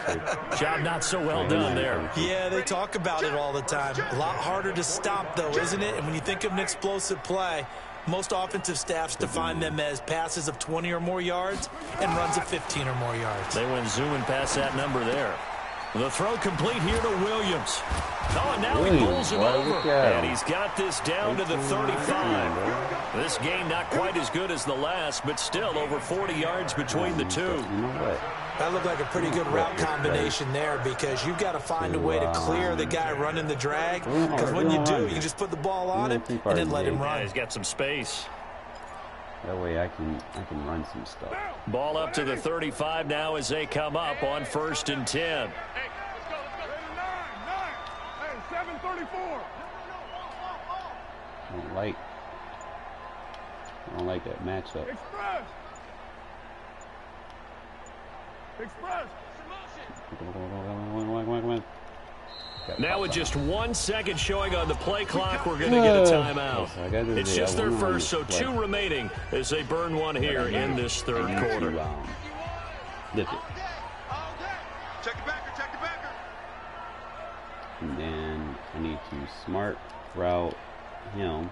Job not so well done there.
Yeah, they talk about it all the time. A lot harder to stop, though, isn't it? And when you think of an explosive play, most offensive staffs define them as passes of 20 or more yards and runs of 15 or more yards.
They went zooming past that number there. The throw complete here to Williams. Oh, and now he pulls him over. And he's got this down to the 35. This game not quite as good as the last, but still over 40 yards between the two.
You know what?
That looked like a pretty good route combination there, because you've got to find a way to clear the guy running the drag. Because when you do, you can just put the ball on him and then let him
Yeah,
run.
he's got some space.
That way I can run some stuff.
Ball up to the 35 now as they come up on 1st and 10.
Hey, let's go. 9. Hey, 7:34.
I don't like that matchup.
Express.
Now with just 1 second showing on the play clock, we're going to get a timeout. It's just their first, so 2 remaining as they burn one here in this third quarter.
Lift it.
Check the backer.
And then I need to smart route him.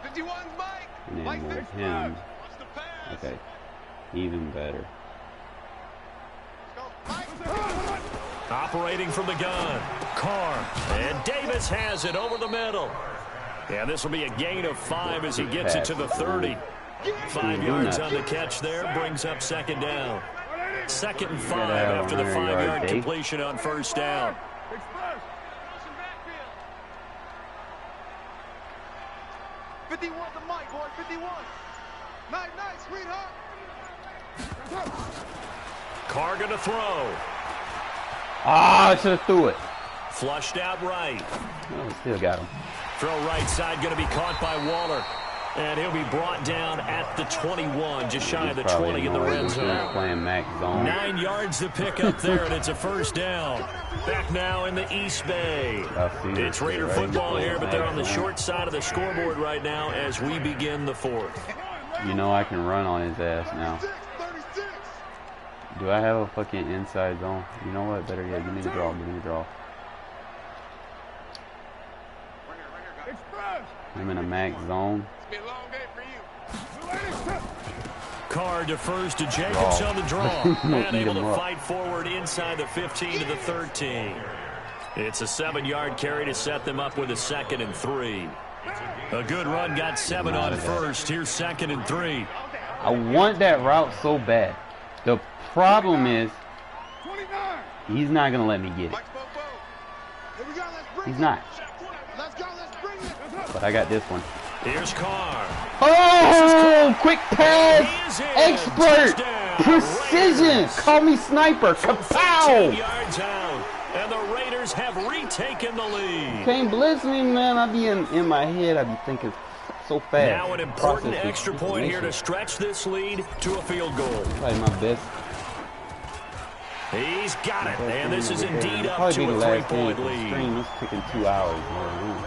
51's Mike.
And then
Mike
move
fix
him.
Watch the pass.
Okay. Even better.
Go. Mike.
Operating from the gun, Carr, and Davis has it over the middle. Yeah, this will be a gain of 5 as he gets it to the 30. 5 yards on the catch there, brings up 2nd down. 2nd and 5 after the 5-yard completion on 1st down.
Express.
51's the Mike, boy. 51. Nice, sweetheart.
Carr going to throw.
Ah, I should have threw it.
Flushed out right.
Oh, still got him.
Throw right side going to be caught by Waller. And he'll be brought down at the 21, just shy of the 20 in the red zone.
Playing Mac zone.
9 yards to pick up there, and it's a 1st down. Back now in the East Bay. It's Raider football here, but they're on the short side of the scoreboard right now as we begin the 4th.
You know I can run on his ass now.
36.
Do I have a fucking inside zone? You know what? Better yet, give me the draw.
Express.
I'm in a Mac zone.
It's been a long day for you.
Carr defers to Jacobs on the draw. And able to fight forward inside the 15 to the 13. It's a 7-yard carry to set them up with a 2nd and 3. A good run got 7 on 1st. Here's 2nd and 3.
I want that route so bad. The problem is
29.
he's not going to let me get it.
Mike's bow. Here we go. Let's bring
He's not.
Let's go. Let's bring it.
But I got this one.
Here's Carr.
Oh, quick
He
pass.
is in.
Expert.
Touchdown.
Precision.
Raiders.
Call me sniper.
From 15
Kapow.
yards out. And the Raiders have retaken the lead.
Can't blitz me, man. I be in my head. I be thinking so fast.
Now an important
Processing
extra point here to
information.
stretch this lead to a field goal.
Probably my best.
He's got it. And this is indeed up
Probably
to
be the
a
last game
3-point
of the
lead.
stream. It's taking 2 hours. Man.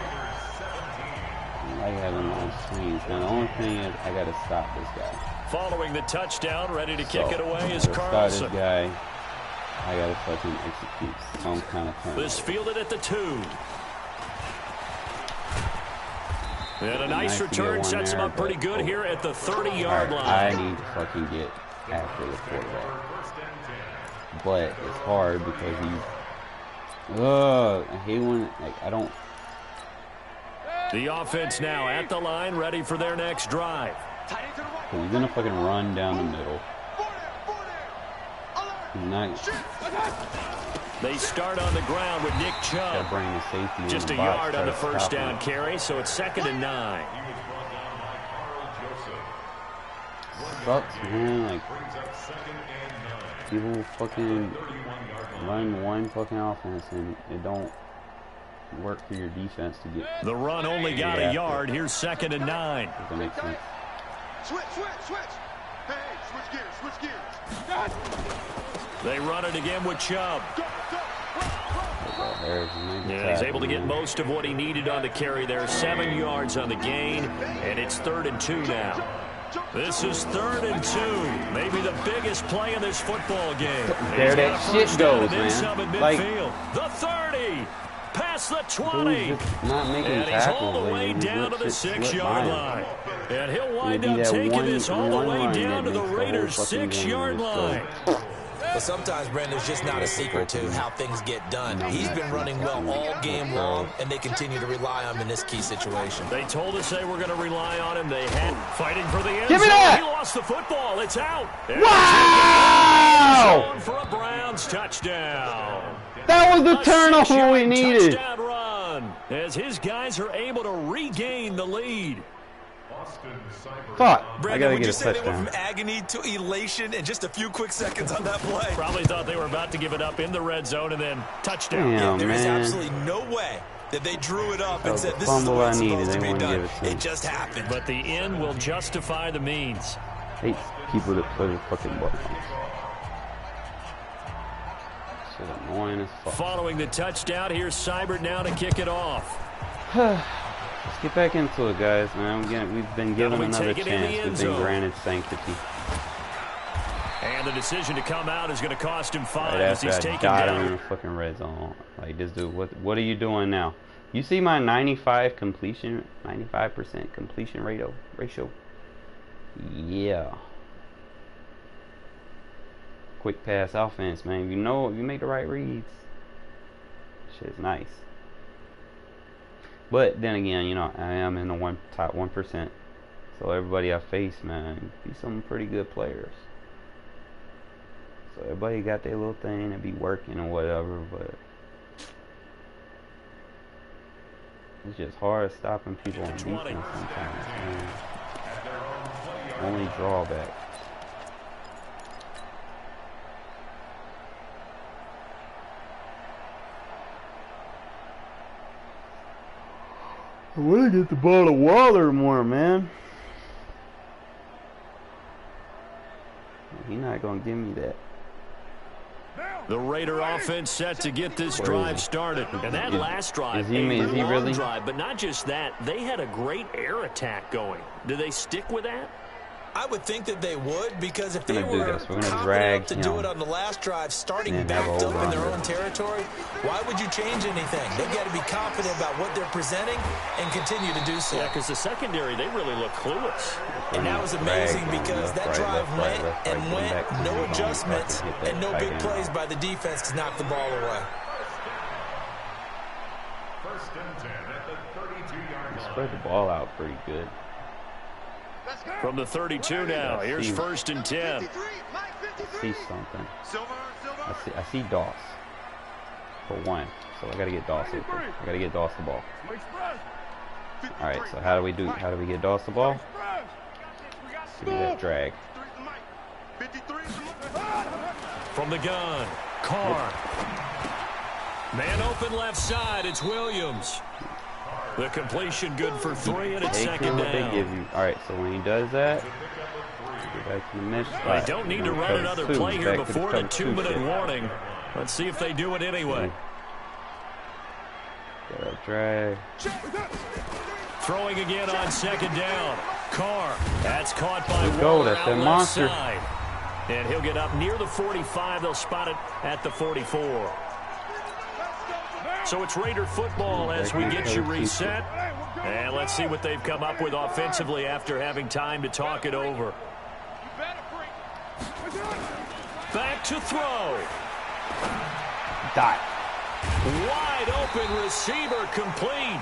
I like having long streams. Now, the only thing is I got to stop this guy.
Following the touchdown, ready to kick it away is
to start
Carlson.
this guy, I gotta fucking execute some kind of plan.
This fielded at the 2. And a nice return sets him up pretty good here at the 30-yard line.
I need to fucking get after the quarterback. But it's hard because I hate when, like, I don't.
The offense now at the line, ready for their next drive.
He's gonna fucking run down the middle. He's not.
They start on the ground with Nick Chubb.
Bring the safety
just a yard on the first down carry, so it's 2nd and 9.
Sucks, man. Like, people fucking run one fucking offense and it don't work for your defense to get.
The run only got a yard. Here's 2nd and 9.
Does that make sense?
Switch. Hey, switch gears.
They run it again with Chubb.
Yeah,
he's able to get most of what he needed on the carry there. 7 yards on the gain, and it's 3rd and 2 now. This is 3rd and 2. Maybe the biggest play in this football game.
There that shit goes, man. Like,
the 30. Past the 20.
And
he's all the way down to the 6-yard line. And he'll wind up taking this all the way down to the Raiders' 6-yard line.
But sometimes, Brandon, there's just not a secret to how things get done. He's been running well all game long, and they continue to rely on him in this key situation.
They told us they were going to rely on him. They had fighting for the end
zone.
He lost the football. It's out.
Wow!
For a Browns touchdown.
That was the turnover we needed.
Touchdown run as his guys are able to regain the lead.
Fuck.
Brandon,
I gotta
would
get
you
a
say they
touchdown.
went from agony to elation in just a few quick seconds on that play?
Probably thought they were about to give it up in the red zone and then touchdown.
Damn,
There is
man.
absolutely no way that they drew it up and said, this is the
fumble
way
I
it's
needed.
supposed to
They
be
wouldn't
done.
give it to me.
It just happened.
But the end will justify the means.
Hate people that play with fucking buttons. Shit annoying as fuck.
Following the touchdown, here's Seibert now to kick it off.
Let's get back into it, guys, man. We've been given another chance. We've been granted sanctity.
And the decision to come out is going to cost him 5
Right
as he's
after I
taken
got him
down.
in the fucking red zone. Like, this dude, what are you doing now? You see my 95% completion ratio? Yeah. Quick pass offense, man. You know, you make the right reads. Shit's nice. But then again, you know, I am in the top 1%. So everybody I face, man, be some pretty good players. So everybody got their little thing and be working or whatever, but it's just hard stopping people on defense sometimes, man. Only drawback. I want to get the ball to Waller more, man. He's not going to give me that.
The Raider offense set to get this drive started. And that last drive,
is he
long
really?
drive, but not just that, they had a great air attack going. Do they stick with that?
I would think that they would, because if they
We're
were
gonna
confident
drag
enough to do it on the last drive, starting backed up in their own territory, why would you change anything? They've got to be confident about what they're presenting and continue to do so.
Yeah, because the secondary, they really look clueless.
And that was amazing because that drive went and went, no adjustments, and no big plays by the defense to knock the ball away.
First and 10 at the 32-yard line.
Spread the ball out pretty good.
From the 32 now, here's 1st and 10.
I see something. I see Doss. For one. So I gotta get Doss open. I gotta get Doss the ball. Alright, so how do we get Doss the ball? Give me that drag.
From the gun, Carr. Man open left side, it's Williams. The completion good for 3, and it's second
What they
down.
give you. Alright, so when he does that, get back to the mid spot.
They don't need to run another play here before the 2-minute
shit.
warning. Let's see if they do it anyway.
Got a drag.
Throwing again on 2nd down. Carr, that's caught by
Go,
Waller
that's
out
that
left
monster.
side. And he'll get up near the 45. They'll spot it at the 44. So it's Raider football as we get you reset. And let's see what they've come up with offensively after having time to talk it over. Back to throw.
Dot.
Wide open receiver complete.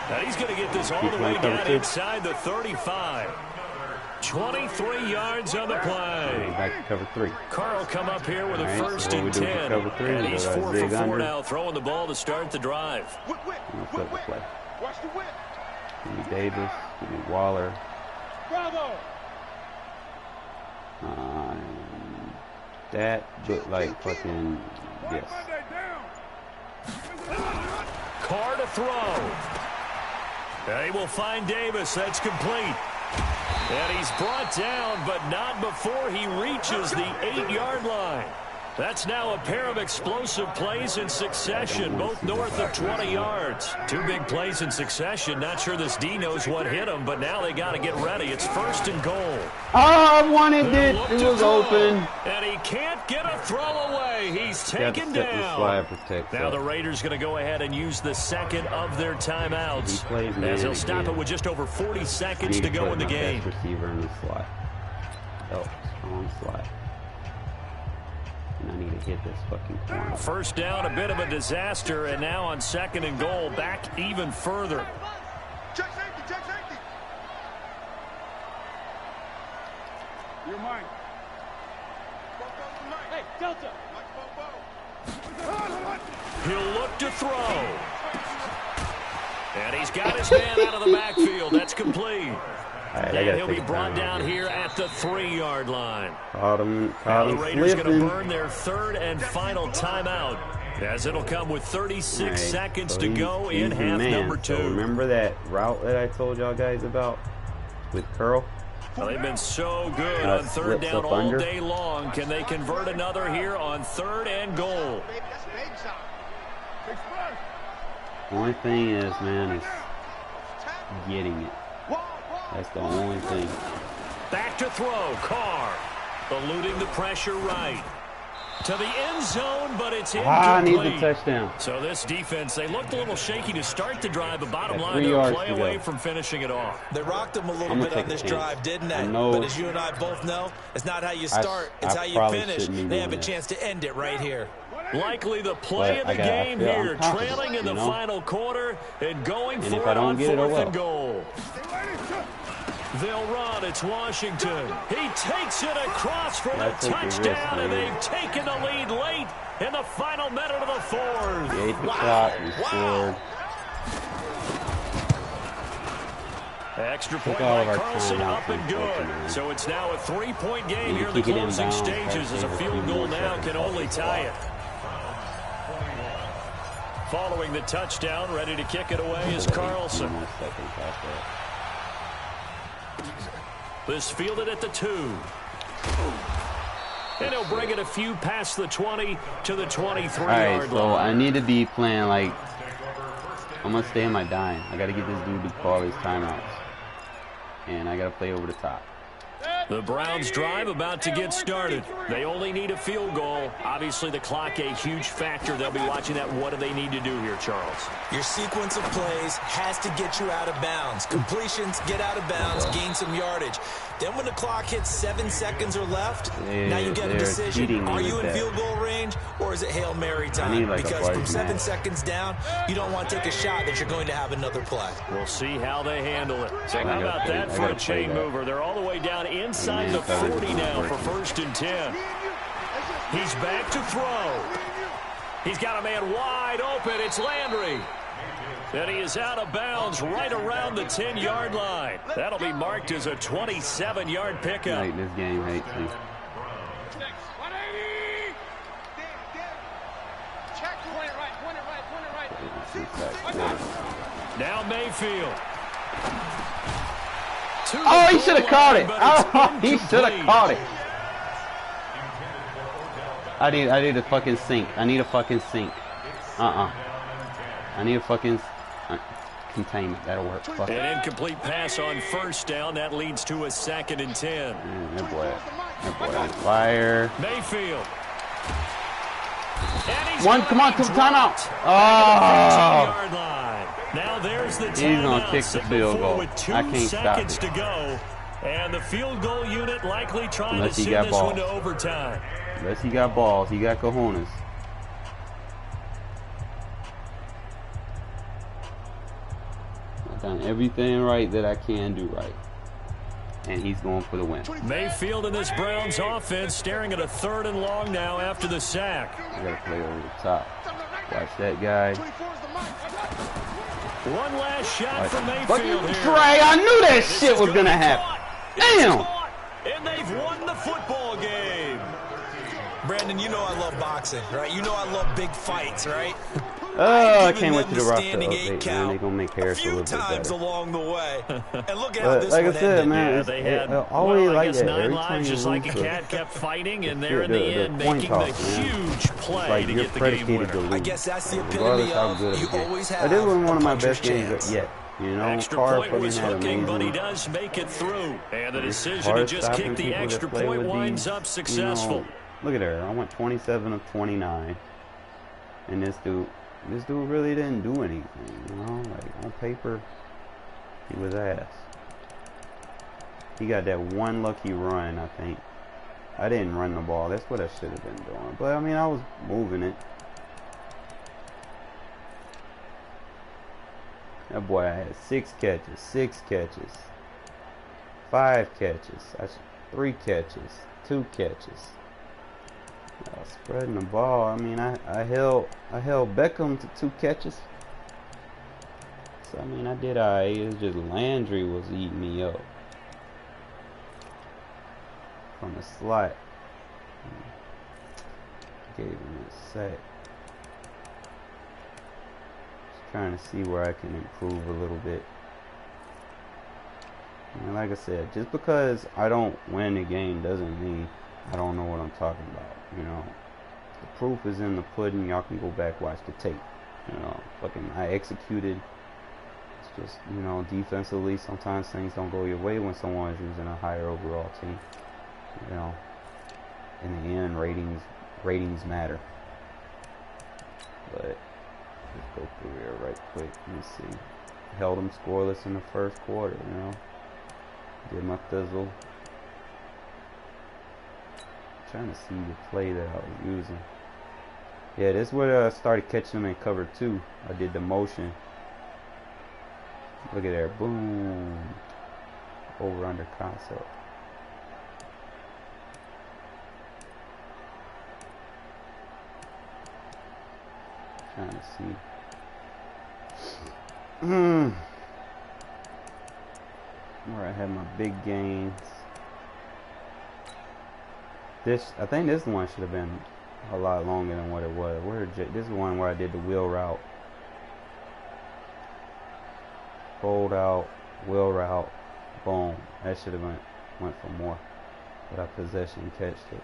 And he's going to get this all the way down inside the 35. 23 yards on the play.
Back to cover 3.
Carl come up here with a first
so
and 10. And he's 4 for 4 now, throwing the ball to start the drive.
Flip the play.
Watch the whip.
Give me Davis. Give me Waller.
Bravo.
That looked like fucking yes.
Carr to throw. They will find Davis. That's complete. And he's brought down, but not before he reaches the 8-yard line. That's now a pair of explosive plays in succession, both north of 20 yards. 2 big plays in succession. Not sure this D knows what hit him, but now they got to get ready. It's first and goal.
Oh, I wanted it. It was open.
And he can't get a throw away. He's taken down. Now the Raiders going to go ahead and use the second of their timeouts, as they'll stop it with just over 40 seconds to go in the game.
Receiver in the slot. Oh, strong slot. And I need to hit this fucking corner.
First down, a bit of a disaster, and now on second and goal, back even further.
Check safety, check safety.
You're mine. Hey, Delta.
He'll look to throw. And he's got his man out of the backfield. That's complete.
Right,
and he'll be brought down here at the 3-yard line.
Now
the Raiders going to burn their third and final timeout, as it'll come with 36 seconds to go in half number 2.
So remember that route that I told y'all guys about with Curl?
Well, they've been so good on third down all day long. Can they convert another here on third and goal?
The only thing is, man, is getting it. That's the only thing.
Back to throw. Carr eluding the pressure right to the end zone, but it's incomplete.
I need the touchdown.
So this defense, they looked a little shaky to start the drive, but bottom line, they'll play away from finishing it off.
They rocked them a little bit on this drive, didn't they? But as you and I both know, it's not how you start, it's how you finish. They have a chance to end it right here.
Likely the play of the game here, trailing in the final quarter and going for it on fourth and goal. They'll run. It's Washington. He takes it across for the touchdown, and they've taken the lead late in the final minute of the fourth.
He ate the clock. He scored.
Extra point by Carlson, up and good. So it's now a 3-point game here in the closing stages, as a field goal now can only tie it. Following the touchdown, ready to kick it away is Carlson. This fielded at the 2. And he'll bring it a few past the 20 to the 23-yard line.
So I need to be playing like, I'm going to stay in my dime. I got to get this dude to call his timeouts. And I got to play over the top.
The Browns drive about to get started. They only need a field goal. Obviously, the clock a huge factor. They'll be watching that. What do they need to do here, Charles?
Your sequence of plays has to get you out of bounds. Completions, get out of bounds, gain some yardage. Then when the clock hits 7 seconds or left, now you get a decision. Are you in field goal range, or is it Hail Mary time? Because from 7 seconds down, you don't want to take a shot that you're going to have another play.
We'll see how they handle it. So how about that for a chain mover? They're all the way down inside the 40 now for first and 10. He's back to throw. He's got a man wide open. It's Landry. And he is out of bounds right around the 10-yard line. That'll be marked as a 27-yard pickup.
I hate this game. Hates me.
Now Mayfield.
Oh, he should have caught it. Oh, he should have caught it. I need a fucking sink. I need a fucking sink. I need a fucking... containment. That'll work. Fuck.
An incomplete pass on first down. That leads to a 2nd and 10.
Man, that boy on fire.
Mayfield.
One, come on, timeout. Oh.
Now there's the
He's going to kick the field goal.
With 2
I can't stop
seconds
it.
to go. And the field goal unit likely trying
Unless
to
he
send
got
this
balls.
one to overtime.
Unless he got balls. He got cojones. I've done everything right that I can do right. And he's going for the win.
Mayfield in this Browns offense staring at a 3rd and long now after the sack.
I got to play over the top. Watch that guy.
One last shot from Mayfield here.
Trey, I knew that shit was going to happen. Damn.
And they've won the football game.
Brandon, you know I love boxing, right? You know I love big fights, right?
Oh, I can't wait to the roster
standing
update, man. They're going to make Harris a little bit
times
better.
along the way. And look at how
But
this
like I
one
said,
ended.
man,
Yeah,
it's,
they had
always
I
like
guess
that.
9
Every time
lives,
you
just like a
lose,
cat kept fighting, and
the-
they're in
the-
the
the
end
point
making
toss,
the
man.
huge
It's
play
like
to
you're
get the game
predicated to
winner.
lose.
I guess that's the
Regardless
epitome
how
of
good of
you
a game.
always
But
have
this wasn't one of my
a
best
puncher's
games
chance.
yet. You know,
Extra
Carr
point was
fucking had
hooking, but he
amazing.
does make it through. And the
It's
decision to
hard
just
stopping
kick the
people that
extra
play
point
with
winds
these,
up successful.
You know, look at her. I went 27 of 29. And this dude really didn't do anything. You know, like on paper, he was ass. He got that one lucky run, I think. I didn't run the ball. That's what I should have been doing. But I mean, I was moving it. That boy had 6 catches, 5 catches, 3 catches, 2 catches. Spreading the ball. I mean, I held Beckham to 2 catches. So I mean, I did alright. It was just Landry was eating me up from the slot. Gave him a sack. Trying to see where I can improve a little bit. And like I said, just because I don't win the game doesn't mean I don't know what I'm talking about. You know, the proof is in the pudding. Y'all can go back, watch the tape. You know, I executed. It's just, you know, defensively, sometimes things don't go your way when someone is using a higher overall team. You know, in the end, ratings matter. But let's go through here right quick. Let me see. Held them scoreless in the first quarter, you know. Did my thizzle. Trying to see the play that I was using. Yeah, this is where I started catching them in cover 2. I did the motion. Look at there. Boom. Over under concept. Trying to see. Where I had my big gains. I think this one should have been a lot longer than what it was. This is one where I did the wheel route. Fold out, wheel route, boom. That should have went for more. But I possession catched it.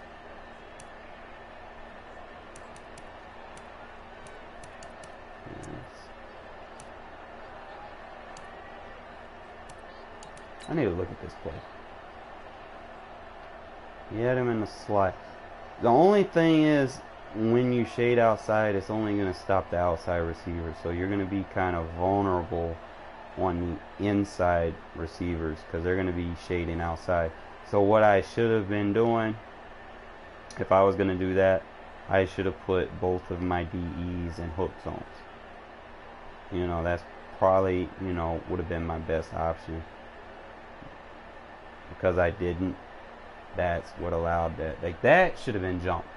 I need to look at this play. He had him in the slot. The only thing is, when you shade outside, it's only going to stop the outside receiver. So you're going to be kind of vulnerable on the inside receivers because they're going to be shading outside. So what I should have been doing, if I was going to do that, I should have put both of my DEs in hook zones. You know, that's probably, you know, would have been my best option. Because I didn't, that's what allowed that. Like, that should have been jumped.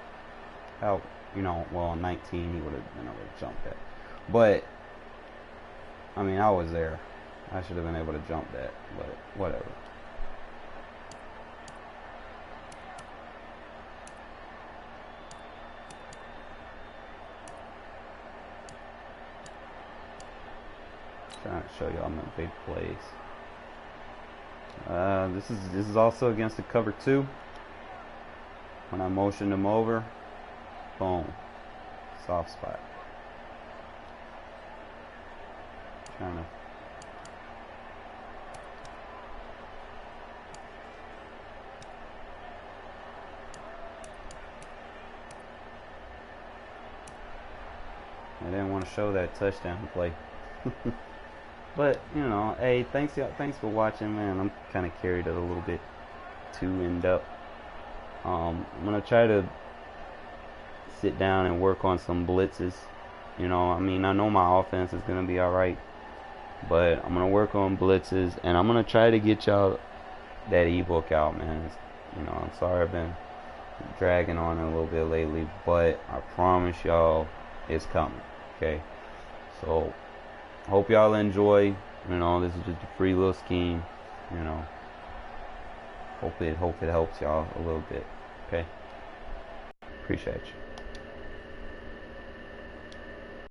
How, you know, well, in 19, he would have been able to jump that. But, I mean, I was there. I should have been able to jump that, but whatever. Trying to show y'all my big plays. This is also against the cover 2. When I motioned him over, boom, soft spot. Trying to I didn't want to show that touchdown play. But, you know, hey, thanks for watching, man. I'm kind of carried it a little bit too in depth. I'm going to try to sit down and work on some blitzes. You know, I mean, I know my offense is going to be alright, but I'm going to work on blitzes, and I'm going to try to get y'all that ebook out, man. You know, I'm sorry I've been dragging on it a little bit lately, but I promise y'all it's coming, okay? So, hope y'all enjoy. You know, this is just a free little scheme, you know. Hope it helps y'all a little bit, okay? Appreciate you.